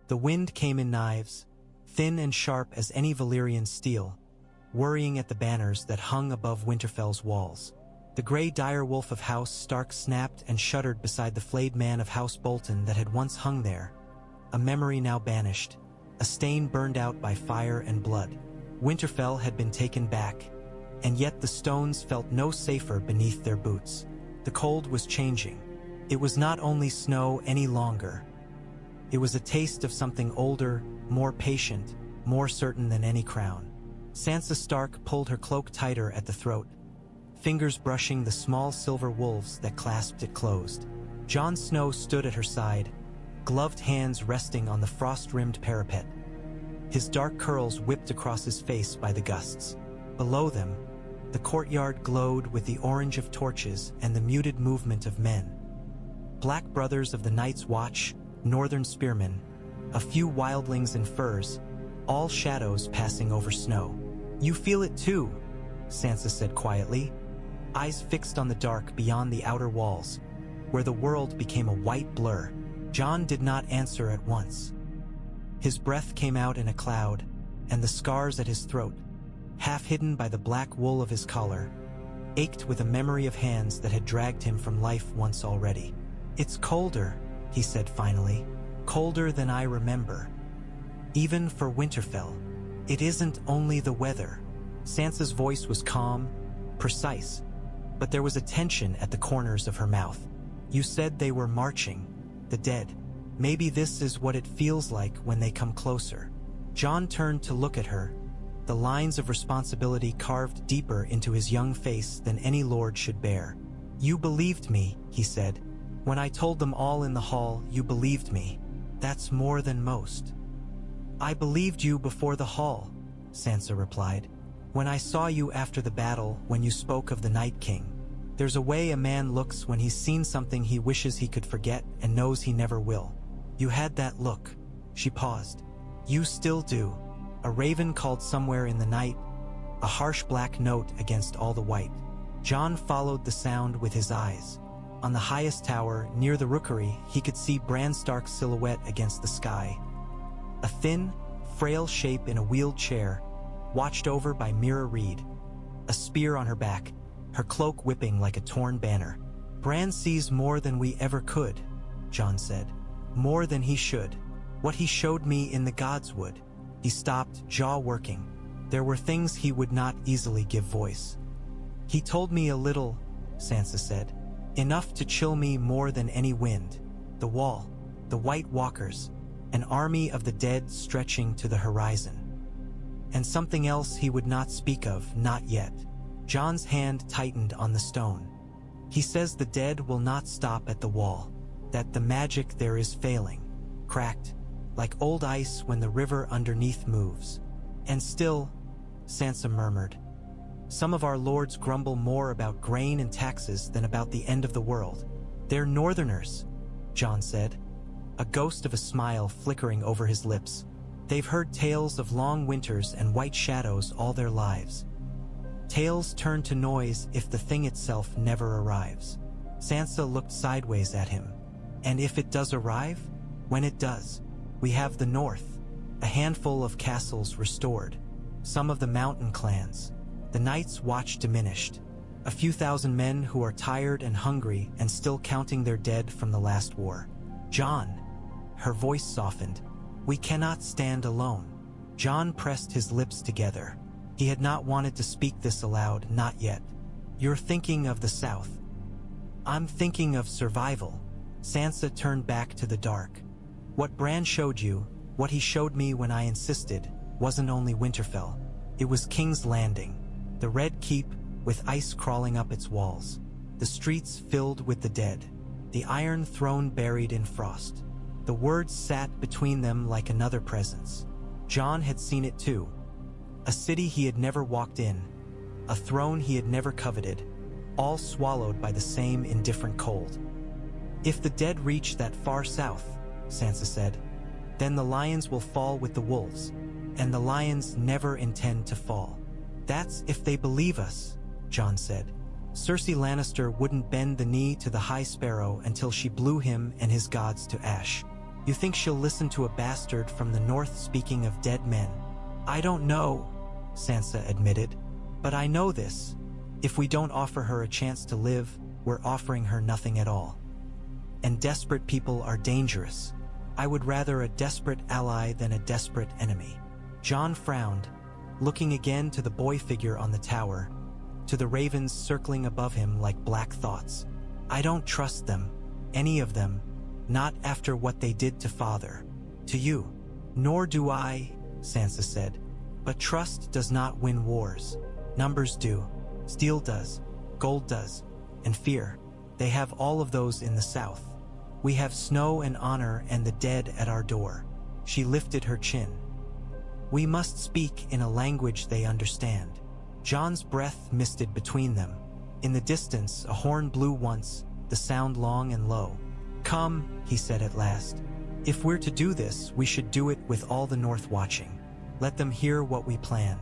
The wind came in knives, thin and sharp as any Valyrian steel, worrying at the banners that hung above Winterfell's walls. The grey direwolf of House Stark snapped and shuddered beside the flayed man of House Bolton that had once hung there, a memory now banished, a stain burned out by fire and blood. Winterfell had been taken back, and yet the stones felt no safer beneath their boots. The cold was changing. It was not only snow any longer. It was a taste of something older, more patient, more certain than any crown. Sansa Stark pulled her cloak tighter at the throat, fingers brushing the small silver wolves that clasped it closed. Jon Snow stood at her side, gloved hands resting on the frost-rimmed parapet. His dark curls whipped across his face by the gusts. Below them, the courtyard glowed with the orange of torches and the muted movement of men. Black brothers of the Night's Watch, northern spearmen, a few wildlings in furs, all shadows passing over snow. "You feel it too," Sansa said quietly, eyes fixed on the dark beyond the outer walls, where the world became a white blur. Jon did not answer at once. His breath came out in a cloud, and the scars at his throat, half hidden by the black wool of his collar, ached with a memory of hands that had dragged him from life once already. "It's colder," he said finally, "colder than I remember. Even for Winterfell. It isn't only the weather." Sansa's voice was calm, precise, but there was a tension at the corners of her mouth. "You said they were marching, the dead. Maybe this is what it feels like when they come closer." Jon turned to look at her, the lines of responsibility carved deeper into his young face than any lord should bear. "You believed me," he said. "When I told them all in the hall, you believed me. That's more than most." "I believed you before the hall," Sansa replied. "When I saw you after the battle, when you spoke of the Night King. There's a way a man looks when he's seen something he wishes he could forget and knows he never will. You had that look." She paused. "You still do. A raven called somewhere in the night, a harsh black note against all the white." Jon followed the sound with his eyes. On the highest tower, near the rookery, he could see Bran Stark's silhouette against the sky. A thin, frail shape in a wheeled chair, watched over by Mira Reed, a spear on her back, her cloak whipping like a torn banner. "Bran sees more than we ever could," Jon said. "More than he should. What he showed me in the Godswood." He stopped, jaw working. There were things he would not easily give voice. "He told me a little," Sansa said. "Enough to chill me more than any wind. The wall, the White Walkers, an army of the dead stretching to the horizon. And something else he would not speak of, not yet." Jon's hand tightened on the stone. "He says the dead will not stop at the wall, that the magic there is failing, cracked, like old ice when the river underneath moves. And still," Sansa murmured, "some of our lords grumble more about grain and taxes than about the end of the world." "They're northerners," Jon said, a ghost of a smile flickering over his lips. "They've heard tales of long winters and white shadows all their lives. Tales turn to noise if the thing itself never arrives." Sansa looked sideways at him. "And if it does arrive? When it does? We have the north, a handful of castles restored, some of the mountain clans, the Night's Watch diminished, a few thousand men who are tired and hungry and still counting their dead from the last war. Jon," her voice softened, "we cannot stand alone." Jon pressed his lips together. He had not wanted to speak this aloud, not yet. "You're thinking of the South." "I'm thinking of survival." Sansa turned back to the dark. "What Bran showed you, what he showed me when I insisted, wasn't only Winterfell. It was King's Landing, the Red Keep with ice crawling up its walls, the streets filled with the dead, the Iron Throne buried in frost." The words sat between them like another presence. Jon had seen it too. A city he had never walked in, a throne he had never coveted, all swallowed by the same indifferent cold. "If the dead reach that far south," Sansa said, "then the lions will fall with the wolves, and the lions never intend to fall." "That's if they believe us," Jon said. "Cersei Lannister wouldn't bend the knee to the High Sparrow until she blew him and his gods to ash." You think she'll listen to a bastard from the north speaking of dead men? I don't know, Sansa admitted, but I know this. If we don't offer her a chance to live, we're offering her nothing at all. And desperate people are dangerous. I would rather a desperate ally than a desperate enemy. Jon frowned, looking again to the boy figure on the tower, to the ravens circling above him like black thoughts. I don't trust them, any of them, not after what they did to father, to you. Nor do I, Sansa said. But trust does not win wars. Numbers do. Steel does. Gold does. And fear. They have all of those in the south. We have snow and honor and the dead at our door. She lifted her chin. We must speak in a language they understand. Jon's breath misted between them. In the distance, a horn blew once, the sound long and low. Come, he said at last. If we're to do this, we should do it with all the North watching. Let them hear what we plan.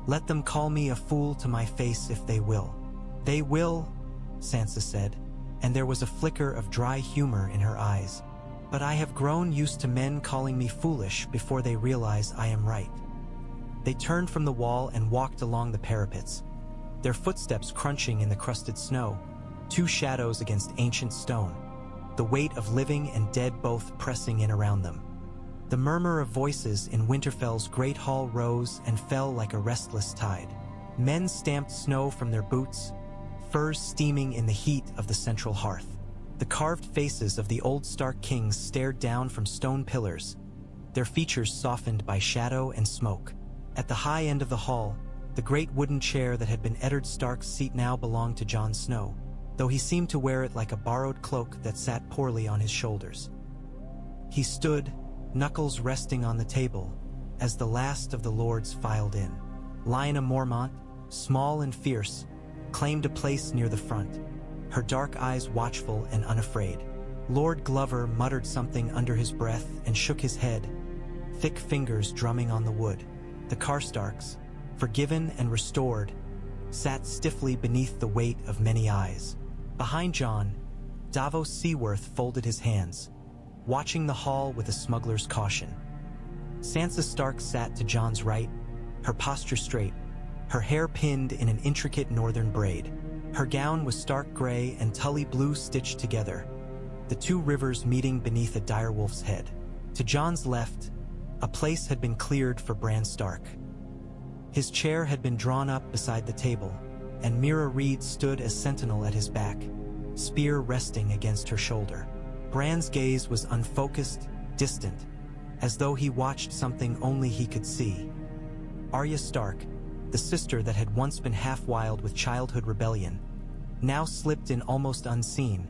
Let them call me a fool to my face if they will. They will, Sansa said, and there was a flicker of dry humor in her eyes. But I have grown used to men calling me foolish before they realize I am right. They turned from the wall and walked along the parapets, their footsteps crunching in the crusted snow, two shadows against ancient stone, the weight of living and dead both pressing in around them. The murmur of voices in Winterfell's great hall rose and fell like a restless tide. Men stamped snow from their boots, furs steaming in the heat of the central hearth. The carved faces of the old Stark kings stared down from stone pillars, their features softened by shadow and smoke. At the high end of the hall, the great wooden chair that had been Eddard Stark's seat now belonged to Jon Snow, though he seemed to wear it like a borrowed cloak that sat poorly on his shoulders. He stood, knuckles resting on the table, as the last of the lords filed in. Lyanna Mormont, small and fierce, claimed a place near the front, her dark eyes watchful and unafraid. Lord Glover muttered something under his breath and shook his head, thick fingers drumming on the wood. The Karstarks, forgiven and restored, sat stiffly beneath the weight of many eyes. Behind Jon, Davos Seaworth folded his hands, watching the hall with a smuggler's caution. Sansa Stark sat to Jon's right, her posture straight, her hair pinned in an intricate northern braid. Her gown was stark gray and Tully blue stitched together, the two rivers meeting beneath a direwolf's head. To Jon's left, a place had been cleared for Bran Stark. His chair had been drawn up beside the table, and Mira Reed stood as sentinel at his back, spear resting against her shoulder. Bran's gaze was unfocused, distant, as though he watched something only he could see. Arya Stark, the sister that had once been half-wild with childhood rebellion, now slipped in almost unseen,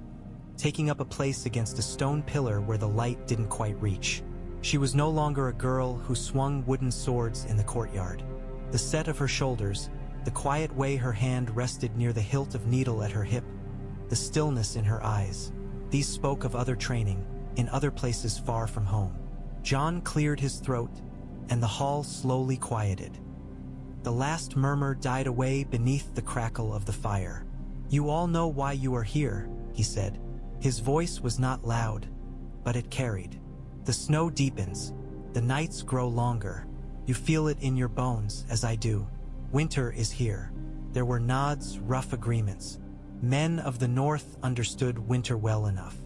taking up a place against a stone pillar where the light didn't quite reach. She was no longer a girl who swung wooden swords in the courtyard. The set of her shoulders, the quiet way her hand rested near the hilt of needle at her hip, the stillness in her eyes, these spoke of other training, in other places far from home. Jon cleared his throat, and the hall slowly quieted. The last murmur died away beneath the crackle of the fire. You all know why you are here, he said. His voice was not loud, but it carried. The snow deepens, the nights grow longer. You feel it in your bones, as I do. Winter is here. There were nods, rough agreements. Men of the North understood winter well enough.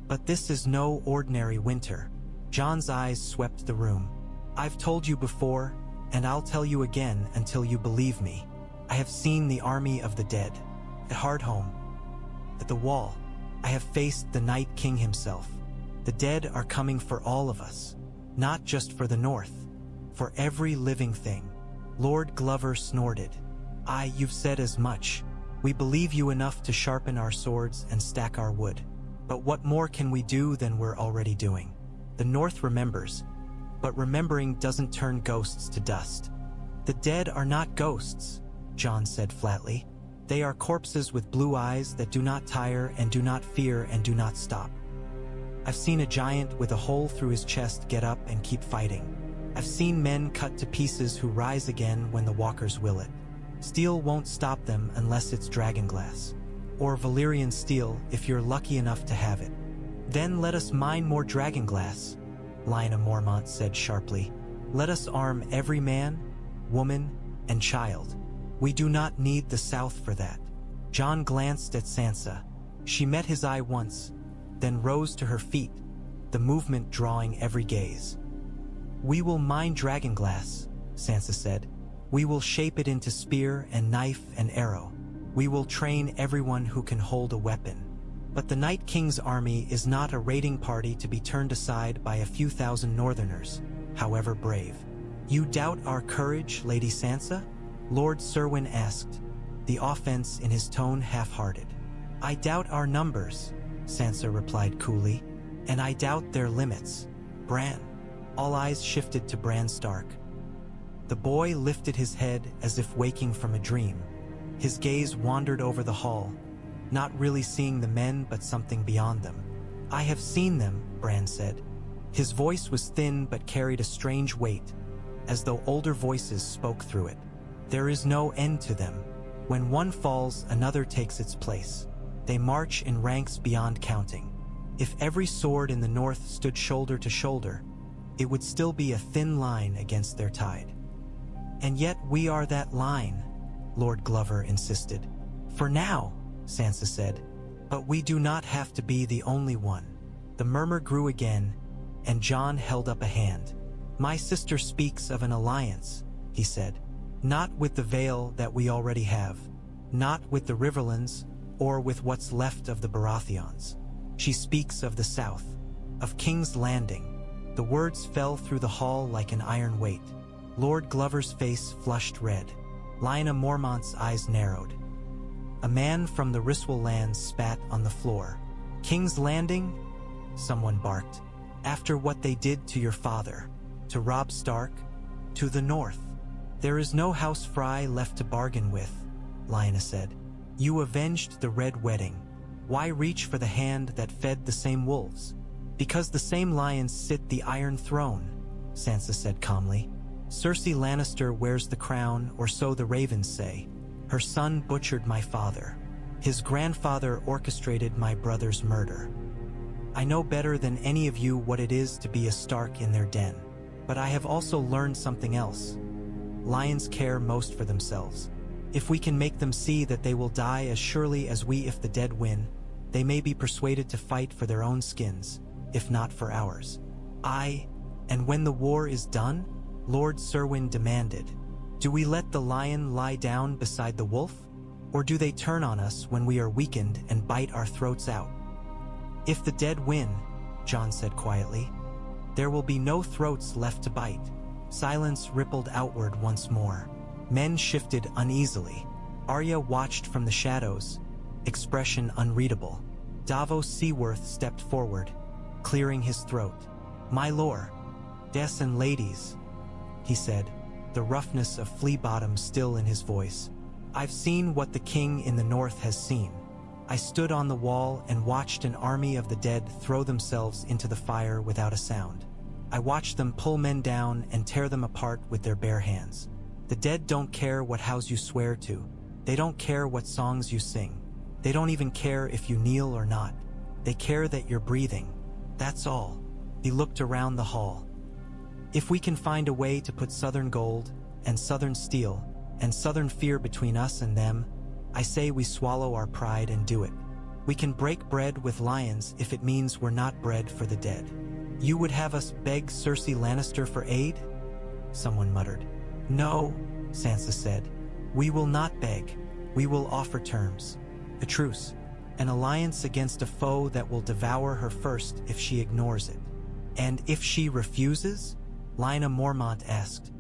But this is no ordinary winter. Jon's eyes swept the room. I've told you before, and I'll tell you again until you believe me. I have seen the army of the dead. At Hardhome. At the Wall. I have faced the Night King himself. The dead are coming for all of us. Not just for the North. For every living thing. Lord Glover snorted. Aye, you've said as much. We believe you enough to sharpen our swords and stack our wood. But what more can we do than we're already doing? The North remembers, but remembering doesn't turn ghosts to dust. The dead are not ghosts, Jon said flatly. They are corpses with blue eyes that do not tire and do not fear and do not stop. I've seen a giant with a hole through his chest get up and keep fighting. I've seen men cut to pieces who rise again when the walkers will it. Steel won't stop them unless it's Dragonglass. Or Valyrian steel if you're lucky enough to have it. Then let us mine more Dragonglass, Lyanna Mormont said sharply. Let us arm every man, woman, and child. We do not need the South for that. Jon glanced at Sansa. She met his eye once, then rose to her feet, the movement drawing every gaze. We will mine Dragonglass, Sansa said. We will shape it into spear and knife and arrow. We will train everyone who can hold a weapon. But the Night King's army is not a raiding party to be turned aside by a few thousand Northerners, however brave. You doubt our courage, Lady Sansa? Lord Serwyn asked, the offense in his tone half-hearted. I doubt our numbers, Sansa replied coolly, and I doubt their limits. Bran. All eyes shifted to Bran Stark. The boy lifted his head as if waking from a dream. His gaze wandered over the hall, not really seeing the men but something beyond them. I have seen them, Bran said. His voice was thin but carried a strange weight, as though older voices spoke through it. There is no end to them. When one falls, another takes its place. They march in ranks beyond counting. If every sword in the north stood shoulder to shoulder, it would still be a thin line against their tide. And yet we are that line, Lord Glover insisted. For now, Sansa said, but we do not have to be the only one. The murmur grew again, and Jon held up a hand. My sister speaks of an alliance, he said. Not with the Vale that we already have, not with the Riverlands, or with what's left of the Baratheons. She speaks of the south, of King's Landing. The words fell through the hall like an iron weight. Lord Glover's face flushed red. Lyanna Mormont's eyes narrowed. A man from the Ryswell lands spat on the floor. King's Landing? Someone barked. After what they did to your father, to Robb Stark, to the north. There is no House Frye left to bargain with, Lyanna said. You avenged the Red Wedding. Why reach for the hand that fed the same wolves? Because the same lions sit the Iron Throne, Sansa said calmly. Cersei Lannister wears the crown, or so the ravens say. Her son butchered my father. His grandfather orchestrated my brother's murder. I know better than any of you what it is to be a Stark in their den. But I have also learned something else. Lions care most for themselves. If we can make them see that they will die as surely as we if the dead win, they may be persuaded to fight for their own skins, if not for ours. And when the war is done? Lord Serwyn demanded. Do we let the lion lie down beside the wolf? Or do they turn on us when we are weakened and bite our throats out? If the dead win, Jon said quietly, there will be no throats left to bite. Silence rippled outward once more. Men shifted uneasily. Arya watched from the shadows, expression unreadable. Davos Seaworth stepped forward, clearing his throat. My lord, des and ladies, he said, the roughness of flea bottom still in his voice. I've seen what the king in the north has seen. I stood on the wall and watched an army of the dead throw themselves into the fire without a sound. I watched them pull men down and tear them apart with their bare hands. The dead don't care what house you swear to. They don't care what songs you sing. They don't even care if you kneel or not. They care that you're breathing. That's all. He looked around the hall. If we can find a way to put Southern gold and Southern steel and Southern fear between us and them, I say we swallow our pride and do it. We can break bread with lions if it means we're not bread for the dead. You would have us beg Cersei Lannister for aid? Someone muttered. No, Sansa said. We will not beg. We will offer terms. A truce. An alliance against a foe that will devour her first if she ignores it. And if she refuses? Lyanna Mormont asked.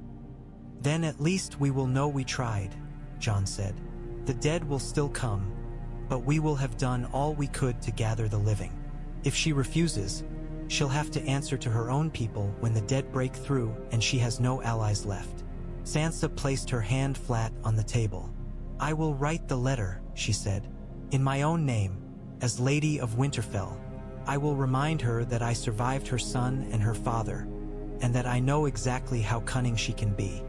Then at least we will know we tried, Jon said. The dead will still come, but we will have done all we could to gather the living. If she refuses, she'll have to answer to her own people when the dead break through and she has no allies left. Sansa placed her hand flat on the table. I will write the letter, she said, in my own name, as Lady of Winterfell. I will remind her that I survived her son and her father, and that I know exactly how cunning she can be.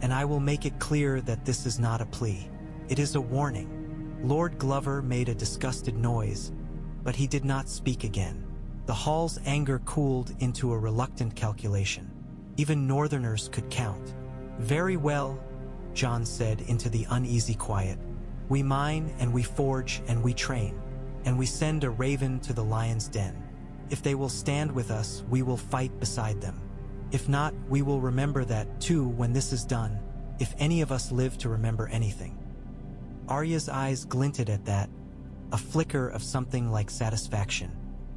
And I will make it clear that this is not a plea. It is a warning. Lord Glover made a disgusted noise, but he did not speak again. The hall's anger cooled into a reluctant calculation. Even northerners could count. "Very well," Jon said into the uneasy quiet. "We mine and we forge and we train, and we send a raven to the lion's den. If they will stand with us, we will fight beside them. If not, we will remember that, too, when this is done, if any of us live to remember anything." Arya's eyes glinted at that, a flicker of something like satisfaction.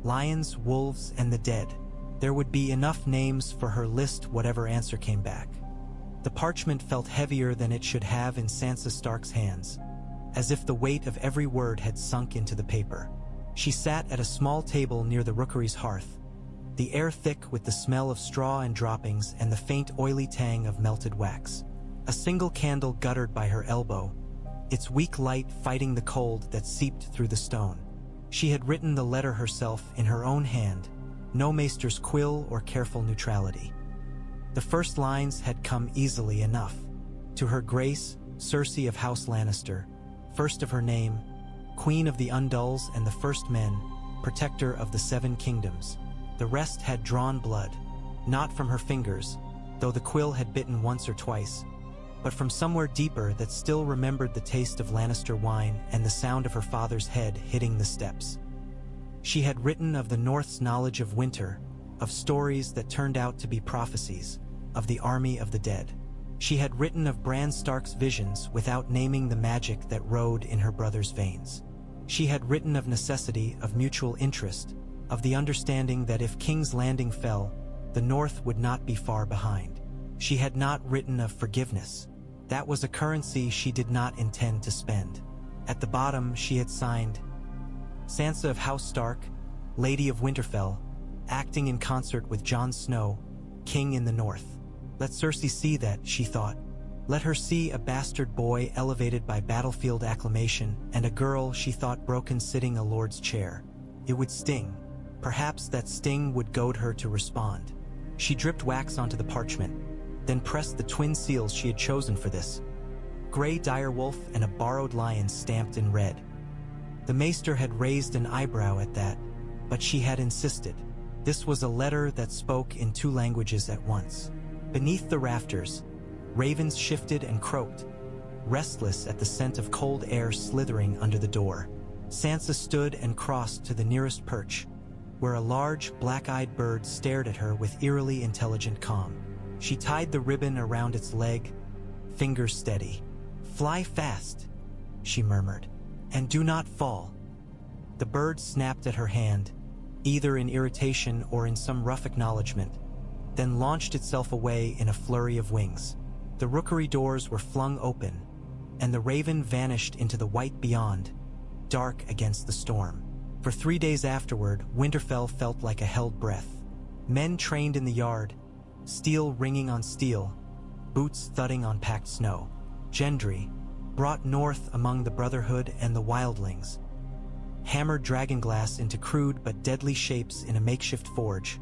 Lions, wolves, and the dead. There would be enough names for her list whatever answer came back. The parchment felt heavier than it should have in Sansa Stark's hands, as if the weight of every word had sunk into the paper. She sat at a small table near the rookery's hearth, the air thick with the smell of straw and droppings and the faint oily tang of melted wax. A single candle guttered by her elbow, its weak light fighting the cold that seeped through the stone. She had written the letter herself in her own hand, no maester's quill or careful neutrality. The first lines had come easily enough. To her grace, Cersei of House Lannister, first of her name, Queen of the Undulls and the First Men, Protector of the Seven Kingdoms. The rest had drawn blood, not from her fingers, though the quill had bitten once or twice, but from somewhere deeper that still remembered the taste of Lannister wine and the sound of her father's head hitting the steps. She had written of the North's knowledge of winter, of stories that turned out to be prophecies, of the army of the dead. She had written of Bran Stark's visions without naming the magic that rode in her brother's veins. She had written of necessity, of mutual interest, of the understanding that if King's Landing fell, the North would not be far behind. She had not written of forgiveness. That was a currency she did not intend to spend. At the bottom she had signed, Sansa of House Stark, Lady of Winterfell, acting in concert with Jon Snow, King in the North. Let Cersei see that, she thought. Let her see a bastard boy elevated by battlefield acclamation and a girl she thought broken sitting a lord's chair. It would sting. Perhaps that sting would goad her to respond. She dripped wax onto the parchment, then pressed the twin seals she had chosen for this. Grey direwolf and a borrowed lion stamped in red. The maester had raised an eyebrow at that, but she had insisted. This was a letter that spoke in two languages at once. Beneath the rafters, ravens shifted and croaked, restless at the scent of cold air slithering under the door. Sansa stood and crossed to the nearest perch, where a large, black-eyed bird stared at her with eerily intelligent calm. She tied the ribbon around its leg, fingers steady. "Fly fast," she murmured, "and do not fall." The bird snapped at her hand, either in irritation or in some rough acknowledgement, then launched itself away in a flurry of wings. The rookery doors were flung open, and the raven vanished into the white beyond, dark against the storm. For 3 days afterward, Winterfell felt like a held breath. Men trained in the yard, steel ringing on steel, boots thudding on packed snow. Gendry, brought north among the Brotherhood and the Wildlings, hammered Dragonglass into crude but deadly shapes in a makeshift forge,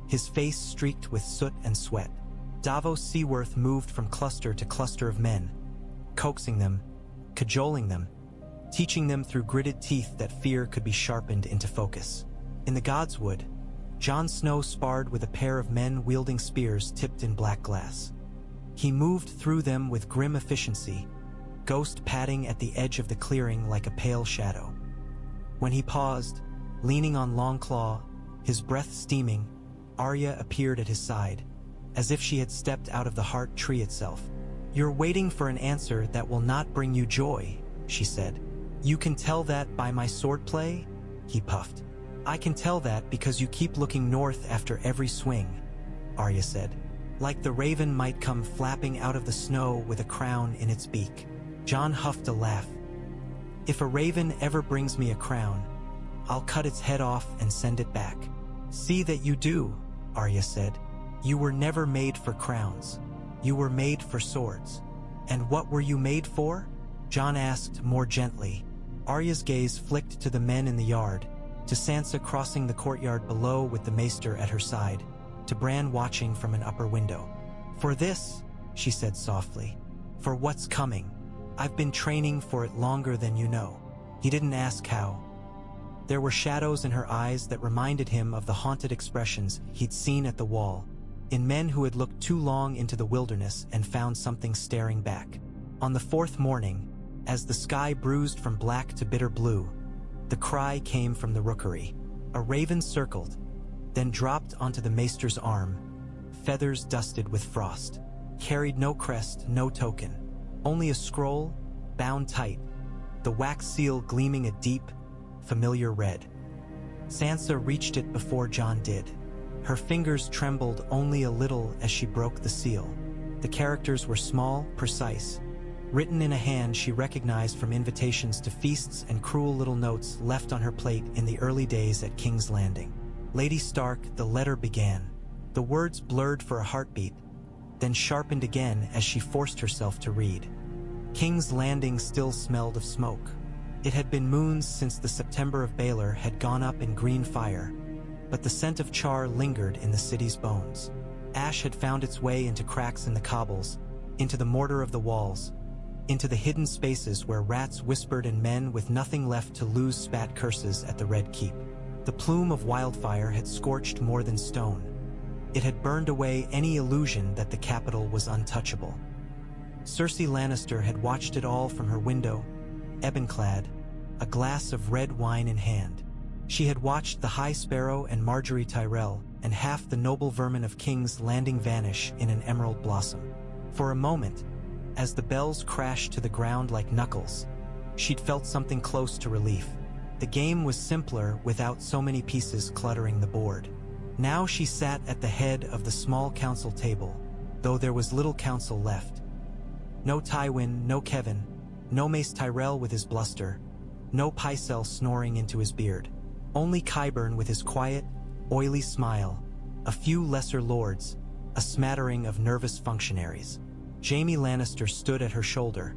his face streaked with soot and sweat. Davos Seaworth moved from cluster to cluster of men, coaxing them, cajoling them, teaching them through gritted teeth that fear could be sharpened into focus. In the Godswood, Jon Snow sparred with a pair of men wielding spears tipped in black glass. He moved through them with grim efficiency, ghost padding at the edge of the clearing like a pale shadow. When he paused, leaning on Longclaw, his breath steaming, Arya appeared at his side, as if she had stepped out of the heart tree itself. "You're waiting for an answer that will not bring you joy," she said. "You can tell that by my swordplay?" he puffed. "I can tell that because you keep looking north after every swing," Arya said. "Like the raven might come flapping out of the snow with a crown in its beak." Jon huffed a laugh. "If a raven ever brings me a crown, I'll cut its head off and send it back." "See that you do," Arya said. "You were never made for crowns. You were made for swords." "And what were you made for?" Jon asked more gently. Arya's gaze flicked to the men in the yard, to Sansa crossing the courtyard below with the maester at her side, to Bran watching from an upper window. "For this," she said softly. "For what's coming. I've been training for it longer than you know." He didn't ask how. There were shadows in her eyes that reminded him of the haunted expressions he'd seen at the wall, in men who had looked too long into the wilderness and found something staring back. On the fourth morning, as the sky bruised from black to bitter blue, the cry came from the rookery. A raven circled, then dropped onto the maester's arm, feathers dusted with frost. Carried no crest, no token, only a scroll, bound tight, the wax seal gleaming a deep, familiar red. Sansa reached it before Jon did. Her fingers trembled only a little as she broke the seal. The characters were small, precise, written in a hand she recognized from invitations to feasts and cruel little notes left on her plate in the early days at King's Landing. Lady Stark, the letter began. The words blurred for a heartbeat, then sharpened again as she forced herself to read. King's Landing still smelled of smoke. It had been moons since the September of Baelor had gone up in green fire, but the scent of char lingered in the city's bones. Ash had found its way into cracks in the cobbles, into the mortar of the walls, into the hidden spaces where rats whispered and men with nothing left to lose spat curses at the Red Keep. The plume of wildfire had scorched more than stone. It had burned away any illusion that the capital was untouchable. Cersei Lannister had watched it all from her window, ebon-clad, a glass of red wine in hand. She had watched the High Sparrow and Marjorie Tyrell and half the noble vermin of King's Landing vanish in an emerald blossom. For a moment, as the bells crashed to the ground like knuckles, she'd felt something close to relief. The game was simpler without so many pieces cluttering the board. Now she sat at the head of the small council table, though there was little council left. No Tywin, no Kevin, no Mace Tyrell with his bluster, no Pycelle snoring into his beard. Only Qyburn with his quiet, oily smile, a few lesser lords, a smattering of nervous functionaries. Jaime Lannister stood at her shoulder,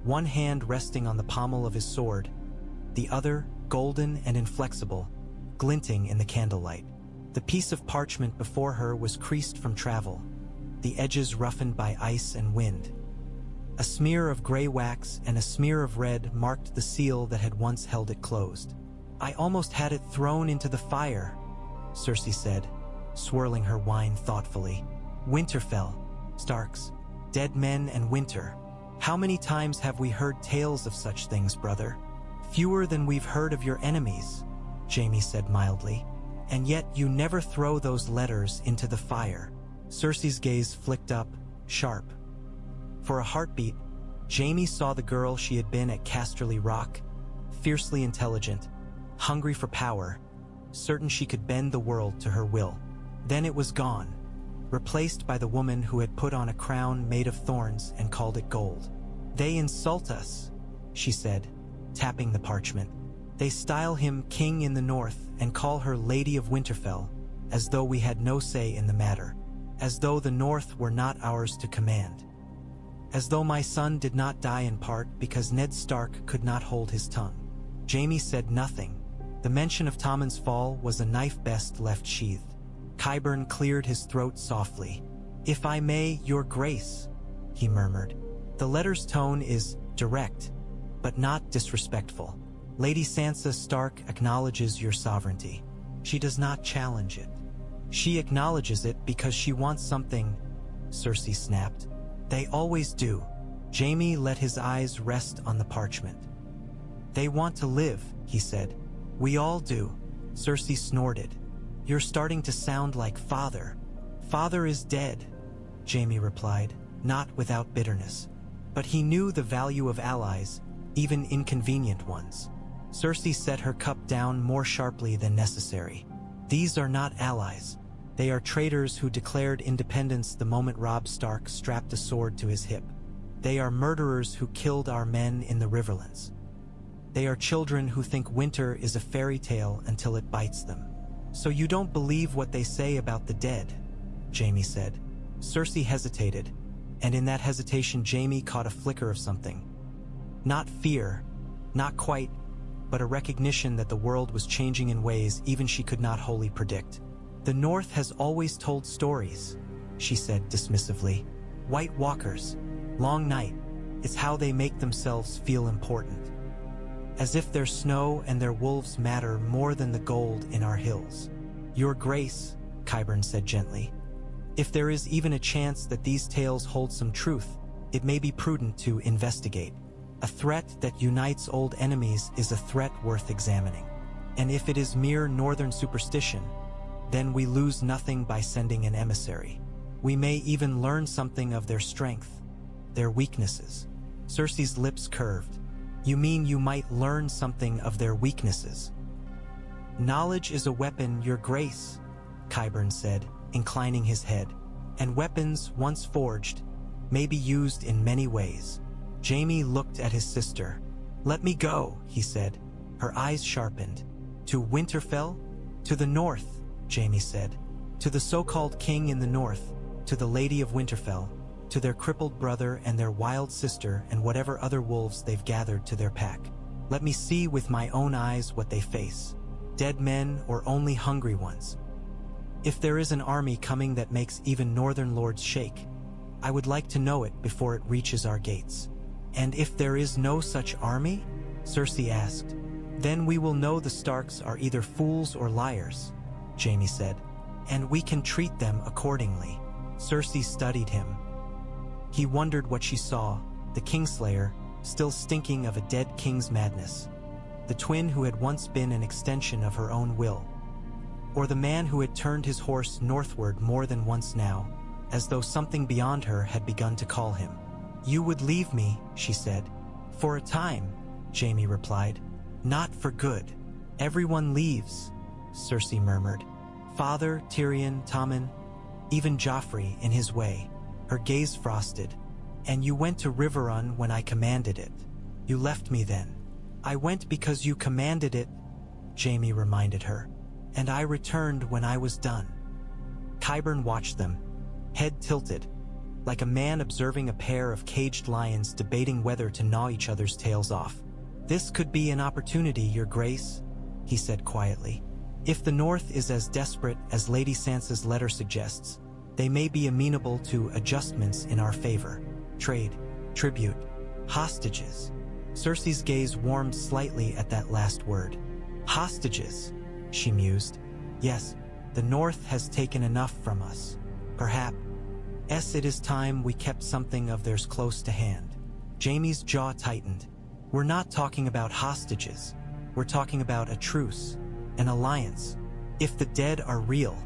one hand resting on the pommel of his sword, the other, golden and inflexible, glinting in the candlelight. The piece of parchment before her was creased from travel, the edges roughened by ice and wind. A smear of gray wax and a smear of red marked the seal that had once held it closed. "I almost had it thrown into the fire," Cersei said, swirling her wine thoughtfully. "Winterfell, Starks, dead men and winter. How many times have we heard tales of such things, brother?" "Fewer than we've heard of your enemies," Jaime said mildly. "And yet you never throw those letters into the fire." Cersei's gaze flicked up, sharp. For a heartbeat, Jaime saw the girl she had been at Casterly Rock, fiercely intelligent, hungry for power, certain she could bend the world to her will. Then it was gone, replaced by the woman who had put on a crown made of thorns and called it gold. "They insult us," she said, tapping the parchment. "They style him king in the north and call her Lady of Winterfell, as though we had no say in the matter, as though the north were not ours to command. As though my son did not die in part because Ned Stark could not hold his tongue." Jaime said nothing. The mention of Tommen's fall was a knife best left sheathed. Qyburn cleared his throat softly. "If I may, your grace," he murmured. The letter's tone is direct, but not disrespectful. "Lady Sansa Stark acknowledges your sovereignty. She does not challenge it. She acknowledges it because she wants something," Cersei snapped. "They always do." Jaime let his eyes rest on the parchment. "They want to live," he said. "We all do." Cersei snorted. "You're starting to sound like father." "Father is dead," Jaime replied, not without bitterness. But he knew the value of allies, even inconvenient ones. Cersei set her cup down more sharply than necessary. "These are not allies. They are traitors who declared independence the moment Robb Stark strapped a sword to his hip. They are murderers who killed our men in the Riverlands. They are children who think winter is a fairy tale until it bites them." "So you don't believe what they say about the dead?" Jaime said. Cersei hesitated, and in that hesitation Jaime caught a flicker of something. Not fear, not quite, but a recognition that the world was changing in ways even she could not wholly predict. "The North has always told stories," she said dismissively. "White Walkers, Long Night, it's how they make themselves feel important." as if their snow and their wolves matter more than the gold in our hills. Your Grace, Qyburn said gently, if there is even a chance that these tales hold some truth, it may be prudent to investigate. A threat that unites old enemies is a threat worth examining. And if it is mere northern superstition, then we lose nothing by sending an emissary. We may even learn something of their strength, their weaknesses. Cersei's lips curved. You mean you might learn something of their weaknesses? Knowledge is a weapon, Your Grace, Qyburn said, inclining his head. And weapons, once forged, may be used in many ways. Jaime looked at his sister. Let me go, he said. Her eyes sharpened. To Winterfell? To the north, Jaime said. To the so-called king in the north, to the Lady of Winterfell, to their crippled brother and their wild sister and whatever other wolves they've gathered to their pack. Let me see with my own eyes what they face. Dead men or only hungry ones. If there is an army coming that makes even northern lords shake, I would like to know it before it reaches our gates. And if there is no such army? Cersei asked. Then we will know the Starks are either fools or liars, Jaime said, and we can treat them accordingly. Cersei studied him. He wondered what she saw, the Kingslayer, still stinking of a dead king's madness, the twin who had once been an extension of her own will, or the man who had turned his horse northward more than once now, as though something beyond her had begun to call him. You would leave me, she said. For a time, Jaime replied. Not for good. Everyone leaves, Cersei murmured. Father, Tyrion, Tommen, even Joffrey in his way. Her gaze frosted. And you went to Riverrun when I commanded it. You left me then. I went because you commanded it, Jaime reminded her. And I returned when I was done. Qyburn watched them, head tilted, like a man observing a pair of caged lions debating whether to gnaw each other's tails off. This could be an opportunity, Your Grace, he said quietly. If the North is as desperate as Lady Sansa's letter suggests, they may be amenable to adjustments in our favor. Trade, tribute, hostages. Cersei's gaze warmed slightly at that last word. Hostages, she mused. Yes, the North has taken enough from us. Perhaps it is time we kept something of theirs close to hand. Jaime's jaw tightened. We're not talking about hostages. We're talking about a truce, an alliance. If the dead are real,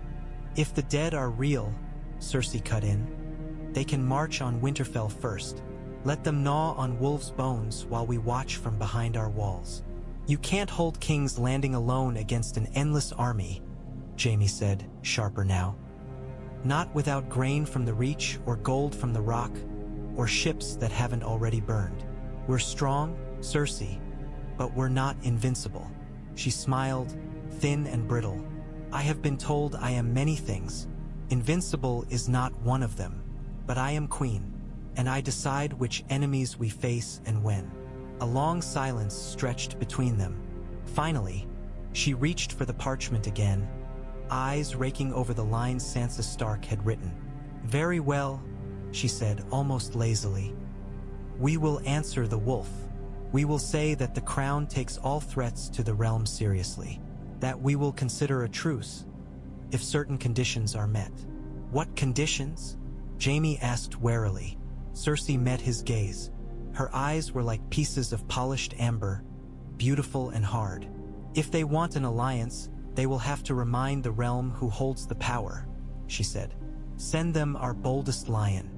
Cersei cut in, they can march on Winterfell first. Let them gnaw on wolves' bones while we watch from behind our walls. You can't hold King's Landing alone against an endless army, Jaime said, sharper now. Not without grain from the Reach or gold from the Rock, or ships that haven't already burned. We're strong, Cersei, but we're not invincible. She smiled, thin and brittle. I have been told I am many things. Invincible is not one of them, but I am queen, and I decide which enemies we face and when. A long silence stretched between them. Finally, she reached for the parchment again, eyes raking over the lines Sansa Stark had written. Very well, she said almost lazily. We will answer the wolf. We will say that the crown takes all threats to the realm seriously, that we will consider a truce, if certain conditions are met. What conditions? Jaime asked warily. Cersei met his gaze. Her eyes were like pieces of polished amber, beautiful and hard. If they want an alliance, they will have to remind the realm who holds the power, she said. Send them our boldest lion.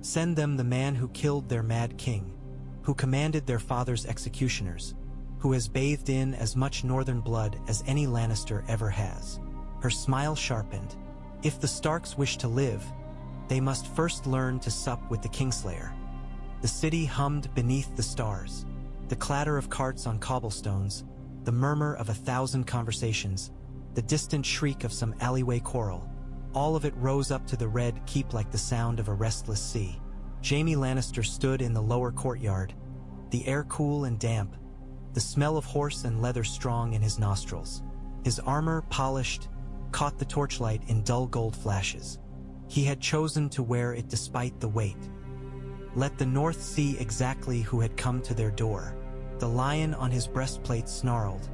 Send them the man who killed their mad king, who commanded their father's executioners, who has bathed in as much northern blood as any Lannister ever has. Her smile sharpened. If the Starks wish to live, they must first learn to sup with the Kingslayer. The city hummed beneath the stars, the clatter of carts on cobblestones, the murmur of 1,000 conversations, the distant shriek of some alleyway quarrel. All of it rose up to the red keep like the sound of a restless sea. Jaime Lannister stood in the lower courtyard, the air cool and damp, the smell of horse and leather strong in his nostrils. His armor, polished, caught the torchlight in dull gold flashes. He had chosen to wear it despite the weight. Let the North see exactly who had come to their door. The lion on his breastplate snarled,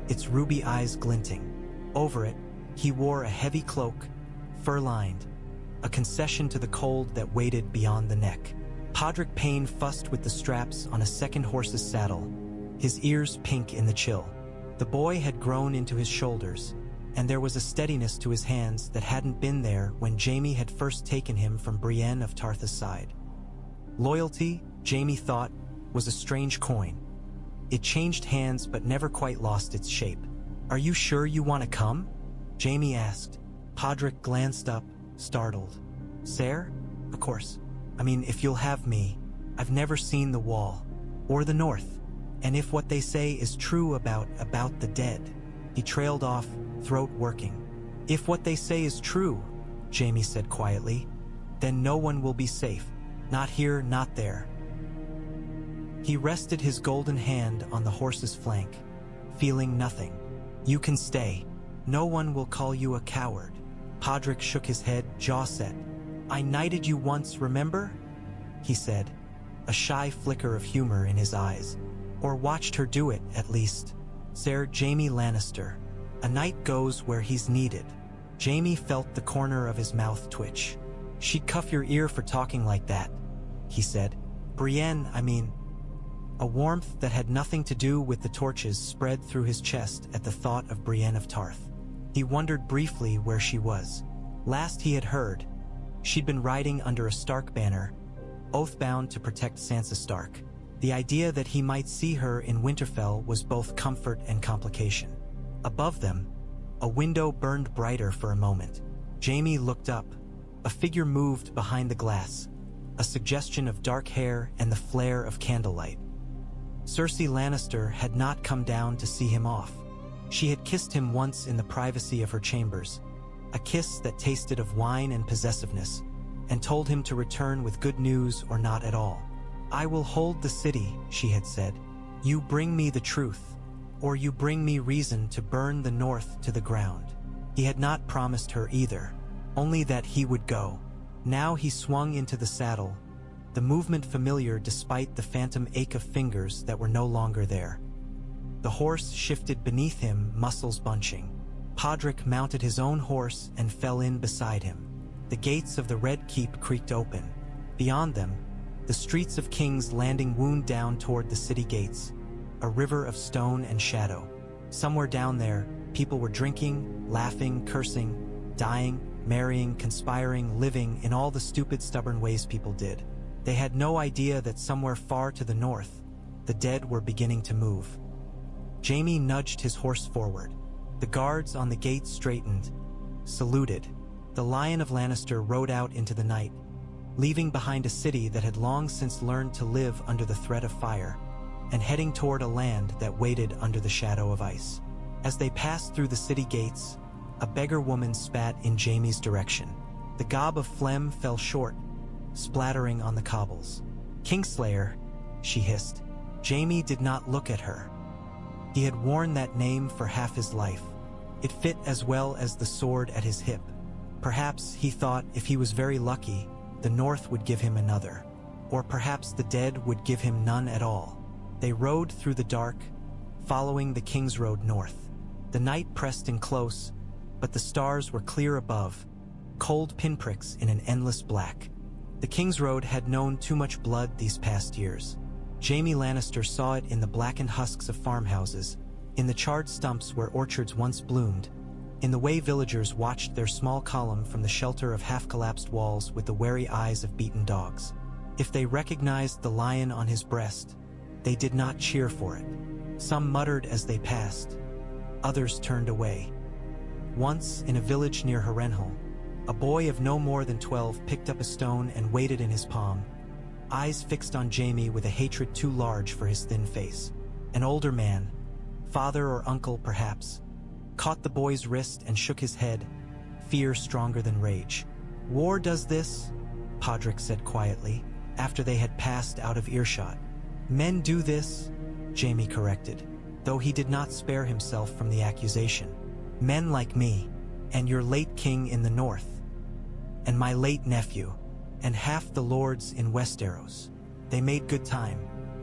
its ruby eyes glinting. Over it, he wore a heavy cloak, fur-lined, a concession to the cold that waited beyond the neck. Podrick Payne fussed with the straps on a second horse's saddle, his ears pink in the chill. The boy had grown into his shoulders, and there was a steadiness to his hands that hadn't been there when Jaime had first taken him from Brienne of Tarth's side. Loyalty, Jaime thought, was a strange coin. It changed hands but never quite lost its shape. "Are you sure you want to come?" Jaime asked. Podrick glanced up, startled. "Sir? Of course. I mean, if you'll have me, I've never seen the Wall, or the North, and if what they say is true about the dead." He trailed off, throat working. "If what they say is true," Jaime said quietly, "then no one will be safe. Not here, not there." He rested his golden hand on the horse's flank, feeling nothing. "You can stay. No one will call you a coward." Podrick shook his head, jaw set. "I knighted you once, remember?" he said, a shy flicker of humor in his eyes. "Or watched her do it, at least. Sir Jaime Lannister. A knight goes where he's needed." Jaime felt the corner of his mouth twitch. "She'd cuff your ear for talking like that," he said. "Brienne, I mean." A warmth that had nothing to do with the torches spread through his chest at the thought of Brienne of Tarth. He wondered briefly where she was. Last he had heard, she'd been riding under a Stark banner, oath-bound to protect Sansa Stark. The idea that he might see her in Winterfell was both comfort and complication. Above them, a window burned brighter for a moment. Jaime looked up. A figure moved behind the glass, a suggestion of dark hair and the flare of candlelight. Cersei Lannister had not come down to see him off. She had kissed him once in the privacy of her chambers, a kiss that tasted of wine and possessiveness, and told him to return with good news or not at all. "I will hold the city," she had said. "You bring me the truth, or you bring me reason to burn the North to the ground." He had not promised her either, only that he would go. Now he swung into the saddle, the movement familiar despite the phantom ache of fingers that were no longer there. The horse shifted beneath him, muscles bunching. Podrick mounted his own horse and fell in beside him. The gates of the Red Keep creaked open. Beyond them, the streets of King's Landing wound down toward the city gates, a river of stone and shadow. Somewhere down there, people were drinking, laughing, cursing, dying, marrying, conspiring, living in all the stupid, stubborn ways people did. They had no idea that somewhere far to the north, the dead were beginning to move. Jaime nudged his horse forward. The guards on the gate straightened, saluted. The Lion of Lannister rode out into the night, leaving behind a city that had long since learned to live under the threat of fire, and heading toward a land that waited under the shadow of ice. As they passed through the city gates, a beggar woman spat in Jaime's direction. The gob of phlegm fell short, splattering on the cobbles. "Kingslayer," she hissed. Jaime did not look at her. He had worn that name for half his life. It fit as well as the sword at his hip. Perhaps, he thought, if he was very lucky, the North would give him another. Or perhaps the dead would give him none at all. They rode through the dark, following the Kingsroad north. The night pressed in close, but the stars were clear above, cold pinpricks in an endless black. The Kingsroad had known too much blood these past years. Jaime Lannister saw it in the blackened husks of farmhouses, in the charred stumps where orchards once bloomed, in the way villagers watched their small column from the shelter of half-collapsed walls with the wary eyes of beaten dogs. If they recognized the lion on his breast, they did not cheer for it. Some muttered as they passed. Others turned away. Once, in a village near Harrenhal, a boy of no more than 12 picked up a stone and weighed it in his palm, eyes fixed on Jaime with a hatred too large for his thin face. An older man, father or uncle perhaps, caught the boy's wrist and shook his head, fear stronger than rage. "War does this," Podrick said quietly, after they had passed out of earshot. "Men do this," Jaime corrected, though he did not spare himself from the accusation. "Men like me, and your late king in the north, and my late nephew, and half the lords in Westeros. They made good time.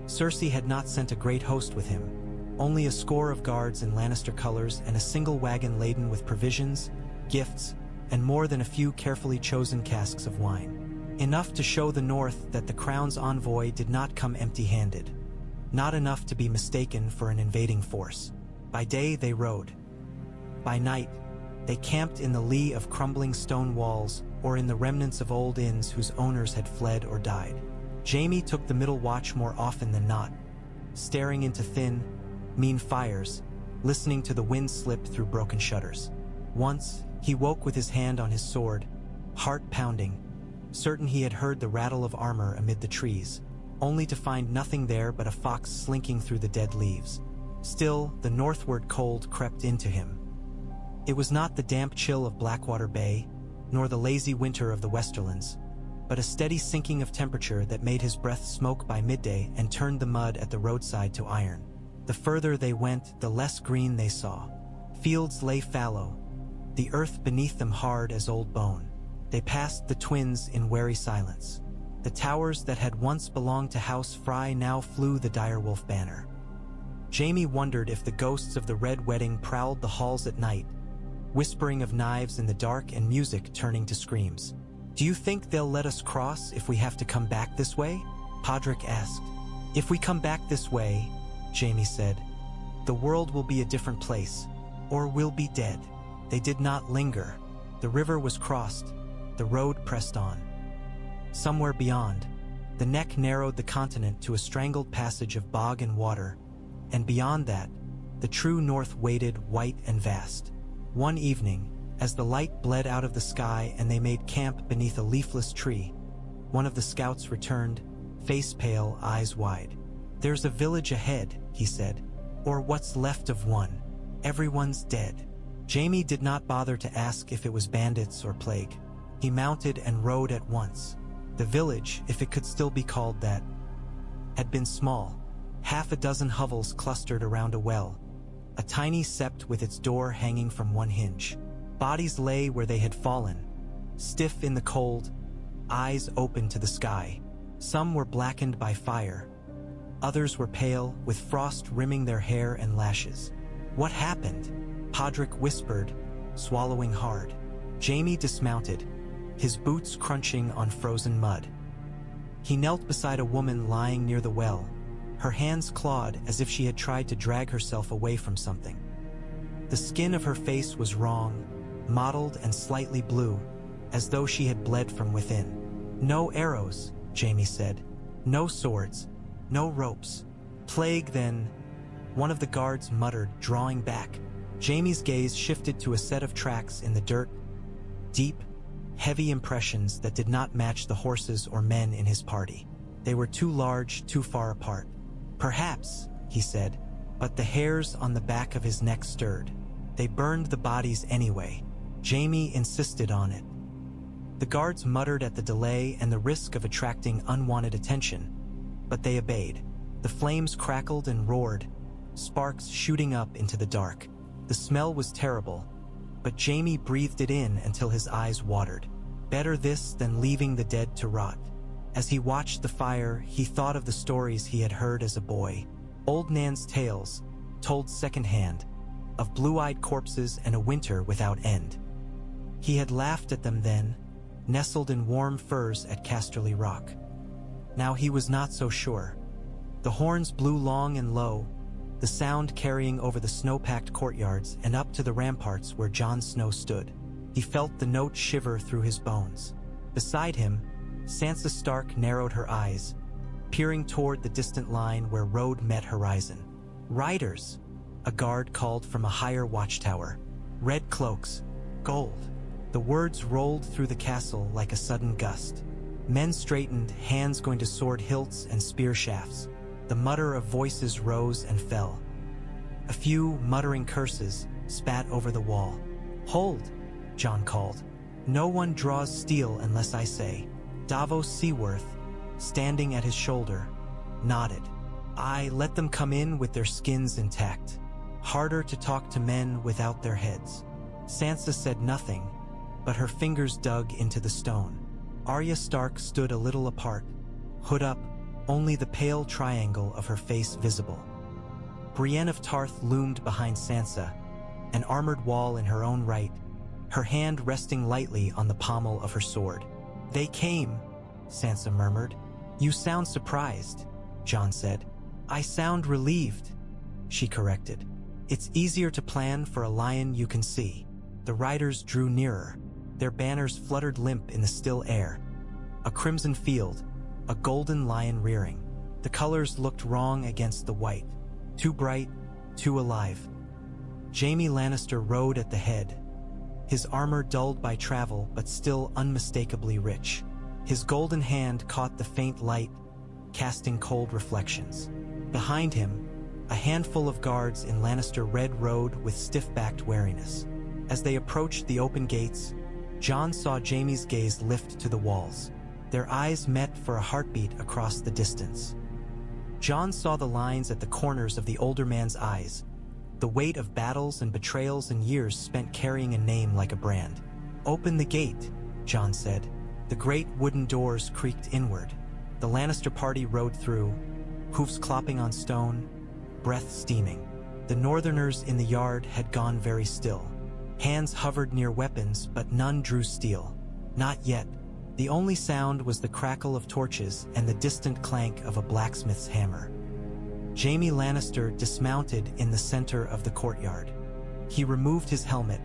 Cersei had not sent a great host with him, only a score of guards in Lannister colors and a single wagon laden with provisions, gifts, and more than a few carefully chosen casks of wine. Enough to show the North that the Crown's envoy did not come empty-handed. Not enough to be mistaken for an invading force. By day they rode. By night, they camped in the lee of crumbling stone walls or in the remnants of old inns whose owners had fled or died. Jaime took the middle watch more often than not, staring into thin, mean fires, listening to the wind slip through broken shutters. Once, he woke with his hand on his sword, heart pounding, certain he had heard the rattle of armor amid the trees, only to find nothing there but a fox slinking through the dead leaves. Still, the northward cold crept into him. It was not the damp chill of Blackwater Bay, nor the lazy winter of the Westerlands, but a steady sinking of temperature that made his breath smoke by midday and turned the mud at the roadside to iron. The further they went, the less green they saw. Fields lay fallow, the earth beneath them hard as old bone. They passed the twins in wary silence. The towers that had once belonged to House Frey now flew the direwolf banner. Jaime wondered if the ghosts of the Red Wedding prowled the halls at night, whispering of knives in the dark and music turning to screams. "Do you think they'll let us cross if we have to come back this way?" Podrick asked. "If we come back this way," Jaime said, "the world will be a different place, or we'll be dead." They did not linger. The river was crossed, the road pressed on. Somewhere beyond, the neck narrowed the continent to a strangled passage of bog and water, and beyond that, the true north waited white and vast. One evening, as the light bled out of the sky and they made camp beneath a leafless tree, one of the scouts returned, face pale, eyes wide. "There's a village ahead," he said, "or what's left of one. Everyone's dead." Jaime did not bother to ask if it was bandits or plague. He mounted and rode at once. The village, if it could still be called that, had been small. Half a dozen hovels clustered around a well, a tiny sept with its door hanging from one hinge. Bodies lay where they had fallen, stiff in the cold, eyes open to the sky. Some were blackened by fire. Others were pale, with frost rimming their hair and lashes. "What happened?" Podrick whispered, swallowing hard. Jaime dismounted, his boots crunching on frozen mud. He knelt beside a woman lying near the well, her hands clawed as if she had tried to drag herself away from something. The skin of her face was wrong, mottled and slightly blue, as though she had bled from within. "No arrows," Jaime said. "No swords. No ropes. Plague, then," one of the guards muttered, drawing back. Jaime's gaze shifted to a set of tracks in the dirt, deep, heavy impressions that did not match the horses or men in his party. They were too large, too far apart. "Perhaps," he said, but the hairs on the back of his neck stirred. "They burned the bodies anyway." Jaime insisted on it. The guards muttered at the delay and the risk of attracting unwanted attention, but they obeyed. The flames crackled and roared, sparks shooting up into the dark. The smell was terrible, but Jaime breathed it in until his eyes watered. Better this than leaving the dead to rot. As he watched the fire, he thought of the stories he had heard as a boy. Old Nan's tales, told secondhand, of blue-eyed corpses and a winter without end. He had laughed at them then, nestled in warm furs at Casterly Rock. Now he was not so sure. The horns blew long and low, the sound carrying over the snow-packed courtyards and up to the ramparts where Jon Snow stood. He felt the note shiver through his bones. Beside him, Sansa Stark narrowed her eyes, peering toward the distant line where road met horizon. "Riders," a guard called from a higher watchtower. "Red cloaks. Gold." The words rolled through the castle like a sudden gust. Men straightened, hands going to sword hilts and spear shafts. The mutter of voices rose and fell. A few, muttering curses, spat over the wall. "Hold," Jon called. "No one draws steel unless I say." Davos Seaworth, standing at his shoulder, nodded. "I let them come in with their skins intact. Harder to talk to men without their heads." Sansa said nothing, but her fingers dug into the stone. Arya Stark stood a little apart, hood up, only the pale triangle of her face visible. Brienne of Tarth loomed behind Sansa, an armored wall in her own right, her hand resting lightly on the pommel of her sword. "They came," Sansa murmured. "You sound surprised," Jon said. "I sound relieved," she corrected. "It's easier to plan for a lion you can see." The riders drew nearer. Their banners fluttered limp in the still air. A crimson field, a golden lion rearing. The colors looked wrong against the white. Too bright, too alive. Jaime Lannister rode at the head, his armor dulled by travel but still unmistakably rich. His golden hand caught the faint light, casting cold reflections. Behind him, a handful of guards in Lannister red rode with stiff-backed wariness. As they approached the open gates, Jon saw Jaime's gaze lift to the walls. Their eyes met for a heartbeat across the distance. Jon saw the lines at the corners of the older man's eyes, the weight of battles and betrayals and years spent carrying a name like a brand. "Open the gate," Jon said. The great wooden doors creaked inward. The Lannister party rode through, hoofs clopping on stone, breath steaming. The Northerners in the yard had gone very still. Hands hovered near weapons, but none drew steel. Not yet. The only sound was the crackle of torches and the distant clank of a blacksmith's hammer. Jaime Lannister dismounted in the center of the courtyard. He removed his helmet,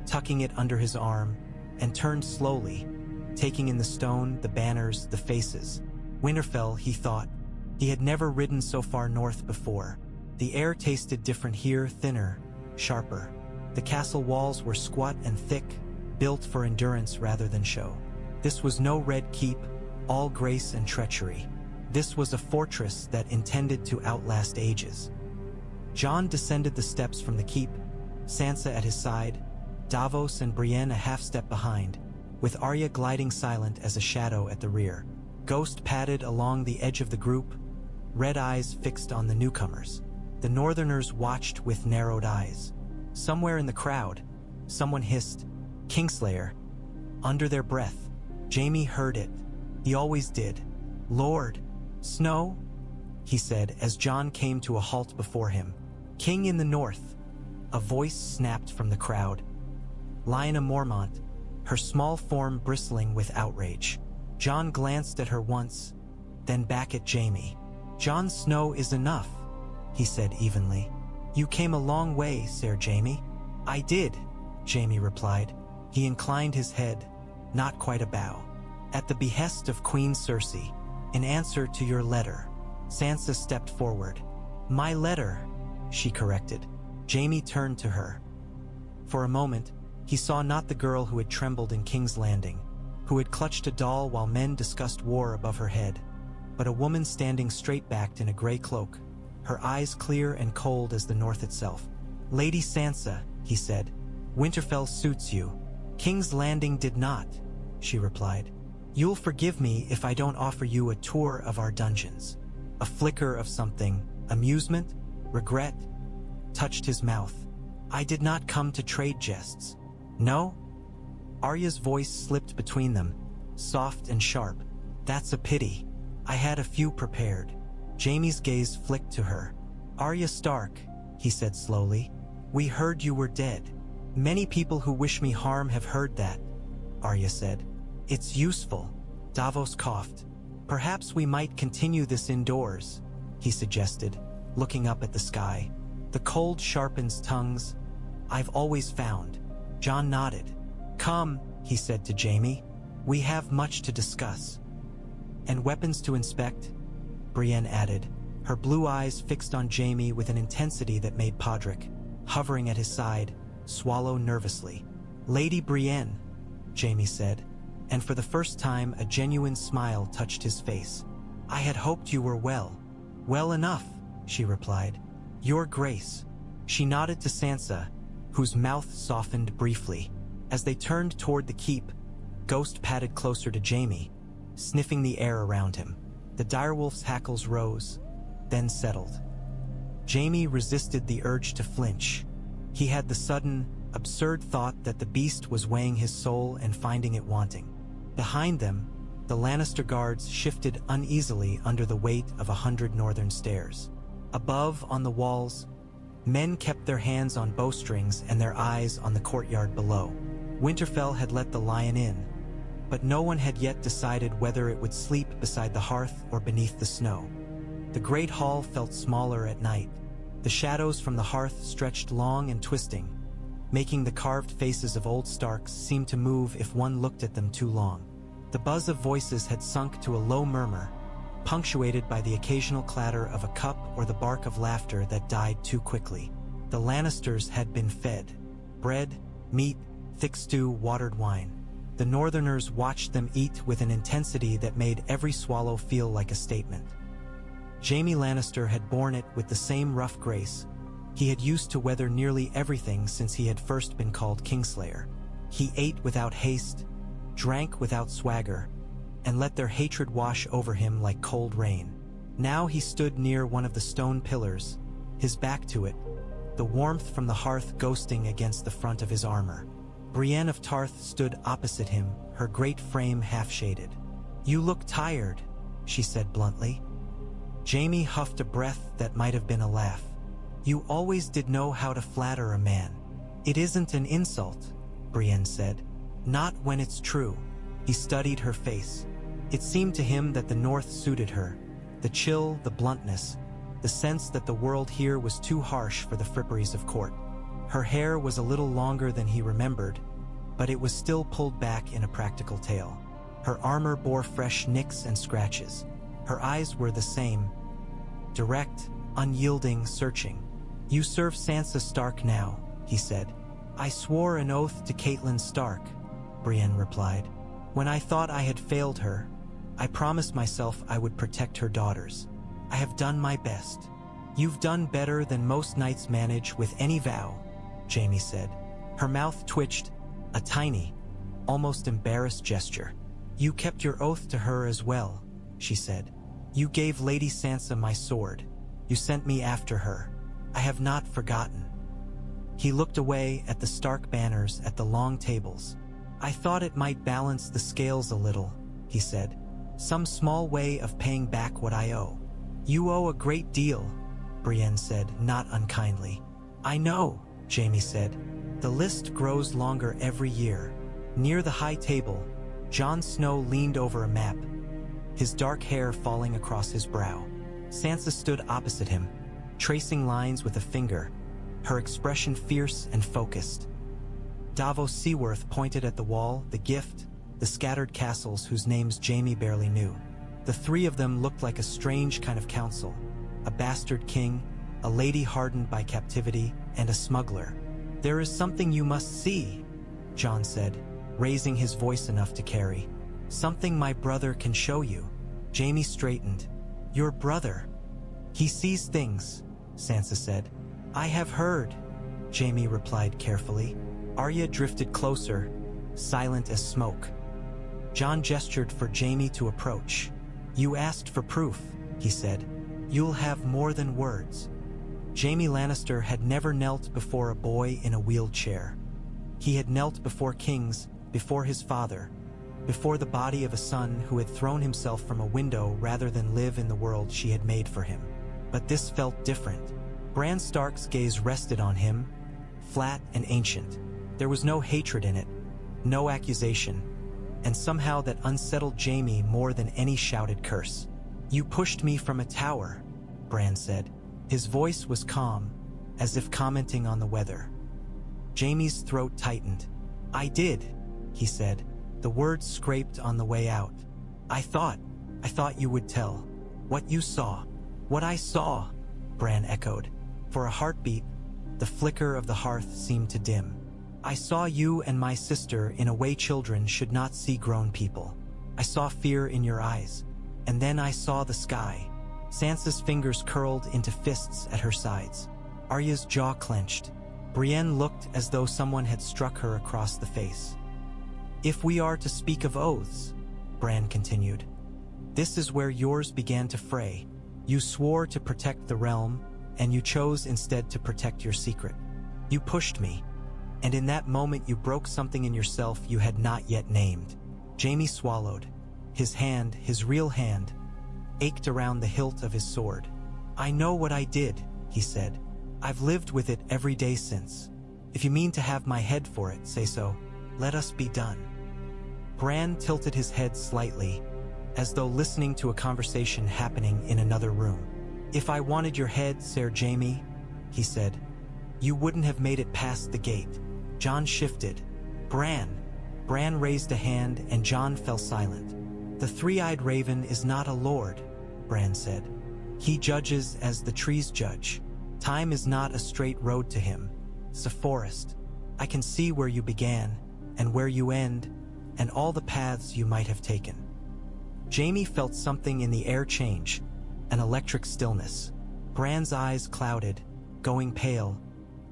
tucking it under his arm, and turned slowly, taking in the stone, the banners, the faces. Winterfell, he thought. He had never ridden so far north before. The air tasted different here, thinner, sharper. The castle walls were squat and thick, built for endurance rather than show. This was no red keep, all grace and treachery. This was a fortress that intended to outlast ages. Jon descended the steps from the keep, Sansa at his side, Davos and Brienne a half-step behind, with Arya gliding silent as a shadow at the rear. Ghost padded along the edge of the group, red eyes fixed on the newcomers. The Northerners watched with narrowed eyes. Somewhere in the crowd, someone hissed, "Kingslayer." Under their breath, Jaime heard it. He always did. "Lord Snow?" he said as Jon came to a halt before him. "King in the north." A voice snapped from the crowd. Lyanna Mormont, her small form bristling with outrage. Jon glanced at her once, then back at Jaime. "Jon Snow is enough," he said evenly. "You came a long way, Sir Jaime." "I did," Jaime replied. He inclined his head, not quite a bow. "At the behest of Queen Cersei, in answer to your letter." Sansa stepped forward. "My letter," she corrected. Jaime turned to her. For a moment, he saw not the girl who had trembled in King's Landing, who had clutched a doll while men discussed war above her head, but a woman standing straight-backed in a gray cloak, her eyes clear and cold as the north itself. "Lady Sansa," he said, "Winterfell suits you. King's Landing did not," she replied. "You'll forgive me if I don't offer you a tour of our dungeons." A flicker of something, amusement, regret, touched his mouth. "I did not come to trade jests." "No?" Arya's voice slipped between them, soft and sharp. "That's a pity. I had a few prepared." Jaime's gaze flicked to her. "Arya Stark," he said slowly, "we heard you were dead." "Many people who wish me harm have heard that," Arya said. "It's useful." Davos coughed. "Perhaps we might continue this indoors," he suggested, looking up at the sky. "The cold sharpens tongues, I've always found." Jon nodded. "Come," he said to Jaime. "We have much to discuss." "And weapons to inspect," Brienne added, her blue eyes fixed on Jaime with an intensity that made Podrick, hovering at his side, swallow nervously. "Lady Brienne," Jaime said, and for the first time a genuine smile touched his face. "I had hoped you were well." "Well enough," she replied. "Your Grace." She nodded to Sansa, whose mouth softened briefly. As they turned toward the keep, Ghost padded closer to Jaime, sniffing the air around him. The direwolf's hackles rose, then settled. Jaime resisted the urge to flinch. He had the sudden, absurd thought that the beast was weighing his soul and finding it wanting. Behind them, The Lannister guards shifted uneasily under the weight of 100 northern stairs. Above, on the walls, men kept their hands on bowstrings and their eyes on the courtyard below. Winterfell had let the lion in, but no one had yet decided whether it would sleep beside the hearth or beneath the snow. The great hall felt smaller at night. The shadows from the hearth stretched long and twisting, making the carved faces of old Starks seem to move if one looked at them too long. The buzz of voices had sunk to a low murmur, punctuated by the occasional clatter of a cup or the bark of laughter that died too quickly. The Lannisters had been fed bread, meat, thick stew, watered wine. The Northerners watched them eat with an intensity that made every swallow feel like a statement. Jaime Lannister had borne it with the same rough grace. He had used to weather nearly everything since he had first been called Kingslayer. He ate without haste, drank without swagger, and let their hatred wash over him like cold rain. Now he stood near one of the stone pillars, his back to it, the warmth from the hearth ghosting against the front of his armor. Brienne of Tarth stood opposite him, her great frame half-shaded. "You look tired," she said bluntly. Jaime huffed a breath that might have been a laugh. "You always did know how to flatter a man." "It isn't an insult," Brienne said. "Not when it's true." He studied her face. It seemed to him that the North suited her. The chill, the bluntness, the sense that the world here was too harsh for the fripperies of court. Her hair was a little longer than he remembered, but it was still pulled back in a practical tail. Her armor bore fresh nicks and scratches. Her eyes were the same, direct, unyielding, searching. "You serve Sansa Stark now," he said. "I swore an oath to Catelyn Stark," Brienne replied. "When I thought I had failed her, I promised myself I would protect her daughters. I have done my best." "You've done better than most knights manage with any vow," Jaime said. Her mouth twitched, a tiny, almost embarrassed gesture. "You kept your oath to her as well," she said. "You gave Lady Sansa my sword. You sent me after her. I have not forgotten." He looked away at the Stark banners at the long tables. "I thought it might balance the scales a little," he said. "Some small way of paying back what I owe." "You owe a great deal," Brienne said, not unkindly. "I know," Jaime said. "The list grows longer every year." Near the high table, Jon Snow leaned over a map, his dark hair falling across his brow. Sansa stood opposite him, tracing lines with a finger, her expression fierce and focused. Davos Seaworth pointed at the wall, the gift, the scattered castles whose names Jaime barely knew. The three of them looked like a strange kind of council, a bastard king, a lady hardened by captivity, and a smuggler. "There is something you must see," Jon said, raising his voice enough to carry. "Something my brother can show you." Jaime straightened. "Your brother? He sees things," Sansa said. "I have heard," Jaime replied carefully. Arya drifted closer, silent as smoke. Jon gestured for Jaime to approach. "You asked for proof," he said. "You'll have more than words." Jaime Lannister had never knelt before a boy in a wheelchair. He had knelt before kings, before his father, before the body of a son who had thrown himself from a window rather than live in the world she had made for him. But this felt different. Bran Stark's gaze rested on him, flat and ancient. There was no hatred in it, no accusation, and somehow that unsettled Jaime more than any shouted curse. "You pushed me from a tower," Bran said. His voice was calm, as if commenting on the weather. Jaime's throat tightened. "I did," he said. The words scraped on the way out. I thought you would tell. What you saw." "What I saw," Bran echoed. For a heartbeat, the flicker of the hearth seemed to dim. "I saw you and my sister in a way children should not see grown people. I saw fear in your eyes. And then I saw the sky." Sansa's fingers curled into fists at her sides. Arya's jaw clenched. Brienne looked as though someone had struck her across the face. "If we are to speak of oaths," Bran continued, "this is where yours began to fray. You swore to protect the realm, and you chose instead to protect your secret. You pushed me, and in that moment you broke something in yourself you had not yet named." Jaime swallowed. His hand, his real hand, ached around the hilt of his sword. "I know what I did," he said. "I've lived with it every day since. If you mean to have my head for it, say so. Let us be done." Bran tilted his head slightly, as though listening to a conversation happening in another room. "If I wanted your head, Sir Jaime," he said, "you wouldn't have made it past the gate." Jon shifted. "Bran." Bran raised a hand and Jon fell silent. "The three-eyed raven is not a lord," Bran said. "He judges as the trees judge. Time is not a straight road to him. It's a forest. I can see where you began, and where you end, and all the paths you might have taken." Jaime felt something in the air change, an electric stillness. Bran's eyes clouded, going pale,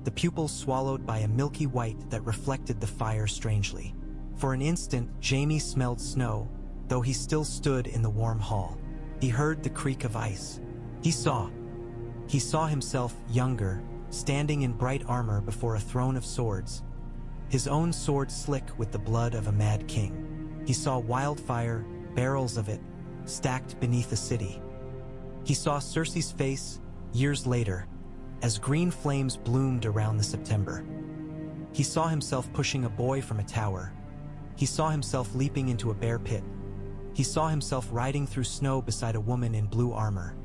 the pupils swallowed by a milky white that reflected the fire strangely. For an instant, Jaime smelled snow, though he still stood in the warm hall. He heard the creak of ice. He saw himself younger, standing in bright armor before a throne of swords, his own sword slick with the blood of a mad king. He saw wildfire, barrels of it, stacked beneath the city. He saw Cersei's face, years later, as green flames bloomed around the September. He saw himself pushing a boy from a tower. He saw himself leaping into a bear pit. He saw himself riding through snow beside a woman in blue armor.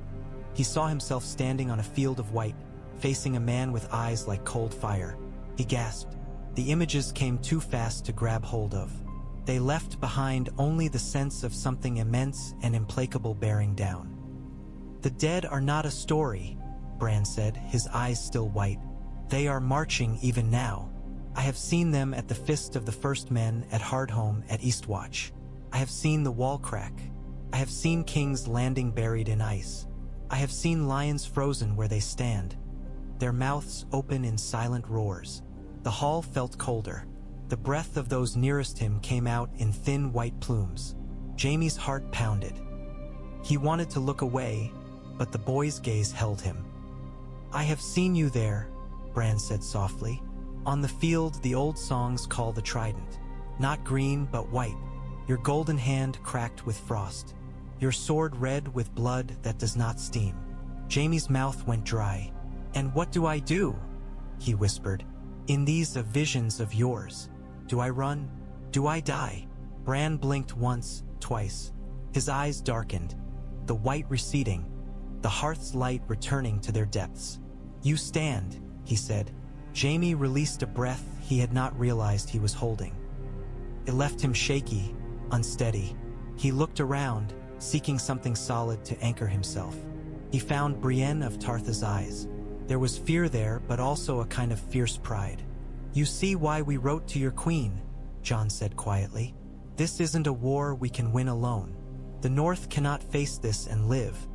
He saw himself standing on a field of white, facing a man with eyes like cold fire. He gasped. The images came too fast to grab hold of. They left behind only the sense of something immense and implacable bearing down. "The dead are not a story," Bran said, his eyes still white. "They are marching even now. I have seen them at the Fist of the First Men at Hardhome at Eastwatch. I have seen the wall crack. I have seen King's Landing buried in ice. I have seen lions frozen where they stand, their mouths open in silent roars." The hall felt colder. The breath of those nearest him came out in thin white plumes. Jaime's heart pounded. He wanted to look away, but the boy's gaze held him. "I have seen you there," Bran said softly. "On the field the old songs call the trident. Not green, but white. Your golden hand cracked with frost. Your sword red with blood that does not steam." Jaime's mouth went dry. "And what do I do?" he whispered. "In these visions of yours? Do I run? Do I die?" Bran blinked once, twice. His eyes darkened, the white receding, the hearth's light returning to their depths. "You stand," he said. Jaime released a breath he had not realized he was holding. It left him shaky, unsteady. He looked around, seeking something solid to anchor himself. He found Brienne of Tarth's eyes. There was fear there, but also a kind of fierce pride. "You see why we wrote to your queen," Jon said quietly. "This isn't a war we can win alone. The North cannot face this and live,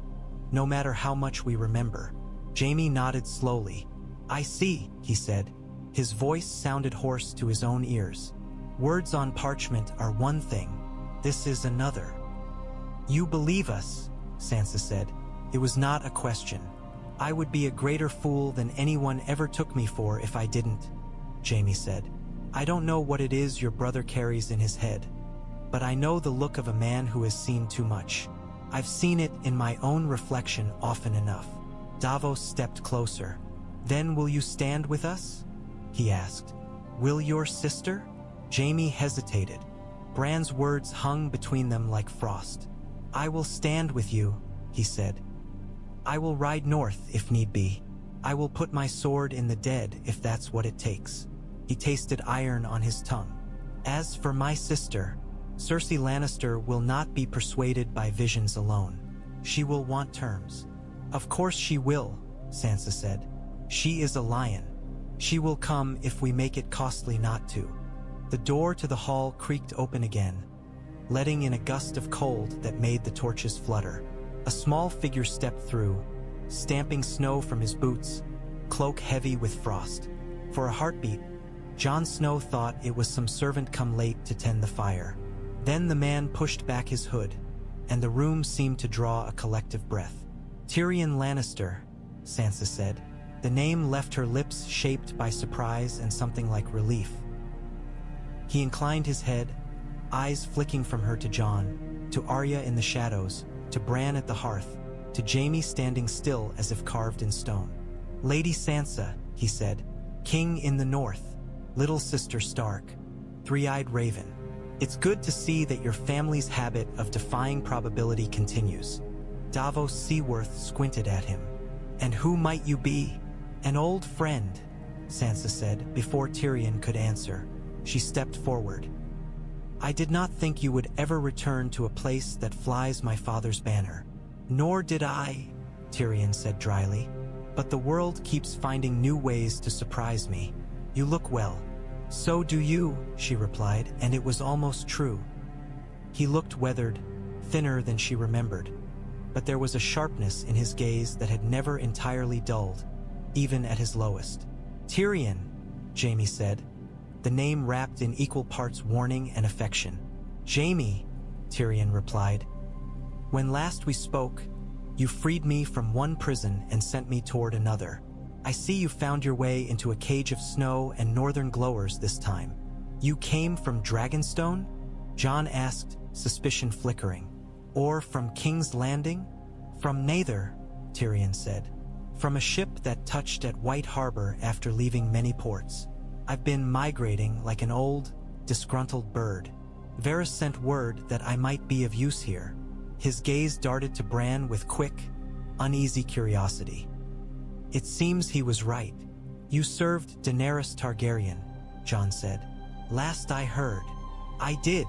no matter how much we remember." Jaime nodded slowly. "I see," he said. His voice sounded hoarse to his own ears. "Words on parchment are one thing. This is another." "You believe us," Sansa said. It was not a question. "I would be a greater fool than anyone ever took me for if I didn't," Jaime said. "I don't know what it is your brother carries in his head, but I know the look of a man who has seen too much. I've seen it in my own reflection often enough." Davos stepped closer. "Then will you stand with us?" he asked. "Will your sister?" Jaime hesitated. Bran's words hung between them like frost. "I will stand with you," he said. "I will ride north if need be. I will put my sword in the dead if that's what it takes." He tasted iron on his tongue. "As for my sister, Cersei Lannister will not be persuaded by visions alone. She will want terms." "Of course she will," Sansa said. "She is a lion. She will come if we make it costly not to." The door to the hall creaked open again, letting in a gust of cold that made the torches flutter. A small figure stepped through, stamping snow from his boots, cloak heavy with frost. For a heartbeat, Jon Snow thought it was some servant come late to tend the fire. Then the man pushed back his hood, and the room seemed to draw a collective breath. "Tyrion Lannister," Sansa said. The name left her lips shaped by surprise and something like relief. He inclined his head, eyes flicking from her to Jon. to Arya in the shadows, to Bran at the hearth, to Jaime standing still as if carved in stone. "Lady Sansa," he said, "King in the North, little sister Stark, three-eyed raven. It's good to see that your family's habit of defying probability continues." Davos Seaworth squinted at him. "And who might you be?" "An old friend," Sansa said before Tyrion could answer. She stepped forward. "I did not think you would ever return to a place that flies my father's banner." "Nor did I," Tyrion said dryly. "But the world keeps finding new ways to surprise me. You look well." "So do you," she replied, and it was almost true. He looked weathered, thinner than she remembered, but there was a sharpness in his gaze that had never entirely dulled, even at his lowest. "Tyrion," Jaime said, the name wrapped in equal parts warning and affection. "Jaime," Tyrion replied. "When last we spoke, you freed me from one prison and sent me toward another. I see you found your way into a cage of snow and northern glowers this time." "You came from Dragonstone?" Jon asked, suspicion flickering. "Or from King's Landing?" "From neither," Tyrion said. "From a ship that touched at White Harbor after leaving many ports. I've been migrating like an old, disgruntled bird. Varys sent word that I might be of use here." His gaze darted to Bran with quick, uneasy curiosity. It seems he was right. "You served Daenerys Targaryen," Jon said. "Last I heard." "I did,"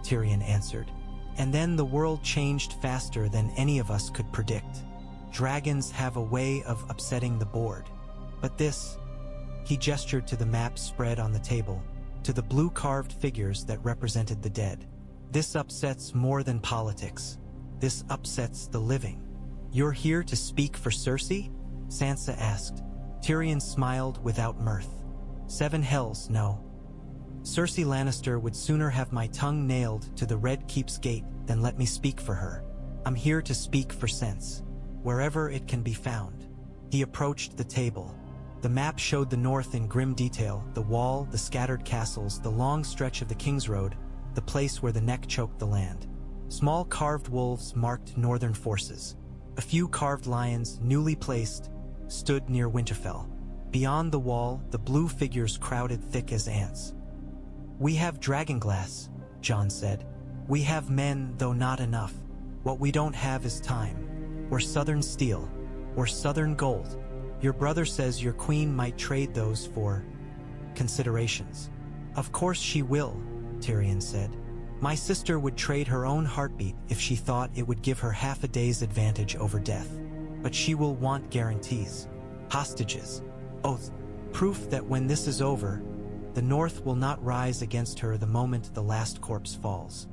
Tyrion answered. "And then the world changed faster than any of us could predict. Dragons have a way of upsetting the board. But this," he gestured to the map spread on the table, to the blue carved figures that represented the dead. "This upsets more than politics. This upsets the living." "You're here to speak for Cersei?" Sansa asked. Tyrion smiled without mirth. "Seven hells, no. Cersei Lannister would sooner have my tongue nailed to the Red Keep's gate than let me speak for her. I'm here to speak for sense, wherever it can be found." He approached the table. The map showed the north in grim detail, the wall, the scattered castles, the long stretch of the Kingsroad, the place where the neck choked the land. Small carved wolves marked northern forces. A few carved lions, newly placed, stood near Winterfell. Beyond the wall, the blue figures crowded thick as ants. "We have Dragonglass," Jon said. "We have men, though not enough. What we don't have is time. Or southern steel. Or southern gold. Your brother says your queen might trade those for considerations." "Of course she will," Tyrion said. "My sister would trade her own heartbeat if she thought it would give her half a day's advantage over death. But she will want guarantees. Hostages. Oaths. Proof that when this is over, the North will not rise against her the moment the last corpse falls."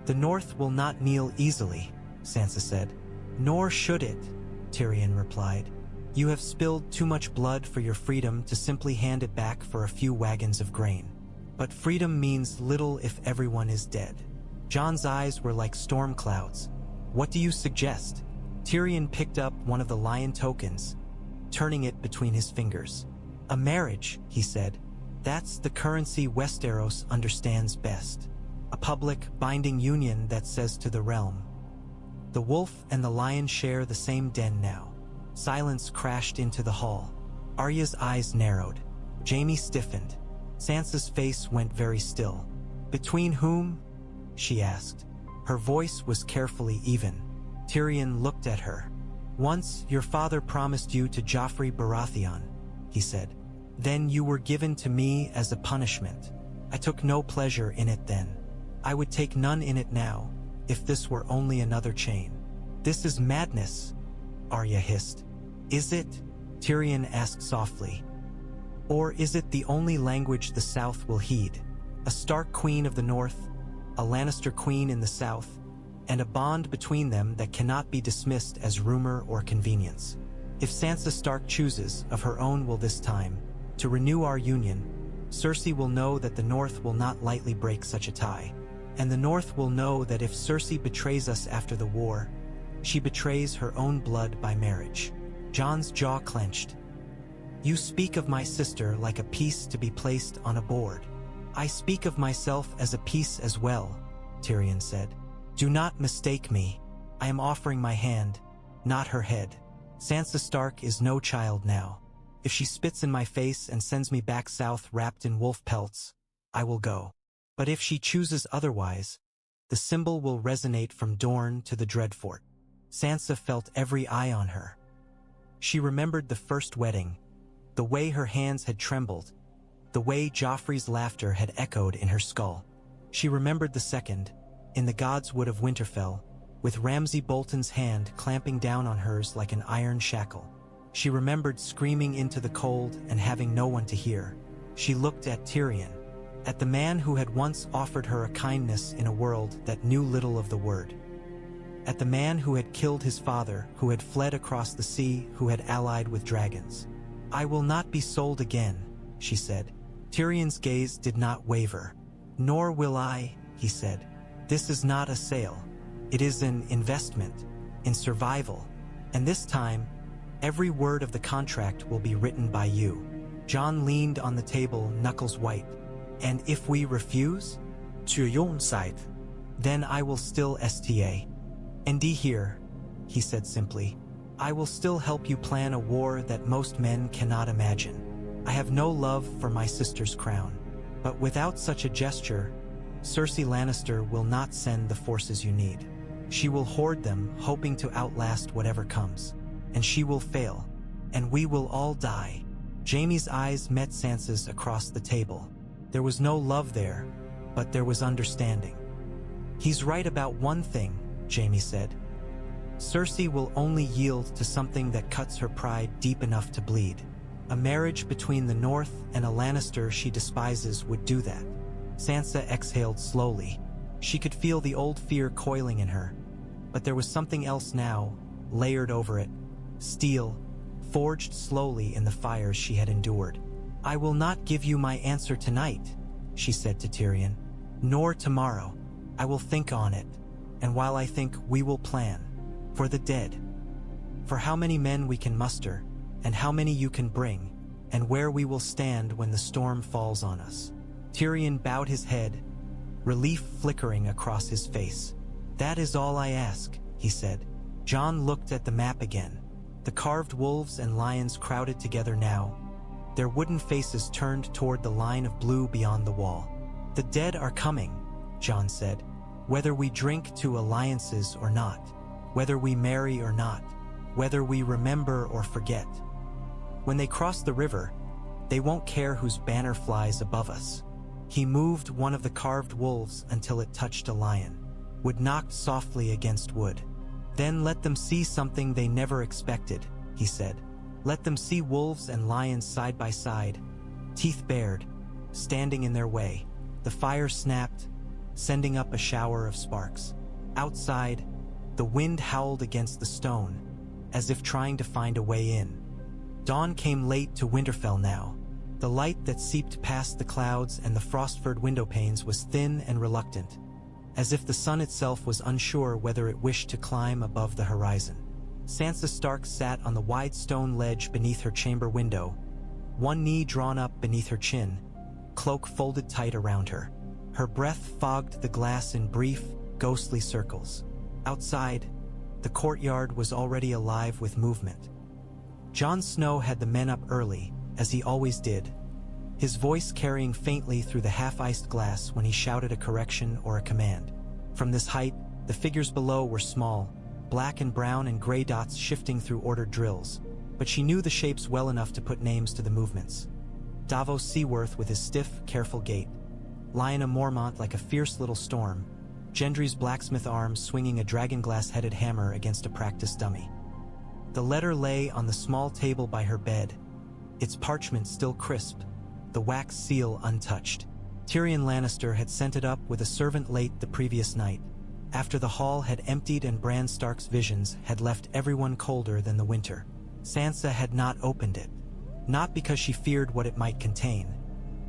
"The North will not kneel easily," Sansa said. "Nor should it," Tyrion replied. "You have spilled too much blood for your freedom to simply hand it back for a few wagons of grain. But freedom means little if everyone is dead." Jon's eyes were like storm clouds. "What do you suggest?" Tyrion picked up one of the lion tokens, turning it between his fingers. "A marriage," he said. "That's the currency Westeros understands best. A public, binding union that says to the realm. The wolf and the lion share the same den now." Silence crashed into the hall. Arya's eyes narrowed. Jaime stiffened. Sansa's face went very still. "Between whom?" she asked. Her voice was carefully even. Tyrion looked at her. "Once your father promised you to Joffrey Baratheon," he said. "Then you were given to me as a punishment. I took no pleasure in it then. I would take none in it now, if this were only another chain." "This is madness," Arya hissed. "Is it?" Tyrion asked softly. "Or is it the only language the South will heed? A Stark queen of the North, a Lannister queen in the South, and a bond between them that cannot be dismissed as rumor or convenience. If Sansa Stark chooses, of her own will this time, to renew our union, Cersei will know that the North will not lightly break such a tie. And the North will know that if Cersei betrays us after the war, she betrays her own blood by marriage." Jon's jaw clenched. "You speak of my sister like a piece to be placed on a board." "I speak of myself as a piece as well," Tyrion said. Do not mistake me. I am offering my hand, not her head. Sansa Stark is no child now. If she spits in my face and sends me back south wrapped in wolf pelts, I will go. But if she chooses otherwise, the symbol will resonate from Dorne to the Dreadfort. Sansa felt every eye on her. She remembered the first wedding, the way her hands had trembled, the way Joffrey's laughter had echoed in her skull. She remembered the second, in the Godswood of Winterfell, with Ramsay Bolton's hand clamping down on hers like an iron shackle. She remembered screaming into the cold and having no one to hear. She looked at Tyrion, at the man who had once offered her a kindness in a world that knew little of the word. At the man who had killed his father, who had fled across the sea, who had allied with dragons. I will not be sold again, she said. Tyrion's gaze did not waver. Nor will I, he said. This is not a sale. It is an investment in survival. And this time, every word of the contract will be written by you. Jon leaned on the table, knuckles white. And if we refuse? Tyrion sighed. Then I will still sta. And here, he said simply. I will still help you plan a war that most men cannot imagine. I have no love for my sister's crown. But without such a gesture, Cersei Lannister will not send the forces you need. She will hoard them, hoping to outlast whatever comes. And she will fail. And we will all die. Jaime's eyes met Sansa's across the table. There was no love there, but there was understanding. He's right about one thing, Jaime said. Cersei will only yield to something that cuts her pride deep enough to bleed. A marriage between the North and a Lannister she despises would do that. Sansa exhaled slowly. She could feel the old fear coiling in her. But there was something else now, layered over it. Steel, forged slowly in the fires she had endured. I will not give you my answer tonight, she said to Tyrion. Nor tomorrow. I will think on it. And while I think, we will plan. For the dead. For how many men we can muster, and how many you can bring, and where we will stand when the storm falls on us. Tyrion bowed his head, relief flickering across his face. That is all I ask, he said. Jon looked at the map again. The carved wolves and lions crowded together now, their wooden faces turned toward the line of blue beyond the wall. The dead are coming, Jon said, whether we drink to alliances or not, whether we marry or not, whether we remember or forget. When they cross the river, they won't care whose banner flies above us. He moved one of the carved wolves until it touched a lion. Wood knocked softly against wood. Then let them see something they never expected, he said. Let them see wolves and lions side by side, teeth bared, standing in their way. The fire snapped, sending up a shower of sparks. Outside, the wind howled against the stone, as if trying to find a way in. Dawn came late to Winterfell now. The light that seeped past the clouds and the frost-furred window panes was thin and reluctant, as if the sun itself was unsure whether it wished to climb above the horizon. Sansa Stark sat on the wide stone ledge beneath her chamber window, one knee drawn up beneath her chin, cloak folded tight around her. Her breath fogged the glass in brief, ghostly circles. Outside, the courtyard was already alive with movement. Jon Snow had the men up early, as he always did, his voice carrying faintly through the half-iced glass when he shouted a correction or a command. From this height, the figures below were small, black and brown and gray dots shifting through ordered drills, but she knew the shapes well enough to put names to the movements. Davos Seaworth with his stiff, careful gait, Lyanna Mormont like a fierce little storm, Gendry's blacksmith arm swinging a dragonglass-headed hammer against a practice dummy. The letter lay on the small table by her bed, its parchment still crisp, the wax seal untouched. Tyrion Lannister had sent it up with a servant late the previous night, after the hall had emptied and Bran Stark's visions had left everyone colder than the winter. Sansa had not opened it, not because she feared what it might contain.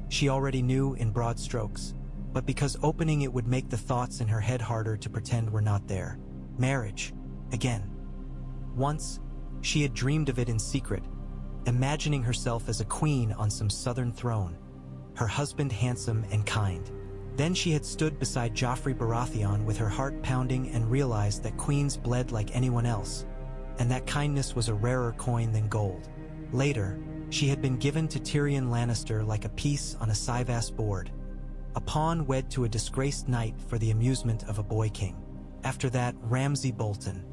She already knew in broad strokes, but because opening it would make the thoughts in her head harder to pretend were not there. Marriage. Again. Once, she had dreamed of it in secret, imagining herself as a queen on some southern throne, her husband handsome and kind. Then she had stood beside Joffrey Baratheon with her heart pounding and realized that queens bled like anyone else, and that kindness was a rarer coin than gold. Later, she had been given to Tyrion Lannister like a piece on a Syvas board, a pawn wed to a disgraced knight for the amusement of a boy king. After that, Ramsay Bolton.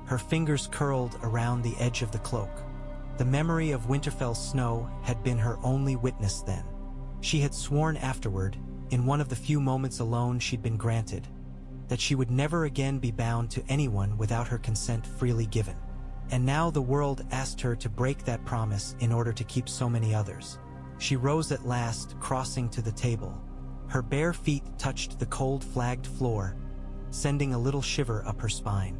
Her fingers curled around the edge of the cloak. The memory of Winterfell snow had been her only witness then. She had sworn afterward, in one of the few moments alone she'd been granted, that she would never again be bound to anyone without her consent freely given. And now the world asked her to break that promise in order to keep so many others. She rose at last, crossing to the table. Her bare feet touched the cold flagged floor, sending a little shiver up her spine.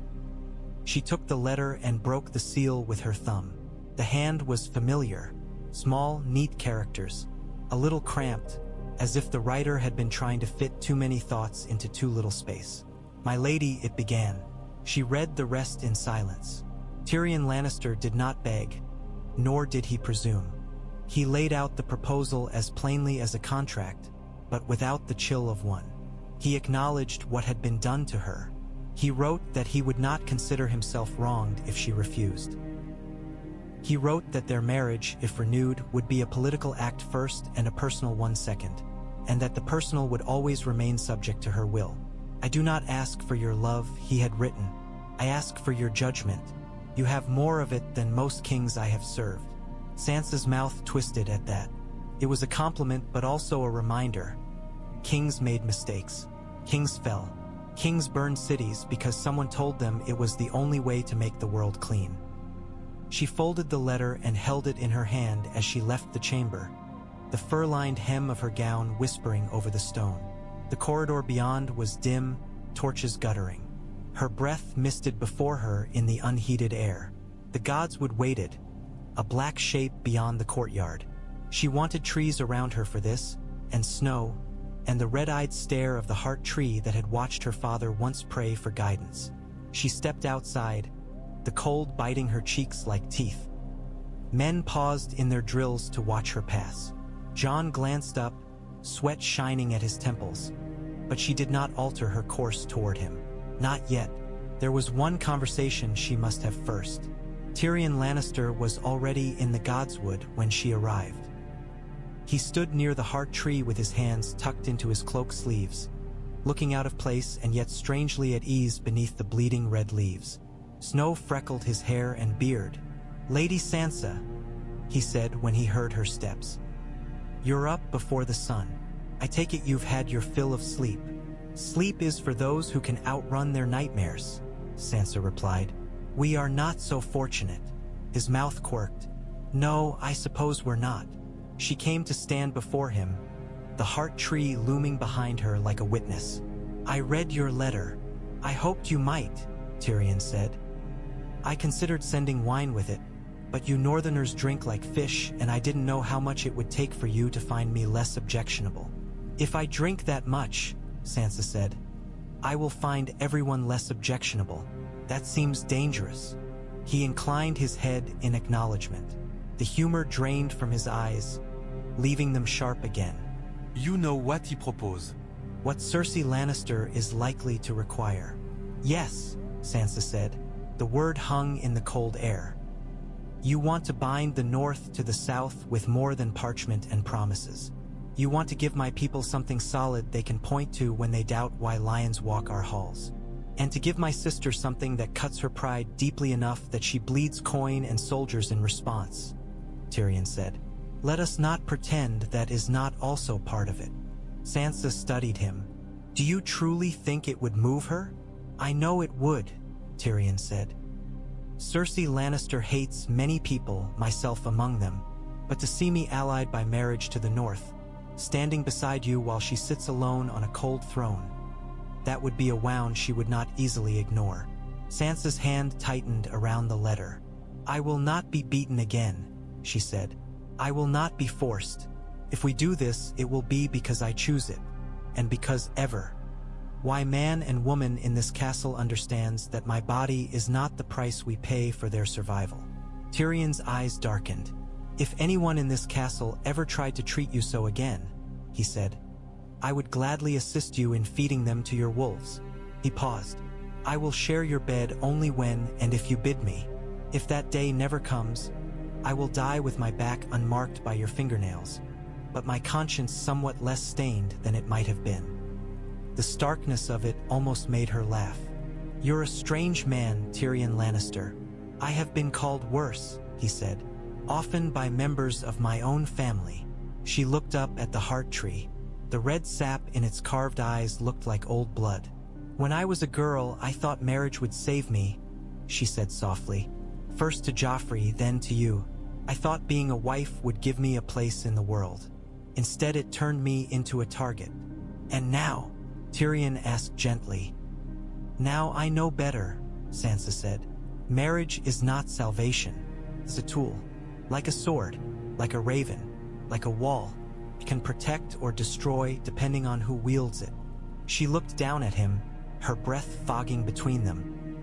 She took the letter and broke the seal with her thumb. The hand was familiar, small, neat characters, a little cramped, as if the writer had been trying to fit too many thoughts into too little space. "My lady," it began. She read the rest in silence. Tyrion Lannister did not beg, nor did he presume. He laid out the proposal as plainly as a contract, but without the chill of one. He acknowledged what had been done to her. He wrote that he would not consider himself wronged if she refused. He wrote that their marriage, if renewed, would be a political act first and a personal one second, and that the personal would always remain subject to her will. "I do not ask for your love," he had written. "I ask for your judgment. You have more of it than most kings I have served." Sansa's mouth twisted at that. It was a compliment but also a reminder. Kings made mistakes. Kings fell. Kings burned cities because someone told them it was the only way to make the world clean. She folded the letter and held it in her hand as she left the chamber, the fur-lined hem of her gown whispering over the stone. The corridor beyond was dim, torches guttering. Her breath misted before her in the unheated air. The Godswood waited, a black shape beyond the courtyard. She wanted trees around her for this, and snow, and the red-eyed stare of the heart tree that had watched her father once pray for guidance. She stepped outside, the cold biting her cheeks like teeth. Men paused in their drills to watch her pass. Jon glanced up, sweat shining at his temples, but she did not alter her course toward him. Not yet. There was one conversation she must have first. Tyrion Lannister was already in the Godswood when she arrived. He stood near the heart tree with his hands tucked into his cloak sleeves, looking out of place and yet strangely at ease beneath the bleeding red leaves. Snow freckled his hair and beard. "Lady Sansa," he said when he heard her steps. "You're up before the sun. I take it you've had your fill of sleep." "Sleep is for those who can outrun their nightmares," Sansa replied. "We are not so fortunate." His mouth quirked. "No, I suppose we're not." She came to stand before him, the heart tree looming behind her like a witness. "I read your letter. I hoped you might," Tyrion said. "I considered sending wine with it, but you northerners drink like fish, and I didn't know how much it would take for you to find me less objectionable." "If I drink that much," Sansa said, "I will find everyone less objectionable. That seems dangerous." He inclined his head in acknowledgement. The humor drained from his eyes, leaving them sharp again. "You know what he proposed." "What Cersei Lannister is likely to require." "Yes," Sansa said. The word hung in the cold air. "You want to bind the North to the South with more than parchment and promises. You want to give my people something solid they can point to when they doubt why lions walk our halls. And to give my sister something that cuts her pride deeply enough that she bleeds coin and soldiers in response," Tyrion said. "Let us not pretend that is not also part of it." Sansa studied him. "Do you truly think it would move her?" "I know it would," Tyrion said. "Cersei Lannister hates many people, myself among them, but to see me allied by marriage to the North, standing beside you while she sits alone on a cold throne, that would be a wound she would not easily ignore." Sansa's hand tightened around the letter. "I will not be beaten again," she said. "I will not be forced. If we do this, it will be because I choose it, and because ever. Why man and woman in this castle understands that my body is not the price we pay for their survival." Tyrion's eyes darkened. "If anyone in this castle ever tried to treat you so again," he said, I would gladly assist you in feeding them to your wolves." He paused. "I will share your bed only when and if you bid me. If that day never comes, I will die with my back unmarked by your fingernails, but my conscience somewhat less stained than it might have been." The starkness of it almost made her laugh. "You're a strange man, Tyrion Lannister. I have been called worse," he said, "often by members of my own family." She looked up at the heart tree. The red sap in its carved eyes looked like old blood. "When I was a girl, I thought marriage would save me," she said softly. "First to Joffrey, then to you. I thought being a wife would give me a place in the world. Instead, it turned me into a target. And now?" Tyrion asked gently. "Now I know better," Sansa said. "Marriage is not salvation. It's a tool. Like a sword, like a raven, like a wall. It can protect or destroy depending on who wields it." She looked down at him, her breath fogging between them.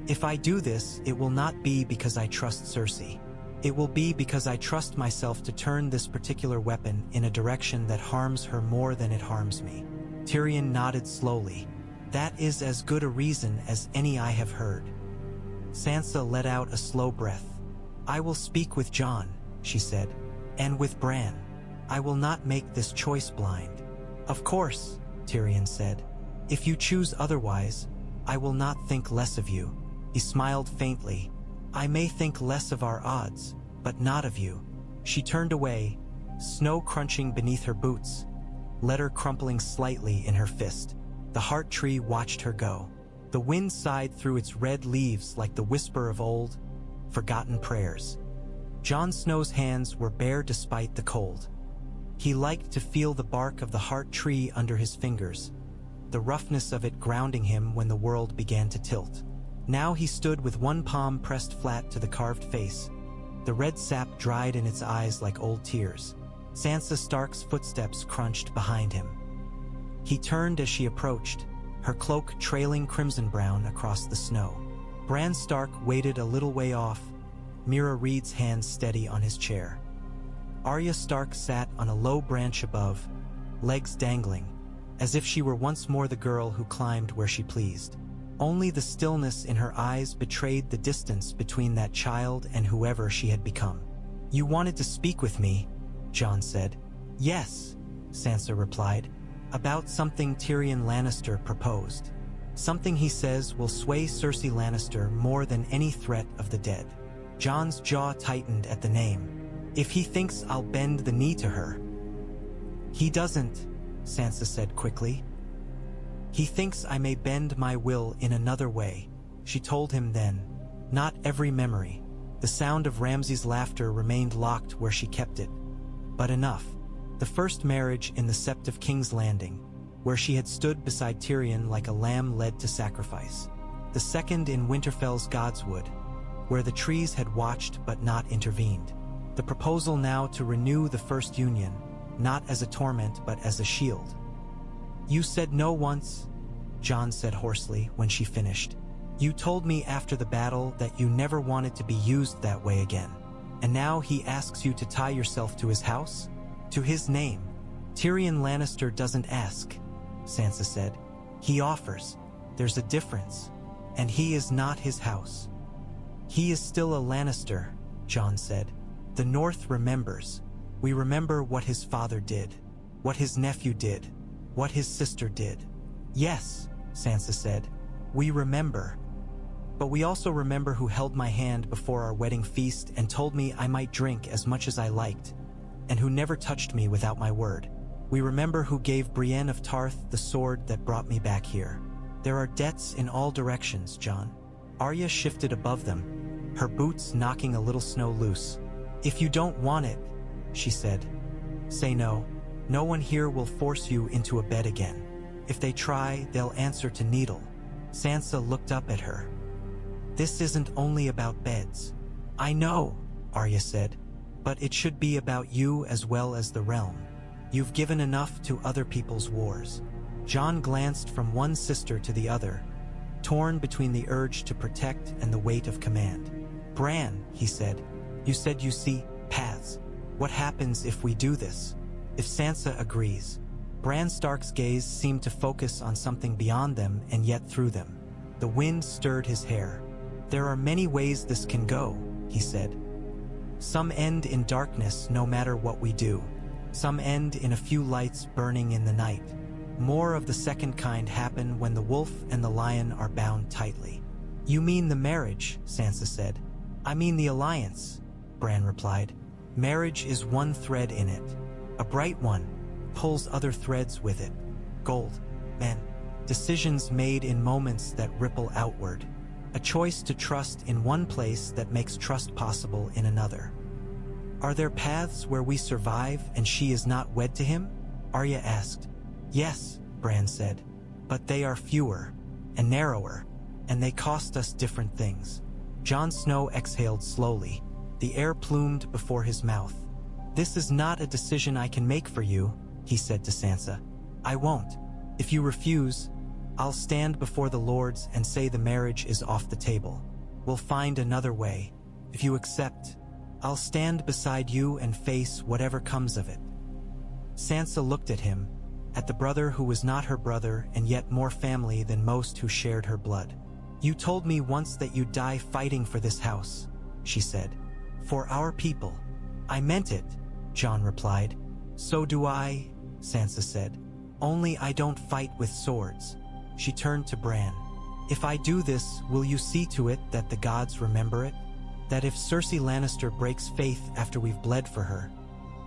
"If I do this, it will not be because I trust Cersei. It will be because I trust myself to turn this particular weapon in a direction that harms her more than it harms me." Tyrion nodded slowly. "That is as good a reason as any I have heard." Sansa let out a slow breath. "I will speak with Jon," she said, "and with Bran. I will not make this choice blind." "Of course," Tyrion said. "If you choose otherwise, I will not think less of you." He smiled faintly. "I may think less of our odds, but not of you." She turned away, snow crunching beneath her boots, letter crumpling slightly in her fist. The heart tree watched her go. The wind sighed through its red leaves like the whisper of old, forgotten prayers. Jon Snow's hands were bare despite the cold. He liked to feel the bark of the heart tree under his fingers, the roughness of it grounding him when the world began to tilt. Now he stood with one palm pressed flat to the carved face. The red sap dried in its eyes like old tears. Sansa Stark's footsteps crunched behind him. He turned as she approached, her cloak trailing crimson-brown across the snow. Bran Stark waited a little way off, Mira Reed's hands steady on his chair. Arya Stark sat on a low branch above, legs dangling, as if she were once more the girl who climbed where she pleased. Only the stillness in her eyes betrayed the distance between that child and whoever she had become. "You wanted to speak with me," Jon said. "Yes," Sansa replied, "about something Tyrion Lannister proposed. Something he says will sway Cersei Lannister more than any threat of the dead." Jon's jaw tightened at the name. "If he thinks I'll bend the knee to her." "He doesn't," Sansa said quickly. "He thinks I may bend my will in another way," she told him then. "Not every memory." The sound of Ramsay's laughter remained locked where she kept it. But enough. The first marriage in the Sept of King's Landing, where she had stood beside Tyrion like a lamb led to sacrifice. The second in Winterfell's Godswood, where the trees had watched but not intervened. The proposal now to renew the first union, not as a torment but as a shield. "You said no once," Jon said hoarsely when she finished. "You told me after the battle that you never wanted to be used that way again. And now he asks you to tie yourself to his house? To his name?" "Tyrion Lannister doesn't ask," Sansa said. "He offers. There's a difference. And he is not his house." "He is still a Lannister," Jon said. "The North remembers. We remember what his father did, what his nephew did, what his sister did." "Yes," Sansa said, "we remember. But we also remember who held my hand before our wedding feast and told me I might drink as much as I liked, and who never touched me without my word. We remember who gave Brienne of Tarth the sword that brought me back here. There are debts in all directions, Jon." Arya shifted above them, her boots knocking a little snow loose. "If you don't want it," she said, "say no. No one here will force you into a bed again. If they try, they'll answer to Needle." Sansa looked up at her. "This isn't only about beds." "I know," Arya said, "but it should be about you as well as the realm. You've given enough to other people's wars." Jon glanced from one sister to the other, torn between the urge to protect and the weight of command. "Bran," he said, "you said you see paths. What happens if we do this? If Sansa agrees? Bran Stark's gaze seemed to focus on something beyond them and yet through them. The wind stirred his hair. "There are many ways this can go," he said. "Some end in darkness no matter what we do. Some end in a few lights burning in the night. More of the second kind happen when the wolf and the lion are bound tightly." "You mean the marriage," Sansa said. "I mean the alliance," Bran replied. "Marriage is one thread in it. A bright one pulls other threads with it. Gold, men, decisions made in moments that ripple outward. A choice to trust in one place that makes trust possible in another." "Are there paths where we survive and she is not wed to him?" Arya asked. "Yes," Bran said, "but they are fewer and narrower, and they cost us different things." Jon Snow exhaled slowly, the air plumed before his mouth. "This is not a decision I can make for you," he said to Sansa. "I won't. If you refuse, I'll stand before the lords and say the marriage is off the table. We'll find another way. If you accept, I'll stand beside you and face whatever comes of it." Sansa looked at him, at the brother who was not her brother and yet more family than most who shared her blood. "You told me once that you'd die fighting for this house," she said. "For our people." "I meant it," Jon replied. "So do I," Sansa said. "Only I don't fight with swords." She turned to Bran. "If I do this, will you see to it that the gods remember it? That if Cersei Lannister breaks faith after we've bled for her,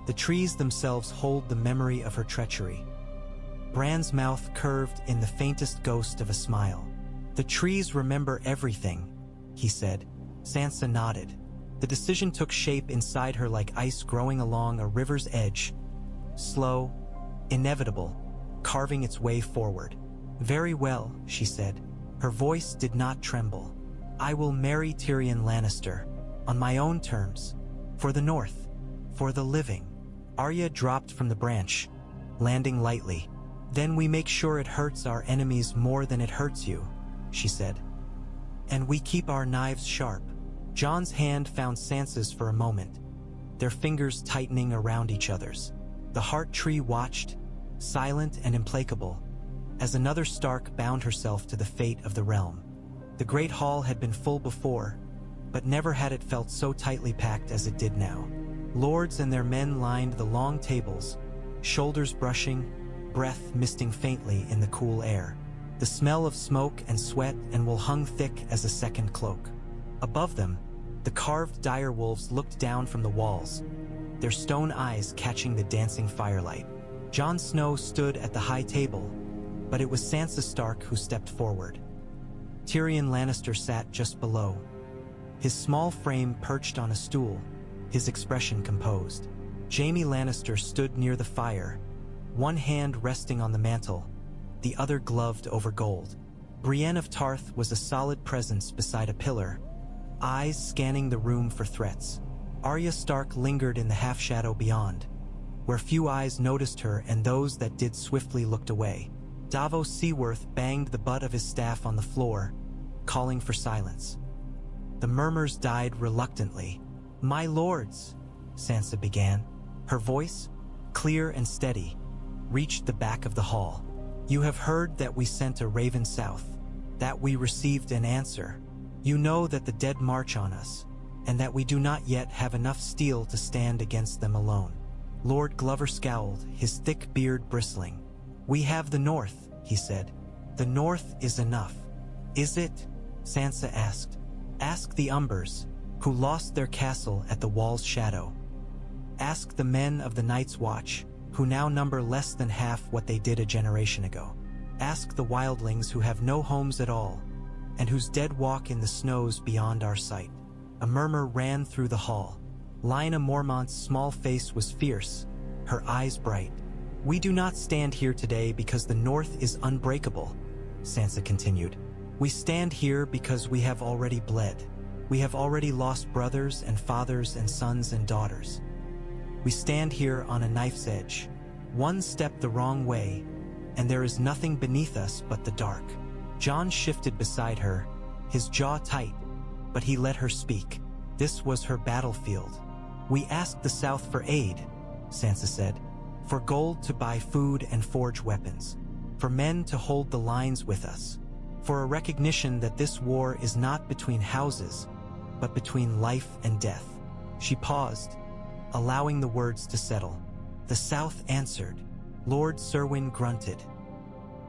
the trees themselves hold the memory of her treachery?" Bran's mouth curved in the faintest ghost of a smile. "The trees remember everything," he said. Sansa nodded. The decision took shape inside her like ice growing along a river's edge, slow, inevitable, carving its way forward. "Very well," she said. Her voice did not tremble. "I will marry Tyrion Lannister, on my own terms, for the North, for the living." Arya dropped from the branch, landing lightly. "Then we make sure it hurts our enemies more than it hurts you," she said. "And we keep our knives sharp." Jon's hand found Sansa's for a moment, their fingers tightening around each other's. The heart tree watched, silent and implacable, as another Stark bound herself to the fate of the realm. The great hall had been full before, but never had it felt so tightly packed as it did now. Lords and their men lined the long tables, shoulders brushing, breath misting faintly in the cool air. The smell of smoke and sweat and wool hung thick as a second cloak. Above them, the carved direwolves looked down from the walls, their stone eyes catching the dancing firelight. Jon Snow stood at the high table, but it was Sansa Stark who stepped forward. Tyrion Lannister sat just below, his small frame perched on a stool, his expression composed. Jaime Lannister stood near the fire, one hand resting on the mantle, the other gloved over gold. Brienne of Tarth was a solid presence beside a pillar, eyes scanning the room for threats. Arya Stark lingered in the half-shadow beyond, where few eyes noticed her and those that did swiftly looked away. Davos Seaworth banged the butt of his staff on the floor, calling for silence. The murmurs died reluctantly. "My lords," Sansa began. Her voice, clear and steady, reached the back of the hall. "You have heard that we sent a raven south, that we received an answer. You know that the dead march on us, and that we do not yet have enough steel to stand against them alone." Lord Glover scowled, his thick beard bristling. "We have the North," he said. "The North is enough." "Is it?" Sansa asked. "Ask the Umbers, who lost their castle at the wall's shadow. Ask the men of the Night's Watch, who now number less than half what they did a generation ago. Ask the wildlings who have no homes at all, and whose dead walk in the snows beyond our sight." A murmur ran through the hall. Lyanna Mormont's small face was fierce, her eyes bright. "We do not stand here today because the North is unbreakable," Sansa continued. "We stand here because we have already bled. We have already lost brothers and fathers and sons and daughters. We stand here on a knife's edge. One step the wrong way, and there is nothing beneath us but the dark." Jon shifted beside her, his jaw tight, but he let her speak. This was her battlefield. "We asked the South for aid," Sansa said. for gold to buy food and forge weapons, for men to hold the lines with us, for a recognition that this war is not between houses, but between life and death. She paused, allowing the words to settle. The South answered. Lord Serwyn grunted.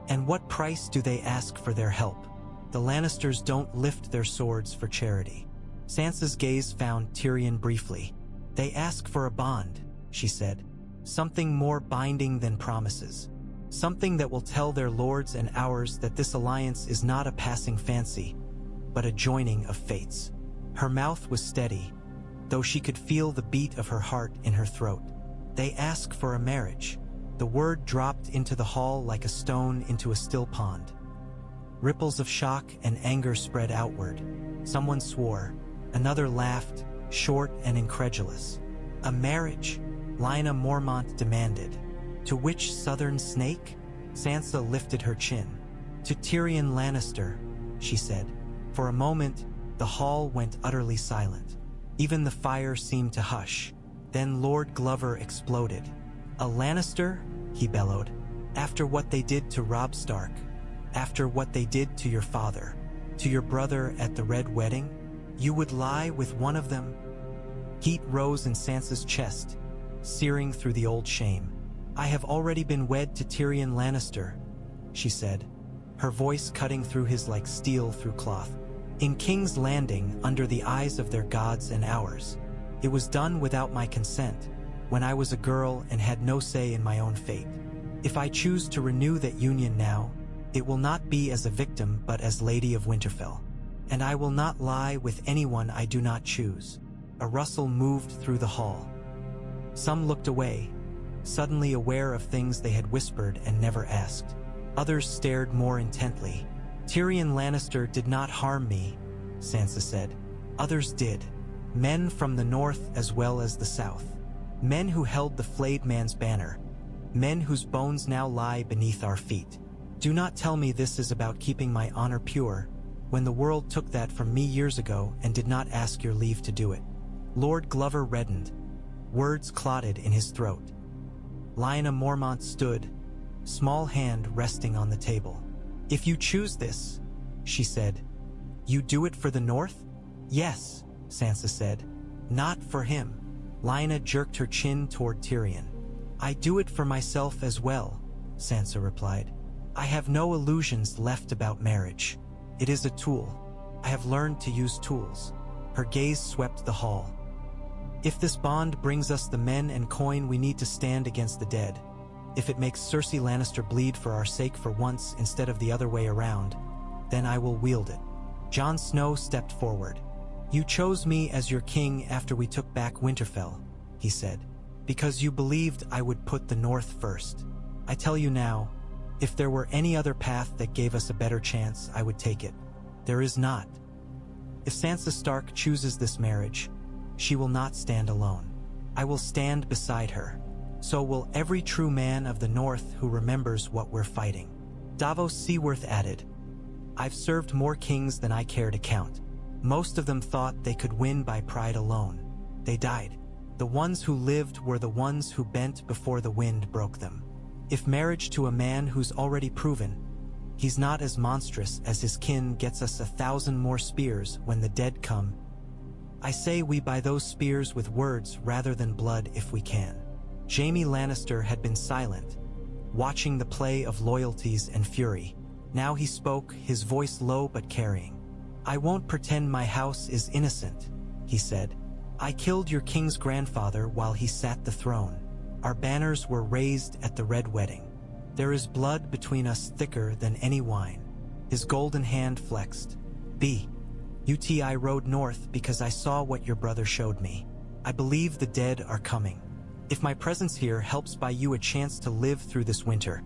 And what price do they ask for their help? The Lannisters don't lift their swords for charity. Sansa's gaze found Tyrion briefly. They ask for a bond, she said. Something more binding than promises. Something that will tell their lords and ours that this alliance is not a passing fancy, but a joining of fates. Her mouth was steady, though she could feel the beat of her heart in her throat. They ask for a marriage. The word dropped into the hall like a stone into a still pond. Ripples of shock and anger spread outward. Someone swore. Another laughed, short and incredulous. A marriage? Lyanna Mormont demanded. To which southern snake? Sansa lifted her chin. To Tyrion Lannister, she said. For a moment, the hall went utterly silent. Even the fire seemed to hush. Then Lord Glover exploded. A Lannister? He bellowed. After what they did to Robb Stark, after what they did to your father, to your brother at the Red Wedding, you would lie with one of them? Heat rose in Sansa's chest, searing through the old shame. I have already been wed to Tyrion Lannister, she said, her voice cutting through his like steel through cloth. In King's Landing, under the eyes of their gods and ours. It was done without my consent, when I was a girl and had no say in my own fate. If I choose to renew that union now, it will not be as a victim but as Lady of Winterfell. And I will not lie with anyone I do not choose. A rustle moved through the hall. Some looked away, suddenly aware of things they had whispered and never asked. Others stared more intently. Tyrion Lannister did not harm me, Sansa said. Others did. Men from the north as well as the south. Men who held the flayed man's banner. Men whose bones now lie beneath our feet. Do not tell me this is about keeping my honor pure, when the world took that from me years ago and did not ask your leave to do it. Lord Glover reddened. Words clotted in his throat. Lyanna Mormont stood, small hand resting on the table. If you choose this, she said, you do it for the North? Yes, Sansa said. Not for him. Lyanna jerked her chin toward Tyrion. I do it for myself as well, Sansa replied. I have no illusions left about marriage. It is a tool. I have learned to use tools. Her gaze swept the hall. If this bond brings us the men and coin we need to stand against the dead, if it makes Cersei Lannister bleed for our sake for once instead of the other way around, then I will wield it. Jon Snow stepped forward. You chose me as your king after we took back Winterfell, he said, because you believed I would put the North first. I tell you now, if there were any other path that gave us a better chance, I would take it. There is not. If Sansa Stark chooses this marriage, she will not stand alone. I will stand beside her. So will every true man of the North who remembers what we're fighting. Davos Seaworth added, I've served more kings than I care to count. Most of them thought they could win by pride alone. They died. The ones who lived were the ones who bent before the wind broke them. If marriage to a man who's already proven he's not as monstrous as his kin gets us 1,000 more spears when the dead come, I say we buy those spears with words rather than blood if we can. Jaime Lannister had been silent, watching the play of loyalties and fury. Now he spoke, his voice low but carrying. I won't pretend my house is innocent, he said. I killed your king's grandfather while he sat the throne. Our banners were raised at the Red Wedding. There is blood between us thicker than any wine. His golden hand flexed. I rode north because I saw what your brother showed me. I believe the dead are coming. If my presence here helps buy you a chance to live through this winter,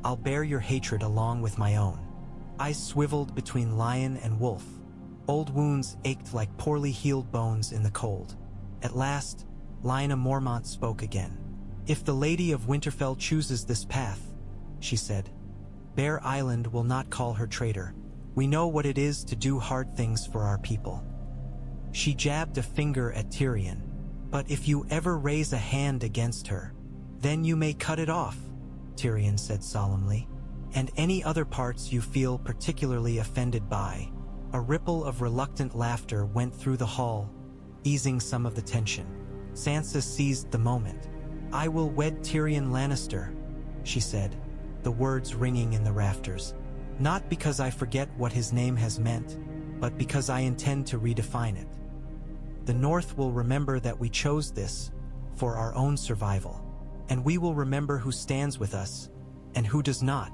I'll bear your hatred along with my own. Eyes swiveled between lion and wolf. Old wounds ached like poorly healed bones in the cold. At last, Lyanna Mormont spoke again. If the Lady of Winterfell chooses this path, she said, Bear Island will not call her traitor. We know what it is to do hard things for our people. She jabbed a finger at Tyrion. But if you ever raise a hand against her, Then you may cut it off, Tyrion said solemnly. And any other parts you feel particularly offended by. A ripple of reluctant laughter went through the hall, easing some of the tension. Sansa seized the moment. I will wed Tyrion Lannister, she said, the words ringing in the rafters. Not because I forget what his name has meant, but because I intend to redefine it. The North will remember that we chose this for our own survival, and we will remember who stands with us and who does not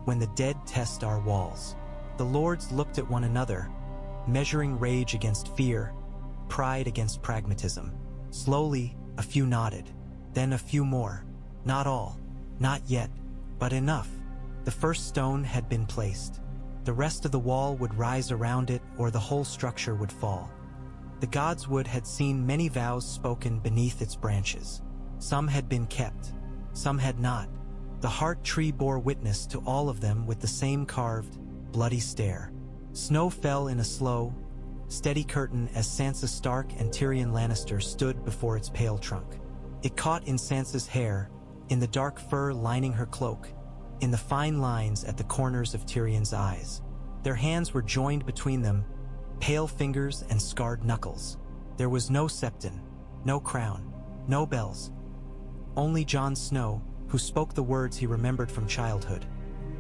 when the dead test our walls. The lords looked at one another, measuring rage against fear, pride against pragmatism. Slowly, a few nodded, then a few more. Not all, not yet, but enough. The first stone had been placed. The rest of the wall would rise around it, or the whole structure would fall. The Godswood had seen many vows spoken beneath its branches. Some had been kept, some had not. The heart tree bore witness to all of them with the same carved, bloody stare. Snow fell in a slow, steady curtain as Sansa Stark and Tyrion Lannister stood before its pale trunk. It caught in Sansa's hair, in the dark fur lining her cloak, in the fine lines at the corners of Tyrion's eyes. Their hands were joined between them, pale fingers and scarred knuckles. There was no septon, no crown, no bells. Only Jon Snow, who spoke the words he remembered from childhood,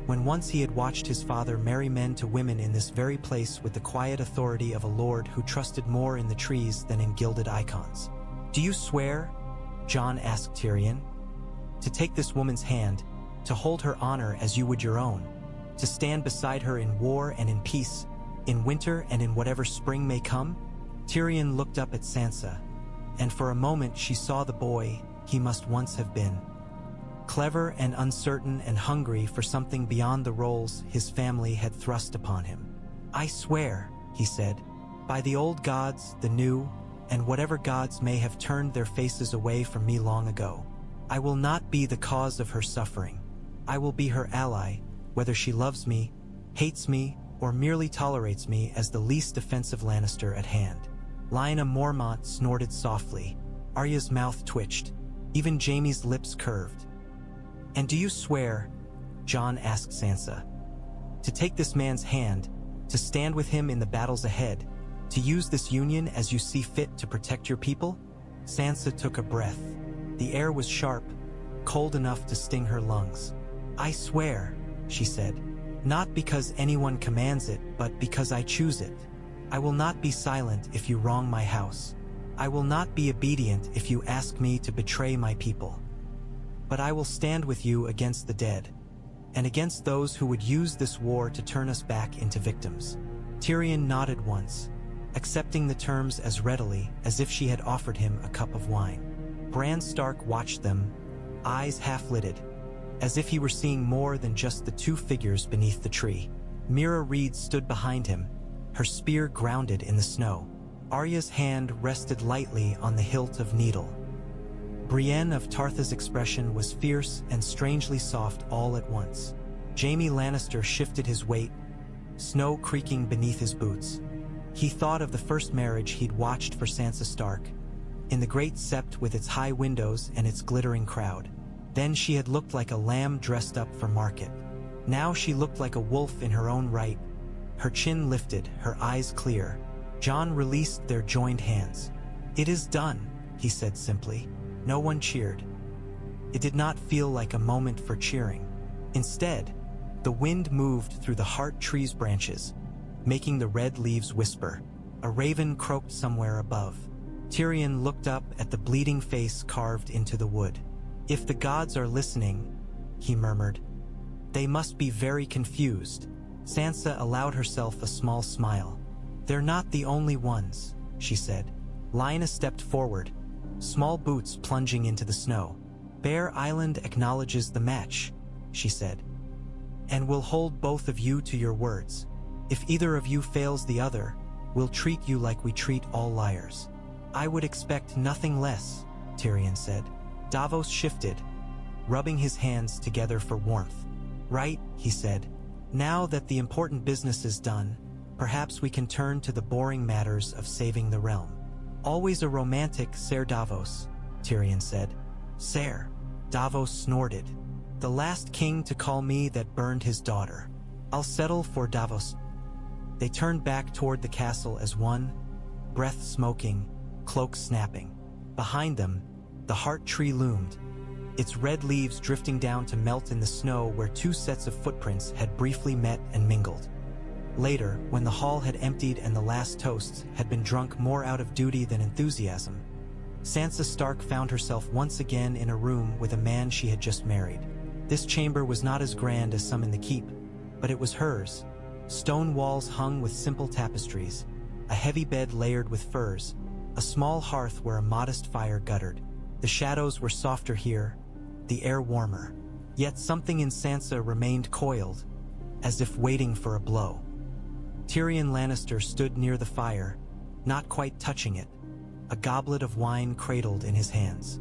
when once he had watched his father marry men to women in this very place with the quiet authority of a lord who trusted more in the trees than in gilded icons. Do you swear, Jon asked Tyrion, to take this woman's hand, to hold her honor as you would your own, to stand beside her in war and in peace, in winter and in whatever spring may come? Tyrion looked up at Sansa, and for a moment she saw the boy he must once have been. Clever and uncertain and hungry for something beyond the roles his family had thrust upon him. I swear, he said, by the old gods, the new, and whatever gods may have turned their faces away from me long ago, I will not be the cause of her suffering. I will be her ally, whether she loves me, hates me, or merely tolerates me as the least offensive Lannister at hand. Lyanna Mormont snorted softly. Arya's mouth twitched. Even Jaime's lips curved. And do you swear, Jon asked Sansa, to take this man's hand, to stand with him in the battles ahead, to use this union as you see fit to protect your people? Sansa took a breath. The air was sharp, cold enough to sting her lungs. I swear, she said, not because anyone commands it, but because I choose it. I will not be silent if you wrong my house. I will not be obedient if you ask me to betray my people. But I will stand with you against the dead, and against those who would use this war to turn us back into victims. Tyrion nodded once, accepting the terms as readily as if she had offered him a cup of wine. Bran Stark watched them, eyes half-lidded, as if he were seeing more than just the two figures beneath the tree. Mira Reed stood behind him, her spear grounded in the snow. Arya's hand rested lightly on the hilt of Needle. Brienne of Tarth's expression was fierce and strangely soft all at once. Jaime Lannister shifted his weight, snow creaking beneath his boots. He thought of the first marriage he'd watched for Sansa Stark, in the great sept with its high windows and its glittering crowd. Then she had looked like a lamb dressed up for market. Now she looked like a wolf in her own right, her chin lifted, her eyes clear. Jon released their joined hands. It is done, he said simply. No one cheered. It did not feel like a moment for cheering. Instead, the wind moved through the heart tree's branches, making the red leaves whisper. A raven croaked somewhere above. Tyrion looked up at the bleeding face carved into the wood. If the gods are listening, he murmured, they must be very confused. Sansa allowed herself a small smile. They're not the only ones, she said. Lyanna stepped forward, small boots plunging into the snow. Bear Island acknowledges the match, she said. And we'll hold both of you to your words. If either of you fails the other, we'll treat you like we treat all liars. I would expect nothing less, Tyrion said. Davos shifted, rubbing his hands together for warmth. Right, he said. Now that the important business is done, perhaps we can turn to the boring matters of saving the realm. Always a romantic, Ser Davos, Tyrion said. Ser. Davos snorted. The last king to call me that burned his daughter. I'll settle for Davos. They turned back toward the castle as one, breath smoking, cloak snapping. Behind them, the heart tree loomed, its red leaves drifting down to melt in the snow where two sets of footprints had briefly met and mingled. Later, when the hall had emptied and the last toasts had been drunk more out of duty than enthusiasm, Sansa Stark found herself once again in a room with a man she had just married. This chamber was not as grand as some in the keep, but it was hers. Stone walls hung with simple tapestries, a heavy bed layered with furs, a small hearth where a modest fire guttered. The shadows were softer here, the air warmer. Yet something in Sansa remained coiled, as if waiting for a blow. Tyrion Lannister stood near the fire, not quite touching it, a goblet of wine cradled in his hands.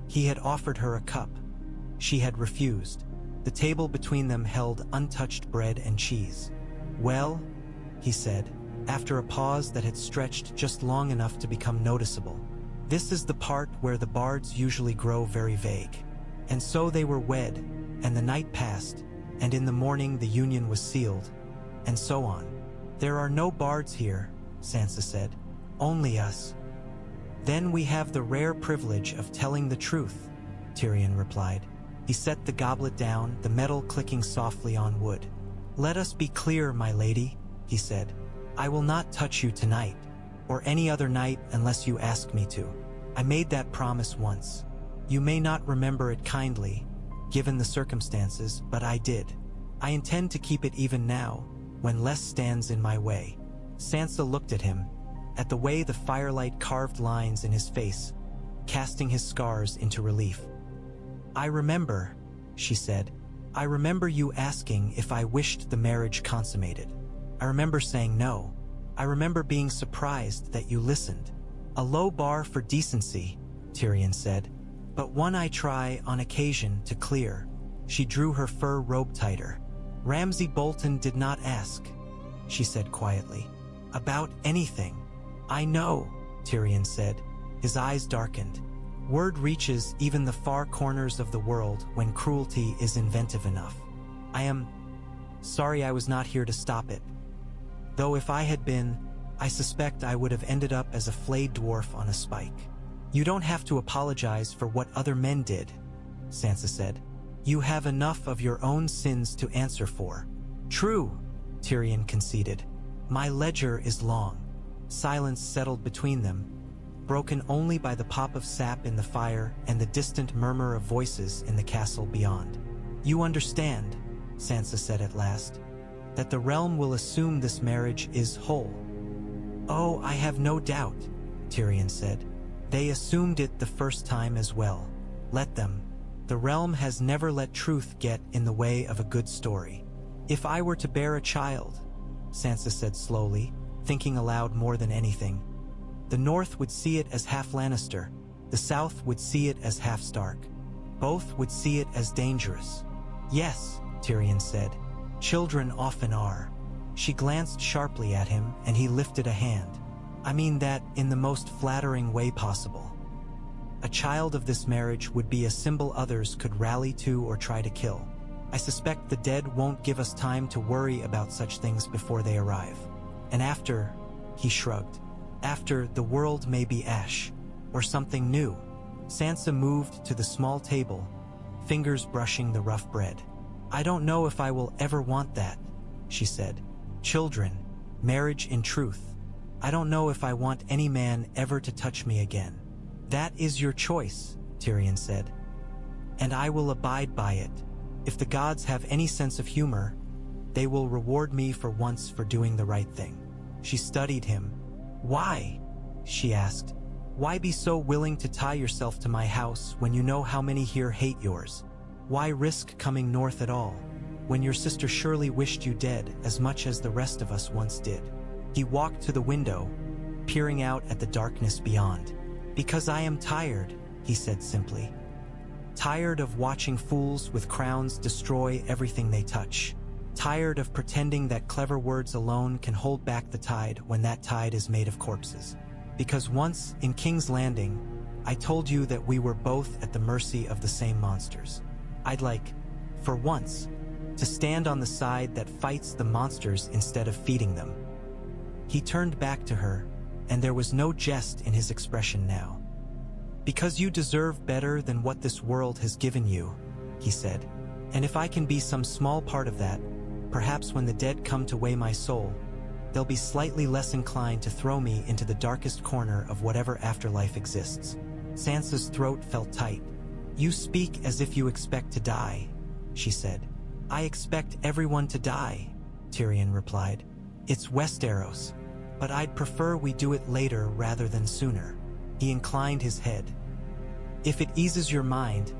He had offered her a cup. She had refused. The table between them held untouched bread and cheese. "Well," he said, after a pause that had stretched just long enough to become noticeable, "this is the part where the bards usually grow very vague." And so they were wed, and the night passed, and in the morning the union was sealed, and so on. "There are no bards here," Sansa said. "Only us." "Then we have the rare privilege of telling the truth," Tyrion replied. He set the goblet down, the metal clicking softly on wood. "Let us be clear, my lady," he said. "I will not touch you tonight, or any other night unless you ask me to. I made that promise once. You may not remember it kindly, given the circumstances, but I did. I intend to keep it even now, when less stands in my way." Sansa looked at him, at the way the firelight carved lines in his face, casting his scars into relief. "I remember," she said. "I remember you asking if I wished the marriage consummated. I remember saying no. I remember being surprised that you listened." "A low bar for decency," Tyrion said, "but one I try on occasion to clear." She drew her fur robe tighter. "Ramsay Bolton did not ask," she said quietly, "about anything." "I know," Tyrion said. His eyes darkened. "Word reaches even the far corners of the world when cruelty is inventive enough. I am sorry I was not here to stop it. Though if I had been, I suspect I would have ended up as a flayed dwarf on a spike." "You don't have to apologize for what other men did," Sansa said. "You have enough of your own sins to answer for." "True," Tyrion conceded. "My ledger is long." Silence settled between them, broken only by the pop of sap in the fire and the distant murmur of voices in the castle beyond. "You understand," Sansa said at last, "that the realm will assume this marriage is whole." "Oh, I have no doubt," Tyrion said. "They assumed it the first time as well. Let them. The realm has never let truth get in the way of a good story." "If I were to bear a child," Sansa said slowly, thinking aloud more than anything, "the North would see it as half Lannister, the South would see it as half Stark. Both would see it as dangerous." "Yes," Tyrion said. "Children often are." She glanced sharply at him, and he lifted a hand. "I mean that in the most flattering way possible. A child of this marriage would be a symbol others could rally to or try to kill. I suspect the dead won't give us time to worry about such things before they arrive. And after," he shrugged, "after, the world may be ash, or something new." Sansa moved to the small table, fingers brushing the rough bread. "I don't know if I will ever want that," she said. "Children, marriage in truth. I don't know if I want any man ever to touch me again." "That is your choice," Tyrion said. "And I will abide by it. If the gods have any sense of humor, they will reward me for once for doing the right thing." She studied him. "Why?" she asked. "Why be so willing to tie yourself to my house when you know how many here hate yours? Why risk coming north at all, when your sister surely wished you dead as much as the rest of us once did?" He walked to the window, peering out at the darkness beyond. "Because I am tired," he said simply. "Tired of watching fools with crowns destroy everything they touch. Tired of pretending that clever words alone can hold back the tide when that tide is made of corpses. Because once, in King's Landing, I told you that we were both at the mercy of the same monsters. I'd like, for once, to stand on the side that fights the monsters instead of feeding them." He turned back to her, and there was no jest in his expression now. "Because you deserve better than what this world has given you," he said. "And if I can be some small part of that, perhaps when the dead come to weigh my soul, they'll be slightly less inclined to throw me into the darkest corner of whatever afterlife exists." Sansa's throat felt tight. "You speak as if you expect to die," she said. "I expect everyone to die," Tyrion replied. "It's Westeros, but I'd prefer we do it later rather than sooner." He inclined his head. "If it eases your mind,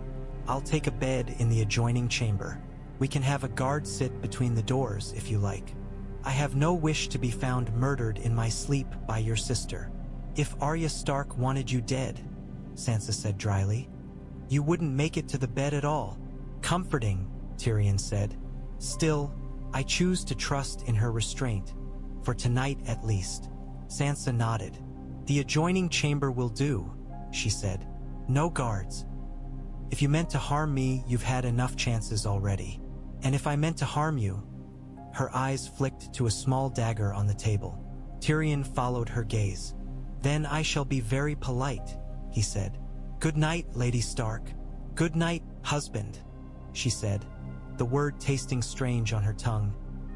I'll take a bed in the adjoining chamber. We can have a guard sit between the doors if you like. I have no wish to be found murdered in my sleep by your sister." "If Arya Stark wanted you dead," Sansa said dryly, "you wouldn't make it to the bed at all." "Comforting," Tyrion said. "Still, I choose to trust in her restraint, for tonight at least." Sansa nodded. "The adjoining chamber will do," she said. "No guards. If you meant to harm me, you've had enough chances already. And if I meant to harm you—" Her eyes flicked to a small dagger on the table. Tyrion followed her gaze. "Then I shall be very polite," he said. "Good night, Lady Stark." "Good night, husband," she said, the word tasting strange on her tongue,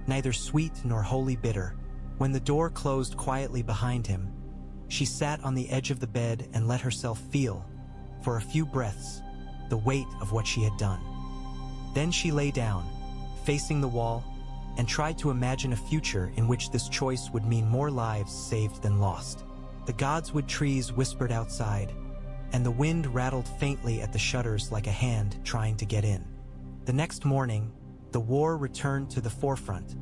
neither sweet nor wholly bitter. When the door closed quietly behind him, she sat on the edge of the bed and let herself feel, for a few breaths, the weight of what she had done. Then she lay down, facing the wall, and tried to imagine a future in which this choice would mean more lives saved than lost. The Godswood trees whispered outside, and the wind rattled faintly at the shutters like a hand trying to get in. The next morning, the war returned to the forefront,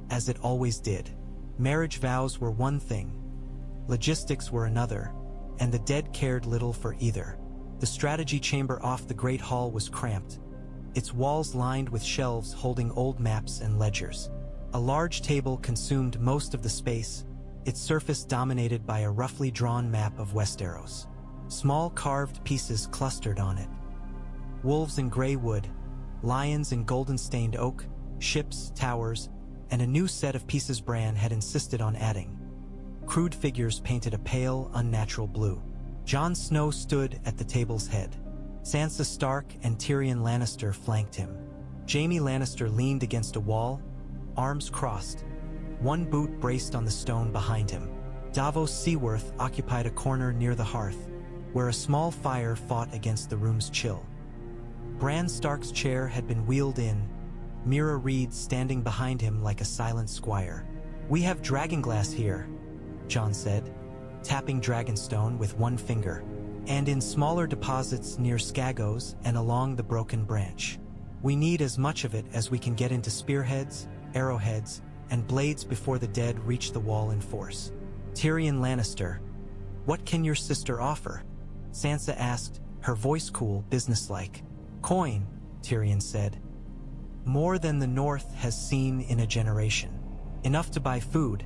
as it always did. Marriage vows were one thing, logistics were another, and the dead cared little for either. The strategy chamber off the Great Hall was cramped, its walls lined with shelves holding old maps and ledgers. A large table consumed most of the space, its surface dominated by a roughly drawn map of Westeros. Small carved pieces clustered on it. Wolves in gray wood, lions in golden-stained oak, ships, towers, and a new set of pieces Bran had insisted on adding. Crude figures painted a pale, unnatural blue. Jon Snow stood at the table's head. Sansa Stark and Tyrion Lannister flanked him. Jaime Lannister leaned against a wall, arms crossed, one boot braced on the stone behind him. Davos Seaworth occupied a corner near the hearth, where a small fire fought against the room's chill. Bran Stark's chair had been wheeled in, Mira Reed standing behind him like a silent squire. "We have Dragonglass here," Jon said, tapping Dragonstone with one finger, "and in smaller deposits near Skagos and along the Broken Branch. We need as much of it as we can get into spearheads, arrowheads, and blades before the dead reach the wall in force." "Tyrion Lannister, what can your sister offer?" Sansa asked, her voice cool, businesslike. "Coin," Tyrion said. "More than the North has seen in a generation. Enough to buy food,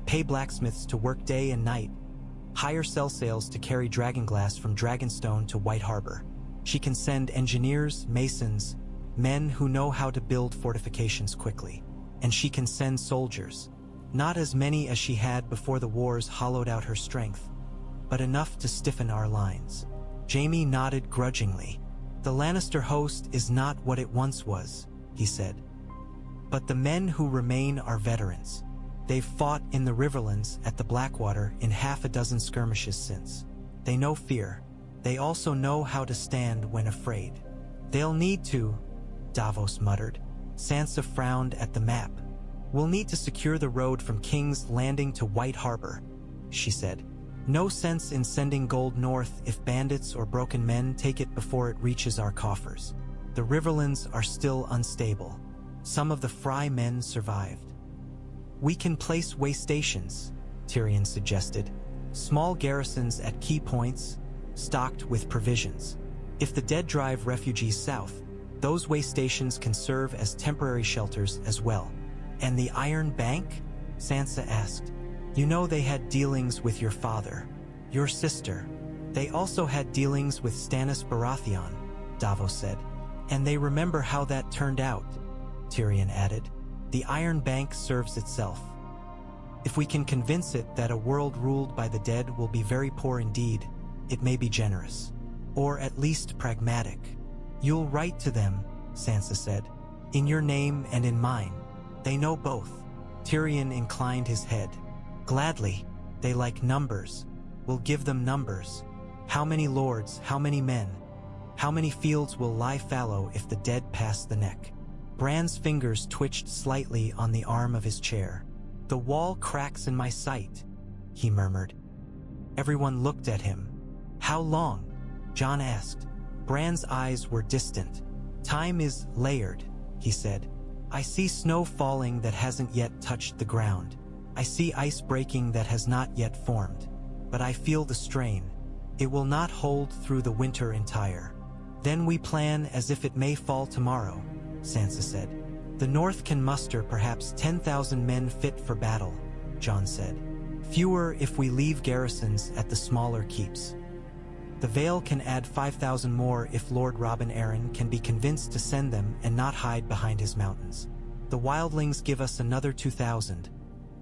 pay blacksmiths to work day and night, hire cell sails to carry Dragonglass from Dragonstone to White Harbor. She can send engineers, masons, men who know how to build fortifications quickly. And she can send soldiers. Not as many as she had before the wars hollowed out her strength, but enough to stiffen our lines." Jaime nodded grudgingly. "The Lannister host is not what it once was," he said. "But the men who remain are veterans. They've fought in the Riverlands at the Blackwater in half a dozen skirmishes since. They know fear. They also know how to stand when afraid." "They'll need to," Davos muttered. Sansa frowned at the map. "We'll need to secure the road from King's Landing to White Harbor," she said. "No sense in sending gold north if bandits or broken men take it before it reaches our coffers. The Riverlands are still unstable. Some of the Frey men survived." "We can place way stations," Tyrion suggested. "Small garrisons at key points, stocked with provisions. If the dead drive refugees south, those way stations can serve as temporary shelters as well." "And the Iron Bank?" Sansa asked. "You know they had dealings with your father, your sister, They also had dealings with Stannis Baratheon, Davos said. And they remember how that turned out, Tyrion added. The Iron Bank serves itself. If we can convince it that a world ruled by the dead will be very poor indeed, it may be generous. Or at least pragmatic. You'll write to them, Sansa said. In your name and in mine. They know both. Tyrion inclined his head. Gladly. They like numbers. We'll give them numbers. How many lords, how many men? How many fields will lie fallow if the dead pass the neck? Bran's fingers twitched slightly on the arm of his chair. The wall cracks in my sight, he murmured. Everyone looked at him. How long? Jon asked. Bran's eyes were distant. Time is layered, he said. I see snow falling that hasn't yet touched the ground. I see ice breaking that has not yet formed. But I feel the strain. It will not hold through the winter entire. Then we plan as if it may fall tomorrow, Sansa said. The North can muster perhaps 10,000 men fit for battle, Jon said. Fewer if we leave garrisons at the smaller keeps. The Vale can add 5,000 more if Lord Robin Arryn can be convinced to send them and not hide behind his mountains. The Wildlings give us another 2,000,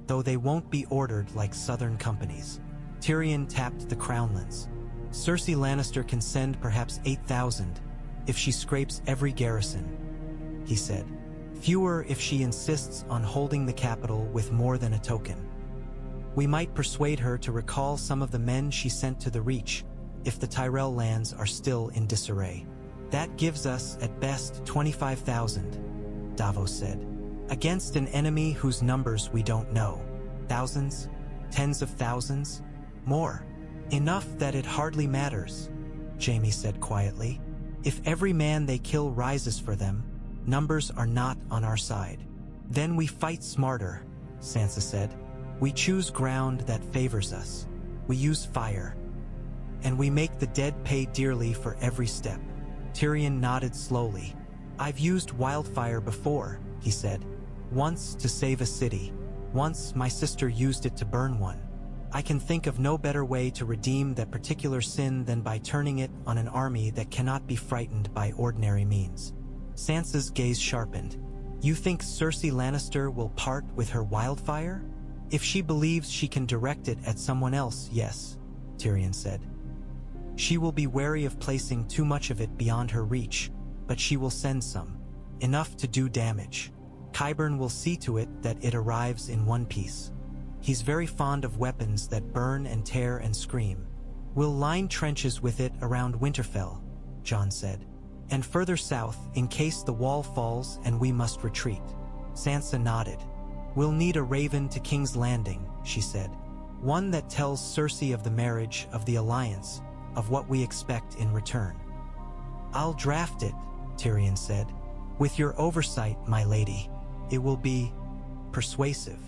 though they won't be ordered like southern companies. Tyrion tapped the Crownlands. Cersei Lannister can send perhaps 8,000 if she scrapes every garrison, he said. Fewer if she insists on holding the capital with more than a token. We might persuade her to recall some of the men she sent to the Reach if the Tyrell lands are still in disarray. That gives us at best 25,000, Davos said, against an enemy whose numbers we don't know. Thousands? Tens of thousands? More. Enough that it hardly matters, Jaime said quietly. If every man they kill rises for them, numbers are not on our side. Then we fight smarter, Sansa said. We choose ground that favors us. We use fire. And we make the dead pay dearly for every step. Tyrion nodded slowly. I've used wildfire before, he said. Once to save a city. Once my sister used it to burn one. I can think of no better way to redeem that particular sin than by turning it on an army that cannot be frightened by ordinary means. Sansa's gaze sharpened. You think Cersei Lannister will part with her wildfire? If she believes she can direct it at someone else, yes, Tyrion said. She will be wary of placing too much of it beyond her reach, but she will send some. Enough to do damage. Qyburn will see to it that it arrives in one piece. He's very fond of weapons that burn and tear and scream. We'll line trenches with it around Winterfell, Jon said. And further south in case the wall falls and we must retreat. Sansa nodded. We'll need a raven to King's Landing, she said. One that tells Cersei of the marriage, of the alliance, of what we expect in return. I'll draft it, Tyrion said. With your oversight, my lady. It will be persuasive.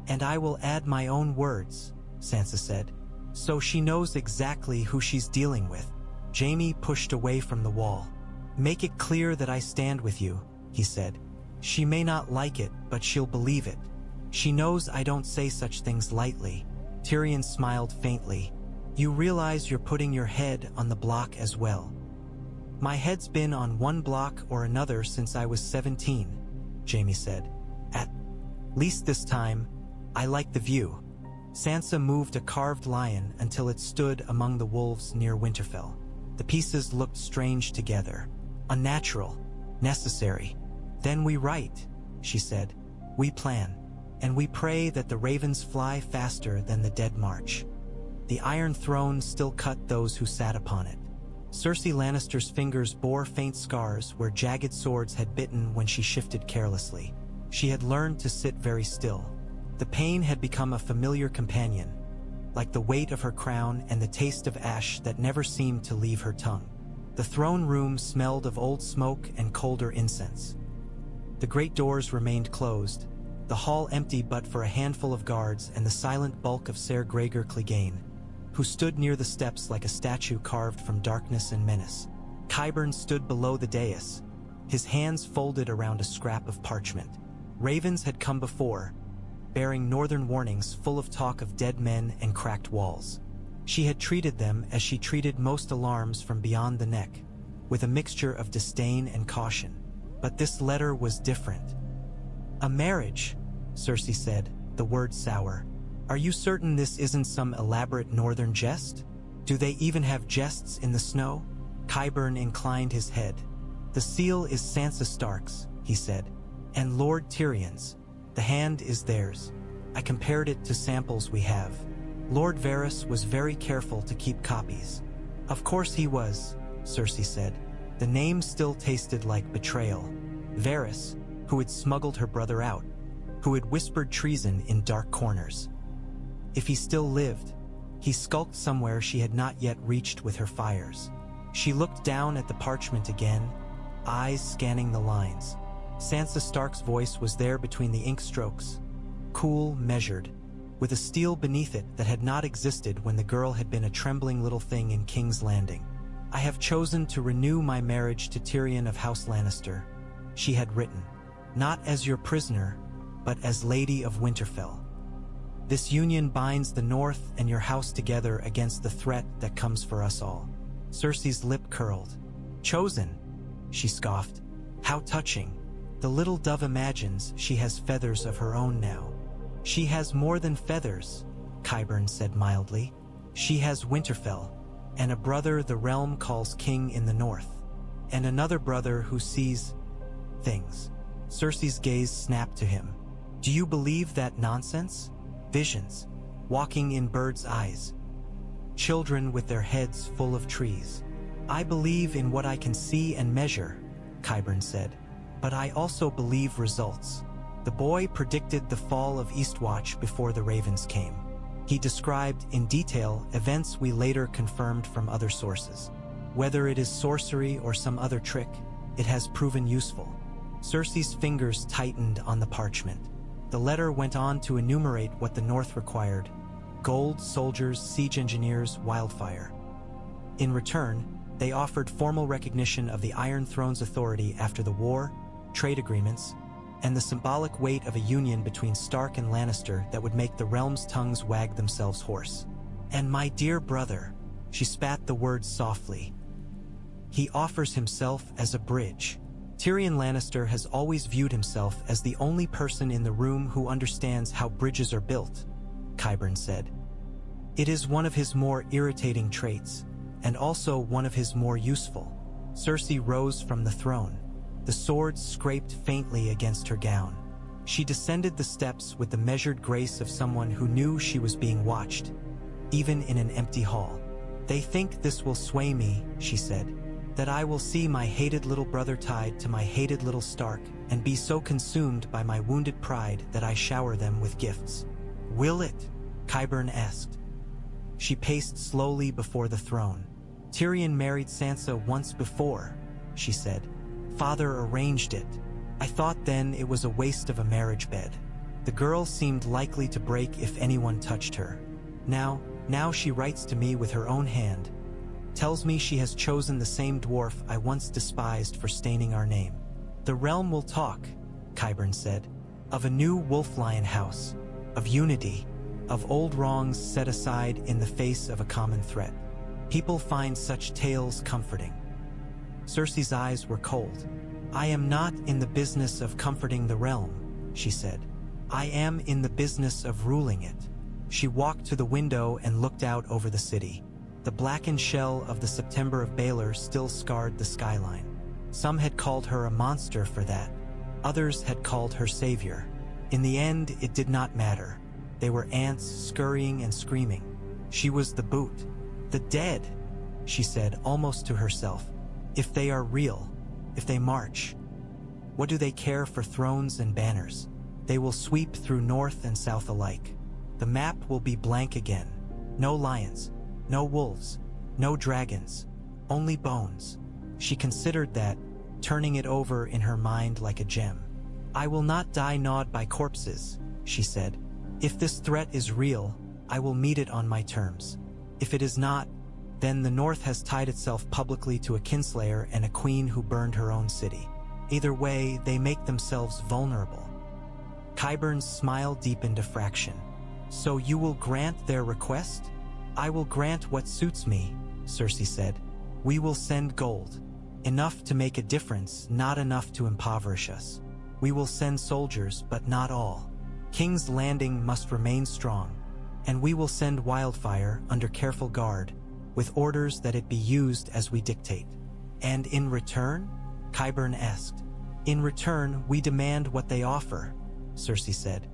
And I will add my own words, Sansa said. So she knows exactly who she's dealing with. Jaime pushed away from the wall. Make it clear that I stand with you, he said. She may not like it, but she'll believe it. She knows I don't say such things lightly. Tyrion smiled faintly. You realize you're putting your head on the block as well. My head's been on one block or another since I was 17, Jaime said. At least this time, I like the view. Sansa moved a carved lion until it stood among the wolves near Winterfell. The pieces looked strange together. Unnatural. Necessary. Then we write, she said. We plan. And we pray that the ravens fly faster than the dead march. The Iron Throne still cut those who sat upon it. Cersei Lannister's fingers bore faint scars where jagged swords had bitten when she shifted carelessly. She had learned to sit very still. The pain had become a familiar companion, like the weight of her crown and the taste of ash that never seemed to leave her tongue. The throne room smelled of old smoke and colder incense. The great doors remained closed, the hall empty but for a handful of guards and the silent bulk of Ser Gregor Clegane, who stood near the steps like a statue carved from darkness and menace. Qyburn stood below the dais, his hands folded around a scrap of parchment. Ravens had come before, bearing northern warnings full of talk of dead men and cracked walls. She had treated them as she treated most alarms from beyond the neck, with a mixture of disdain and caution. But this letter was different. "A marriage," Cersei said, the word sour. "Are you certain this isn't some elaborate northern jest? Do they even have jests in the snow?" Qyburn inclined his head. "The seal is Sansa Stark's," he said, "and Lord Tyrion's. The hand is theirs. I compared it to samples we have. Lord Varys was very careful to keep copies." "Of course he was," Cersei said. The name still tasted like betrayal. Varys, who had smuggled her brother out, who had whispered treason in dark corners. If he still lived, he skulked somewhere she had not yet reached with her fires. She looked down at the parchment again, eyes scanning the lines. Sansa Stark's voice was there between the ink strokes, cool, measured, with a steel beneath it that had not existed when the girl had been a trembling little thing in King's Landing. "I have chosen to renew my marriage to Tyrion of House Lannister," she had written, "not as your prisoner, but as Lady of Winterfell. This union binds the North and your house together against the threat that comes for us all." Cersei's lip curled. "Chosen?" she scoffed. "How touching. The little dove imagines she has feathers of her own now." "She has more than feathers," Qyburn said mildly. "She has Winterfell, and a brother the realm calls king in the north, and another brother who sees things." Cersei's gaze snapped to him. "Do you believe that nonsense? Visions, walking in birds' eyes, children with their heads full of trees." "I believe in what I can see and measure," Qyburn said, "but I also believe results." The boy predicted the fall of Eastwatch before the ravens came. He described in detail events we later confirmed from other sources. Whether it is sorcery or some other trick, it has proven useful. Cersei's fingers tightened on the parchment. The letter went on to enumerate what the North required: gold, soldiers, siege engineers, Wildfire. In return, they offered formal recognition of the Iron Throne's authority after the war, trade agreements, and the symbolic weight of a union between Stark and Lannister that would make the realm's tongues wag themselves hoarse. "And my dear brother," she spat the words softly, "he offers himself as a bridge." Tyrion Lannister has always viewed himself as the only person in the room who understands how bridges are built, Qyburn said. "It is one of his more irritating traits, and also one of his more useful." Cersei rose from the throne. The sword scraped faintly against her gown. She descended the steps with the measured grace of someone who knew she was being watched, even in an empty hall. "They think this will sway me," she said, "that I will see my hated little brother tied to my hated little Stark and be so consumed by my wounded pride that I shower them with gifts." "Will it?" Qyburn asked. She paced slowly before the throne. "Tyrion married Sansa once before," she said. "Father arranged it. I thought then it was a waste of a marriage bed. The girl seemed likely to break if anyone touched her. Now she writes to me with her own hand. Tells me she has chosen the same dwarf I once despised for staining our name." "The realm will talk," Qyburn said, "of a new wolf-lion house, of unity, of old wrongs set aside in the face of a common threat. People find such tales comforting." Cersei's eyes were cold. "I am not in the business of comforting the realm," she said. "I am in the business of ruling it." She walked to the window and looked out over the city. The blackened shell of the September of Baelor still scarred the skyline. Some had called her a monster for that. Others had called her savior. In the end, it did not matter. They were ants scurrying and screaming. She was the boot. "The dead," she said almost to herself. "If they are real, if they march, what do they care for thrones and banners? They will sweep through north and south alike. The map will be blank again. No lions, no wolves, no dragons, only bones." She considered that, turning it over in her mind like a gem. "I will not die gnawed by corpses," she said. "If this threat is real, I will meet it on my terms. If it is not, then the North has tied itself publicly to a kinslayer and a queen who burned her own city. Either way, they make themselves vulnerable." Qyburn's smile deepened a fraction. "So you will grant their request?" I will grant what suits me, Cersei said. We will send gold. Enough to make a difference, not enough to impoverish us. We will send soldiers, but not all. King's Landing must remain strong, and we will send Wildfire under careful guard, with orders that it be used as we dictate. And in return? Qyburn asked. In return, we demand what they offer, Cersei said.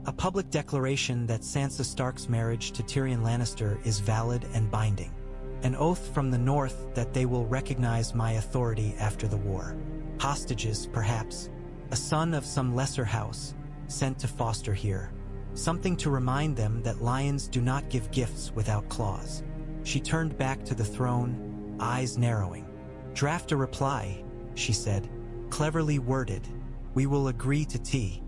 A public declaration that Sansa Stark's marriage to Tyrion Lannister is valid and binding. An oath from the North that they will recognize my authority after the war. Hostages, perhaps. A son of some lesser house, sent to foster here. Something to remind them that lions do not give gifts without claws. She turned back to the throne, eyes narrowing. Draft a reply, she said. Cleverly worded. We will agree to tea.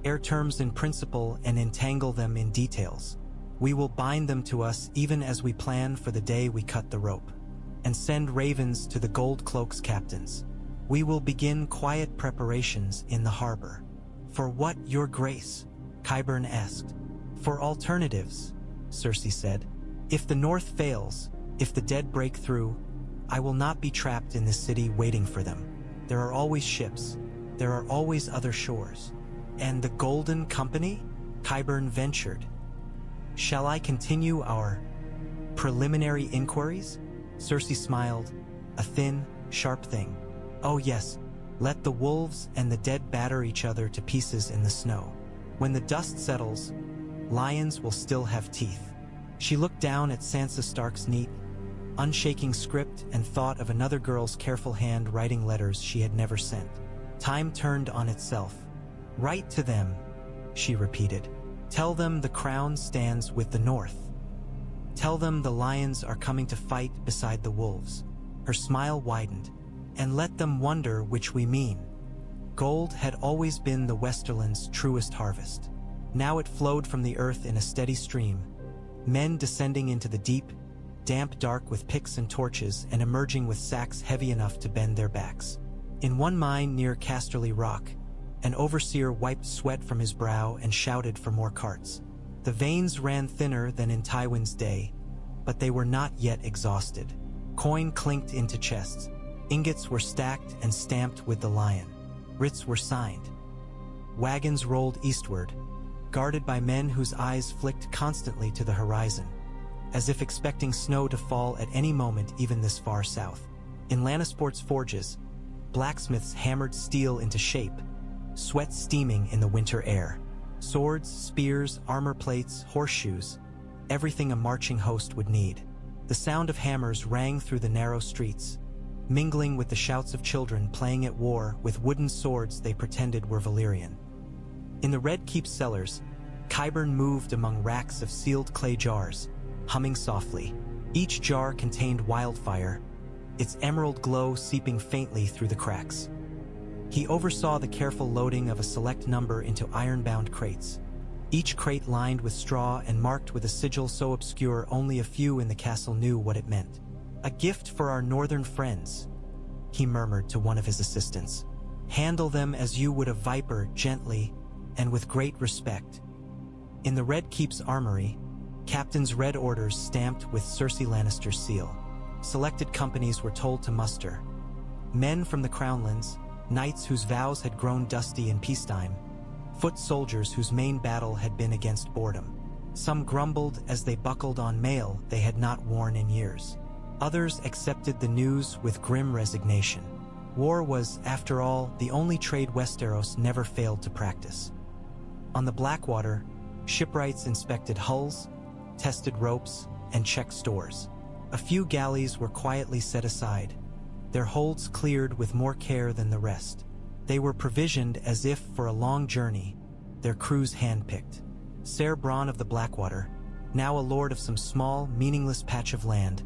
Air terms in principle and entangle them in details. We will bind them to us even as we plan for the day we cut the rope. And send ravens to the Gold Cloak's captains. We will begin quiet preparations in the harbor. For what, Your Grace? Qyburn asked. For alternatives, Cersei said. If the North fails, if the dead break through, I will not be trapped in this city waiting for them. There are always ships. There are always other shores. And the Golden Company? Qyburn ventured. Shall I continue our preliminary inquiries? Cersei smiled, a thin, sharp thing. Oh yes, let the wolves and the dead batter each other to pieces in the snow. When the dust settles, lions will still have teeth. She looked down at Sansa Stark's neat, unshaking script and thought of another girl's careful hand writing letters she had never sent. Time turned on itself. Write to them, she repeated. Tell them the crown stands with the North. Tell them the lions are coming to fight beside the wolves. Her smile widened. And let them wonder which we mean. Gold had always been the Westerland's truest harvest. Now it flowed from the earth in a steady stream, men descending into the deep, damp dark with picks and torches and emerging with sacks heavy enough to bend their backs. In one mine near Casterly Rock, an overseer wiped sweat from his brow and shouted for more carts. The veins ran thinner than in Tywin's day, but they were not yet exhausted. Coin clinked into chests. Ingots were stacked and stamped with the lion. Writs were signed. Wagons rolled eastward, guarded by men whose eyes flicked constantly to the horizon, as if expecting snow to fall at any moment even this far south. In Lannisport's forges, blacksmiths hammered steel into shape, sweat steaming in the winter air. Swords, spears, armor plates, horseshoes, everything a marching host would need. The sound of hammers rang through the narrow streets, mingling with the shouts of children playing at war with wooden swords they pretended were Valyrian. In the Red Keep cellars, Qyburn moved among racks of sealed clay jars, humming softly. Each jar contained wildfire, its emerald glow seeping faintly through the cracks. He oversaw the careful loading of a select number into iron-bound crates, each crate lined with straw and marked with a sigil so obscure only a few in the castle knew what it meant. A gift for our northern friends, he murmured to one of his assistants. Handle them as you would a viper, gently and with great respect. In the Red Keep's armory, captains read orders stamped with Cersei Lannister's seal. Selected companies were told to muster. Men from the Crownlands, knights whose vows had grown dusty in peacetime, foot soldiers whose main battle had been against boredom. Some grumbled as they buckled on mail they had not worn in years. Others accepted the news with grim resignation. War was, after all, the only trade Westeros never failed to practice. On the Blackwater, shipwrights inspected hulls, tested ropes, and checked stores. A few galleys were quietly set aside, their holds cleared with more care than the rest. They were provisioned as if for a long journey, their crews handpicked. Ser Bronn of the Blackwater, now a lord of some small, meaningless patch of land,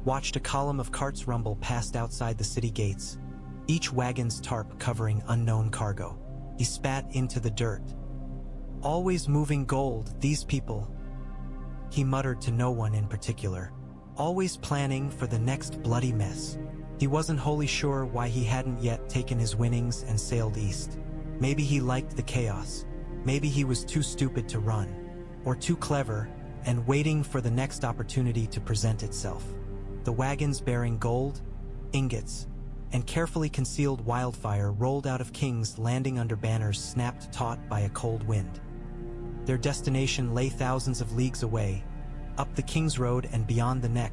watched a column of carts rumble past outside the city gates, each wagon's tarp covering unknown cargo. He spat into the dirt. Always moving gold, these people, he muttered to no one in particular. Always planning for the next bloody mess. He wasn't wholly sure why he hadn't yet taken his winnings and sailed east. Maybe he liked the chaos. Maybe he was too stupid to run. Or too clever, and waiting for the next opportunity to present itself. The wagons bearing gold, ingots, and carefully concealed wildfire rolled out of King's Landing under banners snapped taut by a cold wind. Their destination lay thousands of leagues away, up the Kingsroad and beyond the Neck,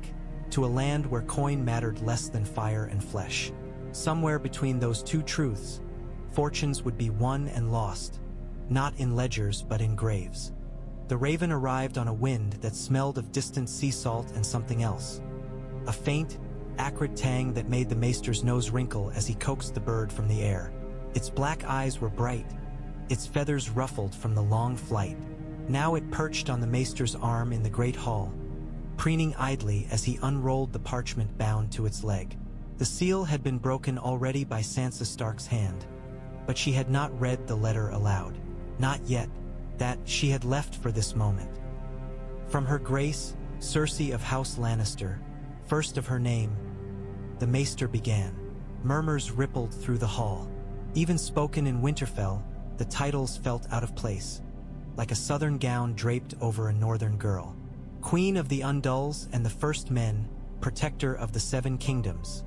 to a land where coin mattered less than fire and flesh. Somewhere between those two truths, fortunes would be won and lost, not in ledgers but in graves. The raven arrived on a wind that smelled of distant sea salt and something else. A faint, acrid tang that made the maester's nose wrinkle as he coaxed the bird from the air. Its black eyes were bright, its feathers ruffled from the long flight. Now it perched on the maester's arm in the great hall, preening idly as he unrolled the parchment bound to its leg. The seal had been broken already by Sansa Stark's hand, but she had not read the letter aloud. Not yet. That she had left for this moment. From her grace, Cersei of House Lannister, first of her name, the maester began. Murmurs rippled through the hall. Even spoken in Winterfell, the titles felt out of place, like a southern gown draped over a northern girl. Queen of the Undulls and the First Men, protector of the Seven Kingdoms,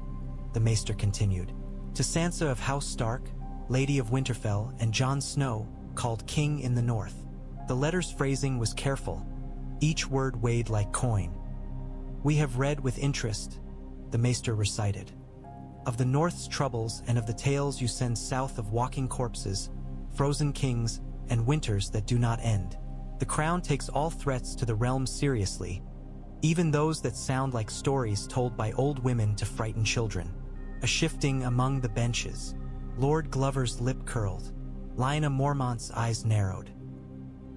the maester continued. To Sansa of House Stark, Lady of Winterfell, and Jon Snow, called King in the North. The letter's phrasing was careful, each word weighed like coin. We have read with interest, the maester recited, of the North's troubles and of the tales you send south of walking corpses, frozen kings, and winters that do not end. The crown takes all threats to the realm seriously, even those that sound like stories told by old women to frighten children. A shifting among the benches. Lord Glover's lip curled. Lyanna Mormont's eyes narrowed.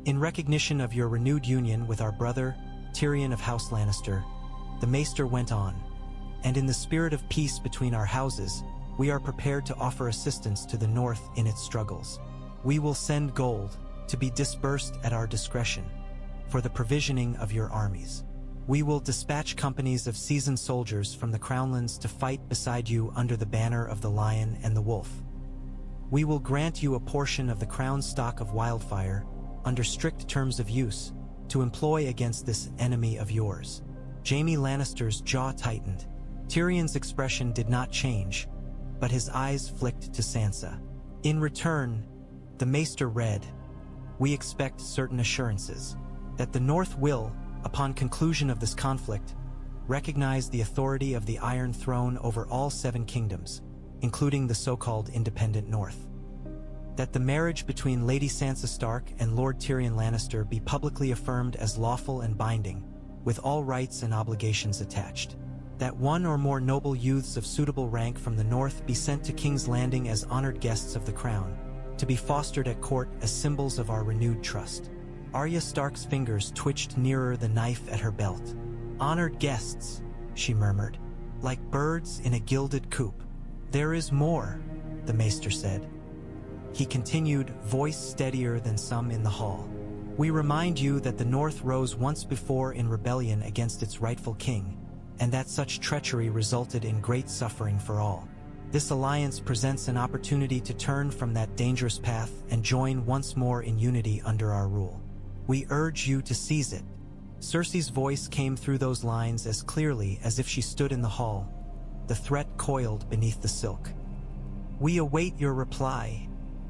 In recognition of your renewed union with our brother, Tyrion of House Lannister, the maester went on, and in the spirit of peace between our houses, we are prepared to offer assistance to the North in its struggles. We will send gold, to be disbursed at our discretion, for the provisioning of your armies. We will dispatch companies of seasoned soldiers from the Crownlands to fight beside you under the banner of the Lion and the Wolf. We will grant you a portion of the crown stock of Wildfire, under strict terms of use, to employ against this enemy of yours. Jaime Lannister's jaw tightened. Tyrion's expression did not change, but his eyes flicked to Sansa. In return, the maester read, we expect certain assurances that the North will, upon conclusion of this conflict, recognize the authority of the Iron Throne over all seven kingdoms, including the so-called independent North. That the marriage between Lady Sansa Stark and Lord Tyrion Lannister be publicly affirmed as lawful and binding, with all rights and obligations attached. That one or more noble youths of suitable rank from the North be sent to King's Landing as honored guests of the crown, to be fostered at court as symbols of our renewed trust. Arya Stark's fingers twitched nearer the knife at her belt. Honored guests, she murmured, like birds in a gilded coop. There is more, the maester said. He continued, voice steadier than some in the hall. We remind you that the North rose once before in rebellion against its rightful king, and that such treachery resulted in great suffering for all. This alliance presents an opportunity to turn from that dangerous path and join once more in unity under our rule. We urge you to seize it. Cersei's voice came through those lines as clearly as if she stood in the hall, the threat coiled beneath the silk. We await your reply,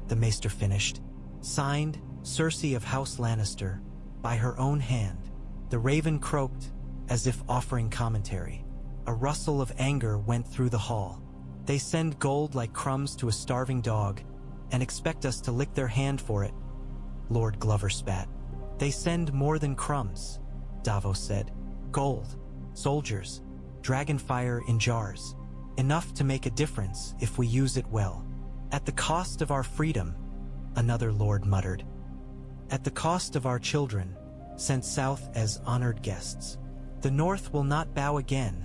the maester finished. Signed, Cersei of House Lannister, by her own hand. The raven croaked, as if offering commentary. A rustle of anger went through the hall. They send gold like crumbs to a starving dog, and expect us to lick their hand for it, Lord Glover spat. They send more than crumbs, Davos said. Gold, soldiers, dragonfire in jars. Enough to make a difference if we use it well. At the cost of our freedom, another lord muttered. At the cost of our children, sent south as honored guests. The North will not bow again,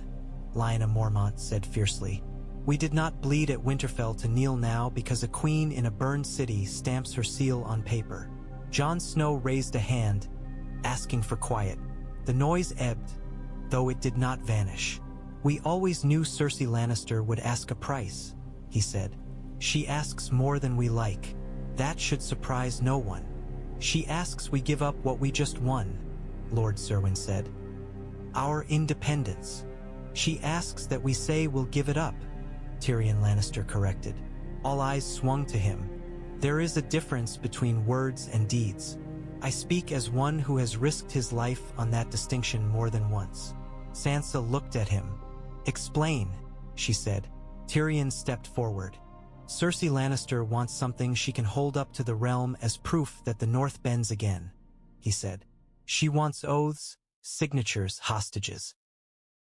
Lyanna Mormont said fiercely. We did not bleed at Winterfell to kneel now because a queen in a burned city stamps her seal on paper. Jon Snow raised a hand, asking for quiet. The noise ebbed, though it did not vanish. We always knew Cersei Lannister would ask a price, he said. She asks more than we like. That should surprise no one. She asks we give up what we just won. Lord Serwyn said. Our independence. She asks that we say we'll give it up, Tyrion Lannister corrected. All eyes swung to him. There is a difference between words and deeds. I speak as one who has risked his life on that distinction more than once. Sansa looked at him. Explain, she said. Tyrion stepped forward. Cersei Lannister wants something she can hold up to the realm as proof that the North bends again, he said. She wants oaths, signatures, hostages.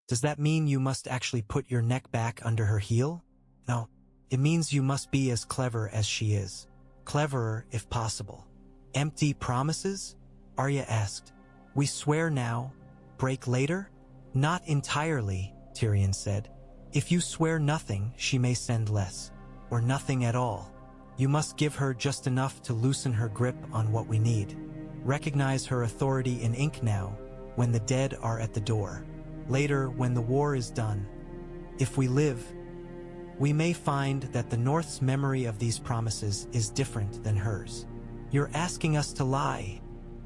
Does that mean you must actually put your neck back under her heel? No, it means you must be as clever as she is. Cleverer, if possible. Empty promises? Arya asked. We swear now, break later? Not entirely, Tyrion said. If you swear nothing, she may send less. Or nothing at all. You must give her just enough to loosen her grip on what we need. Recognize her authority in ink now, when the dead are at the door. Later, when the war is done. If we live, we may find that the North's memory of these promises is different than hers. You're asking us to lie,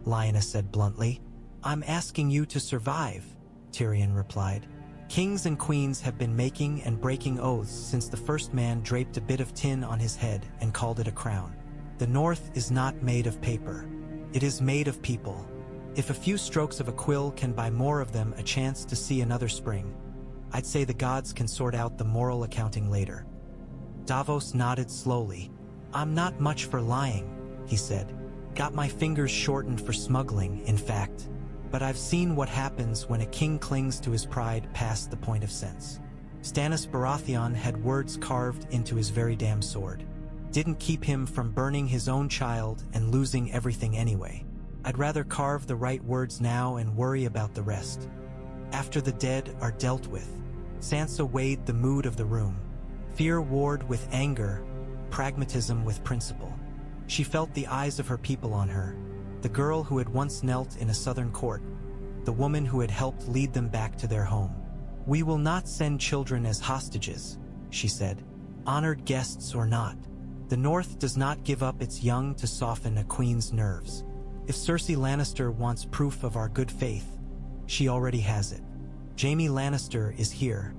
Lyanna said bluntly. I'm asking you to survive, Tyrion replied. Kings and queens have been making and breaking oaths since the first man draped a bit of tin on his head and called it a crown. The North is not made of paper. It is made of people. If a few strokes of a quill can buy more of them a chance to see another spring, I'd say the gods can sort out the moral accounting later. Davos nodded slowly. I'm not much for lying, he said. Got my fingers shortened for smuggling, in fact. But I've seen what happens when a king clings to his pride past the point of sense. Stannis Baratheon had words carved into his very damn sword. Didn't keep him from burning his own child and losing everything anyway. I'd rather carve the right words now and worry about the rest. After the dead are dealt with. Sansa weighed the mood of the room. Fear warred with anger, pragmatism with principle. She felt the eyes of her people on her. The girl who had once knelt in a southern court, the woman who had helped lead them back to their home. We will not send children as hostages, she said, honored guests or not. The North does not give up its young to soften a queen's nerves. If Cersei Lannister wants proof of our good faith, she already has it. Jaime Lannister is here.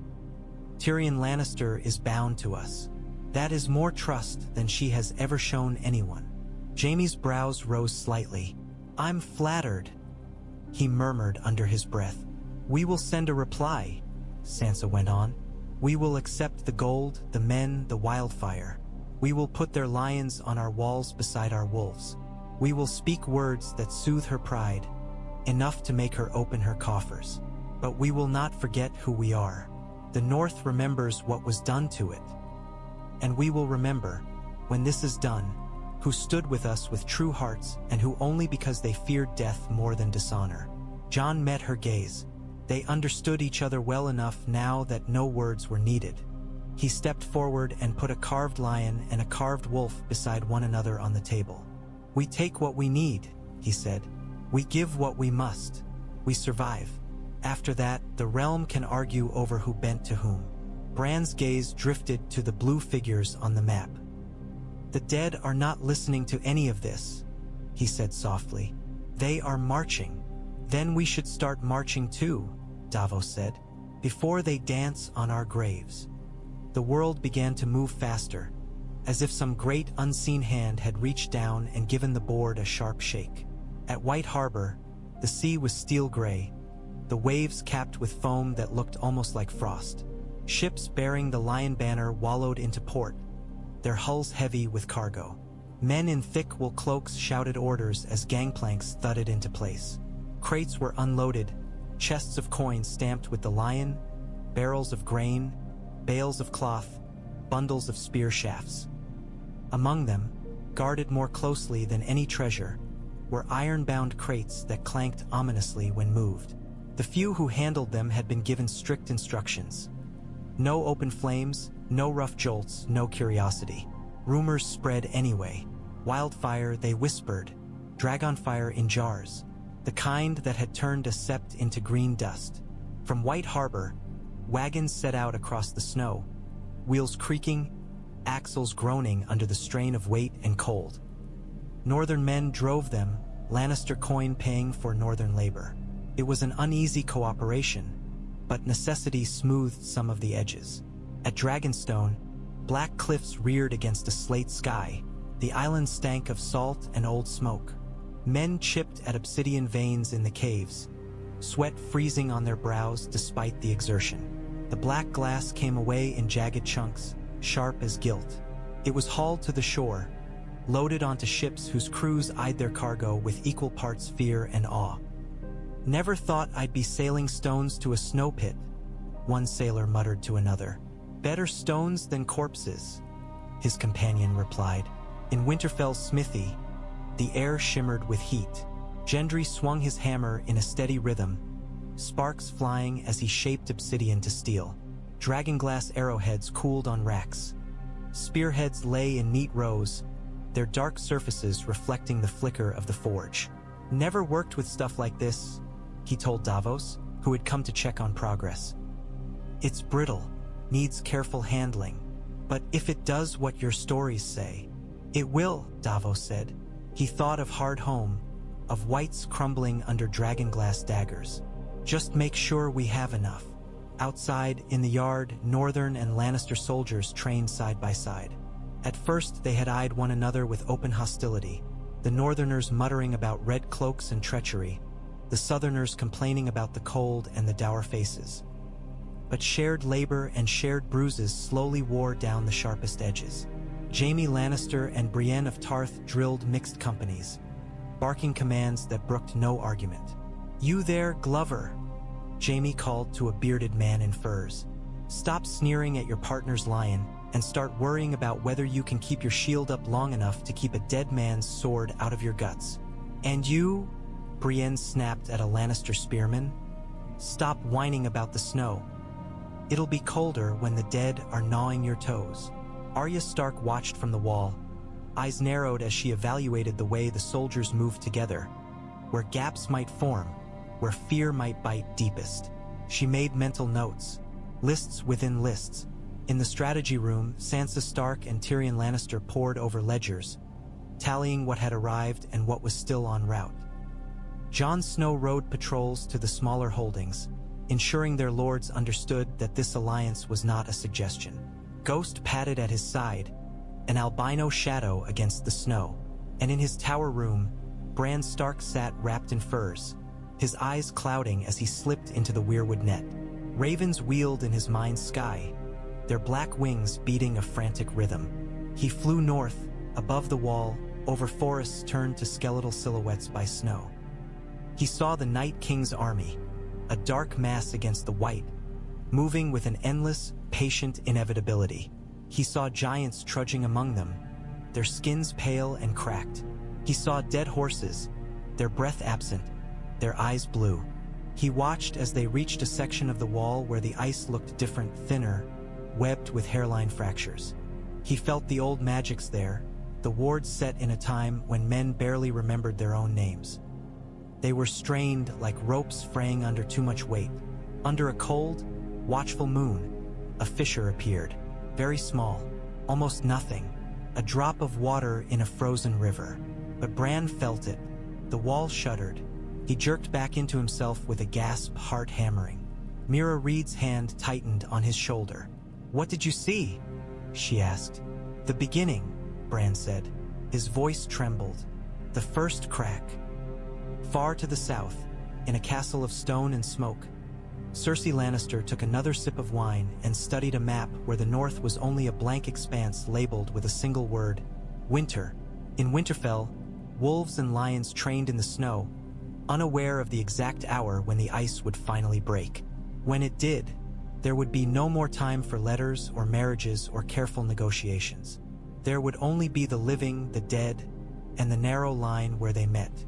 Tyrion Lannister is bound to us. That is more trust than she has ever shown anyone. Jaime's brows rose slightly. I'm flattered, he murmured under his breath. We will send a reply, Sansa went on. We will accept the gold, the men, the wildfire. We will put their lions on our walls beside our wolves. We will speak words that soothe her pride, enough to make her open her coffers. But we will not forget who we are. The North remembers what was done to it. And we will remember, when this is done, who stood with us with true hearts and who only because they feared death more than dishonor. Jon met her gaze. They understood each other well enough now that no words were needed. He stepped forward and put a carved lion and a carved wolf beside one another on the table. We take what we need, he said. We give what we must. We survive. After that, the realm can argue over who bent to whom. Bran's gaze drifted to the blue figures on the map. The dead are not listening to any of this, he said softly. They are marching. Then we should start marching too, Davos said, before they dance on our graves. The world began to move faster, as if some great unseen hand had reached down and given the board a sharp shake. At White Harbor, the sea was steel gray, the waves capped with foam that looked almost like frost. Ships bearing the lion banner wallowed into port, their hulls heavy with cargo. Men in thick wool cloaks shouted orders as gangplanks thudded into place. Crates were unloaded, chests of coins stamped with the lion, barrels of grain, bales of cloth, bundles of spear shafts. Among them, guarded more closely than any treasure, were iron-bound crates that clanked ominously when moved. The few who handled them had been given strict instructions. No open flames, no rough jolts, no curiosity. Rumors spread anyway. Wildfire, they whispered. Dragonfire in jars. The kind that had turned a sept into green dust. From White Harbor, wagons set out across the snow, wheels creaking, axles groaning under the strain of weight and cold. Northern men drove them, Lannister coin paying for northern labor. It was an uneasy cooperation, but necessity smoothed some of the edges. At Dragonstone, black cliffs reared against a slate sky. The island stank of salt and old smoke. Men chipped at obsidian veins in the caves, sweat freezing on their brows despite the exertion. The black glass came away in jagged chunks, sharp as gilt. It was hauled to the shore, loaded onto ships whose crews eyed their cargo with equal parts fear and awe. "Never thought I'd be sailing stones to a snow pit," one sailor muttered to another. "Better stones than corpses," his companion replied. In Winterfell's smithy, the air shimmered with heat. Gendry swung his hammer in a steady rhythm, sparks flying as he shaped obsidian to steel. Dragonglass arrowheads cooled on racks. Spearheads lay in neat rows, their dark surfaces reflecting the flicker of the forge. "Never worked with stuff like this," he told Davos, who had come to check on progress. "It's brittle, needs careful handling. But if it does what your stories say..." "It will," Davos said. He thought of Hardhome, of whites crumbling under dragonglass daggers. "Just make sure we have enough." Outside, in the yard, Northern and Lannister soldiers trained side by side. At first, they had eyed one another with open hostility, the Northerners muttering about red cloaks and treachery, the Southerners complaining about the cold and the dour faces. But shared labor and shared bruises slowly wore down the sharpest edges. Jaime Lannister and Brienne of Tarth drilled mixed companies, barking commands that brooked no argument. "You there, Glover," Jaime called to a bearded man in furs. "Stop sneering at your partner's lion and start worrying about whether you can keep your shield up long enough to keep a dead man's sword out of your guts." "And you," Brienne snapped at a Lannister spearman, "stop whining about the snow. It'll be colder when the dead are gnawing your toes." Arya Stark watched from the wall, eyes narrowed as she evaluated the way the soldiers moved together, where gaps might form, where fear might bite deepest. She made mental notes, lists within lists. In the strategy room, Sansa Stark and Tyrion Lannister pored over ledgers, tallying what had arrived and what was still en route. Jon Snow rode patrols to the smaller holdings, ensuring their lords understood that this alliance was not a suggestion. Ghost padded at his side, an albino shadow against the snow, and in his tower room, Bran Stark sat wrapped in furs, his eyes clouding as he slipped into the weirwood net. Ravens wheeled in his mind's sky, their black wings beating a frantic rhythm. He flew north, above the wall, over forests turned to skeletal silhouettes by snow. He saw the Night King's army, a dark mass against the white, moving with an endless, patient inevitability. He saw giants trudging among them, their skins pale and cracked. He saw dead horses, their breath absent, their eyes blue. He watched as they reached a section of the wall where the ice looked different, thinner, webbed with hairline fractures. He felt the old magics there, the wards set in a time when men barely remembered their own names. They were strained like ropes fraying under too much weight. Under a cold, watchful moon, a fissure appeared, very small, almost nothing, a drop of water in a frozen river. But Bran felt it. The wall shuddered. He jerked back into himself with a gasp, heart hammering. Mira Reed's hand tightened on his shoulder. "What did you see?" she asked. "The beginning," Bran said. His voice trembled. "The first crack." Far to the south, in a castle of stone and smoke, Cersei Lannister took another sip of wine and studied a map where the north was only a blank expanse labeled with a single word: winter. In Winterfell, wolves and lions trained in the snow, unaware of the exact hour when the ice would finally break. When it did, there would be no more time for letters or marriages or careful negotiations. There would only be the living, the dead, and the narrow line where they met.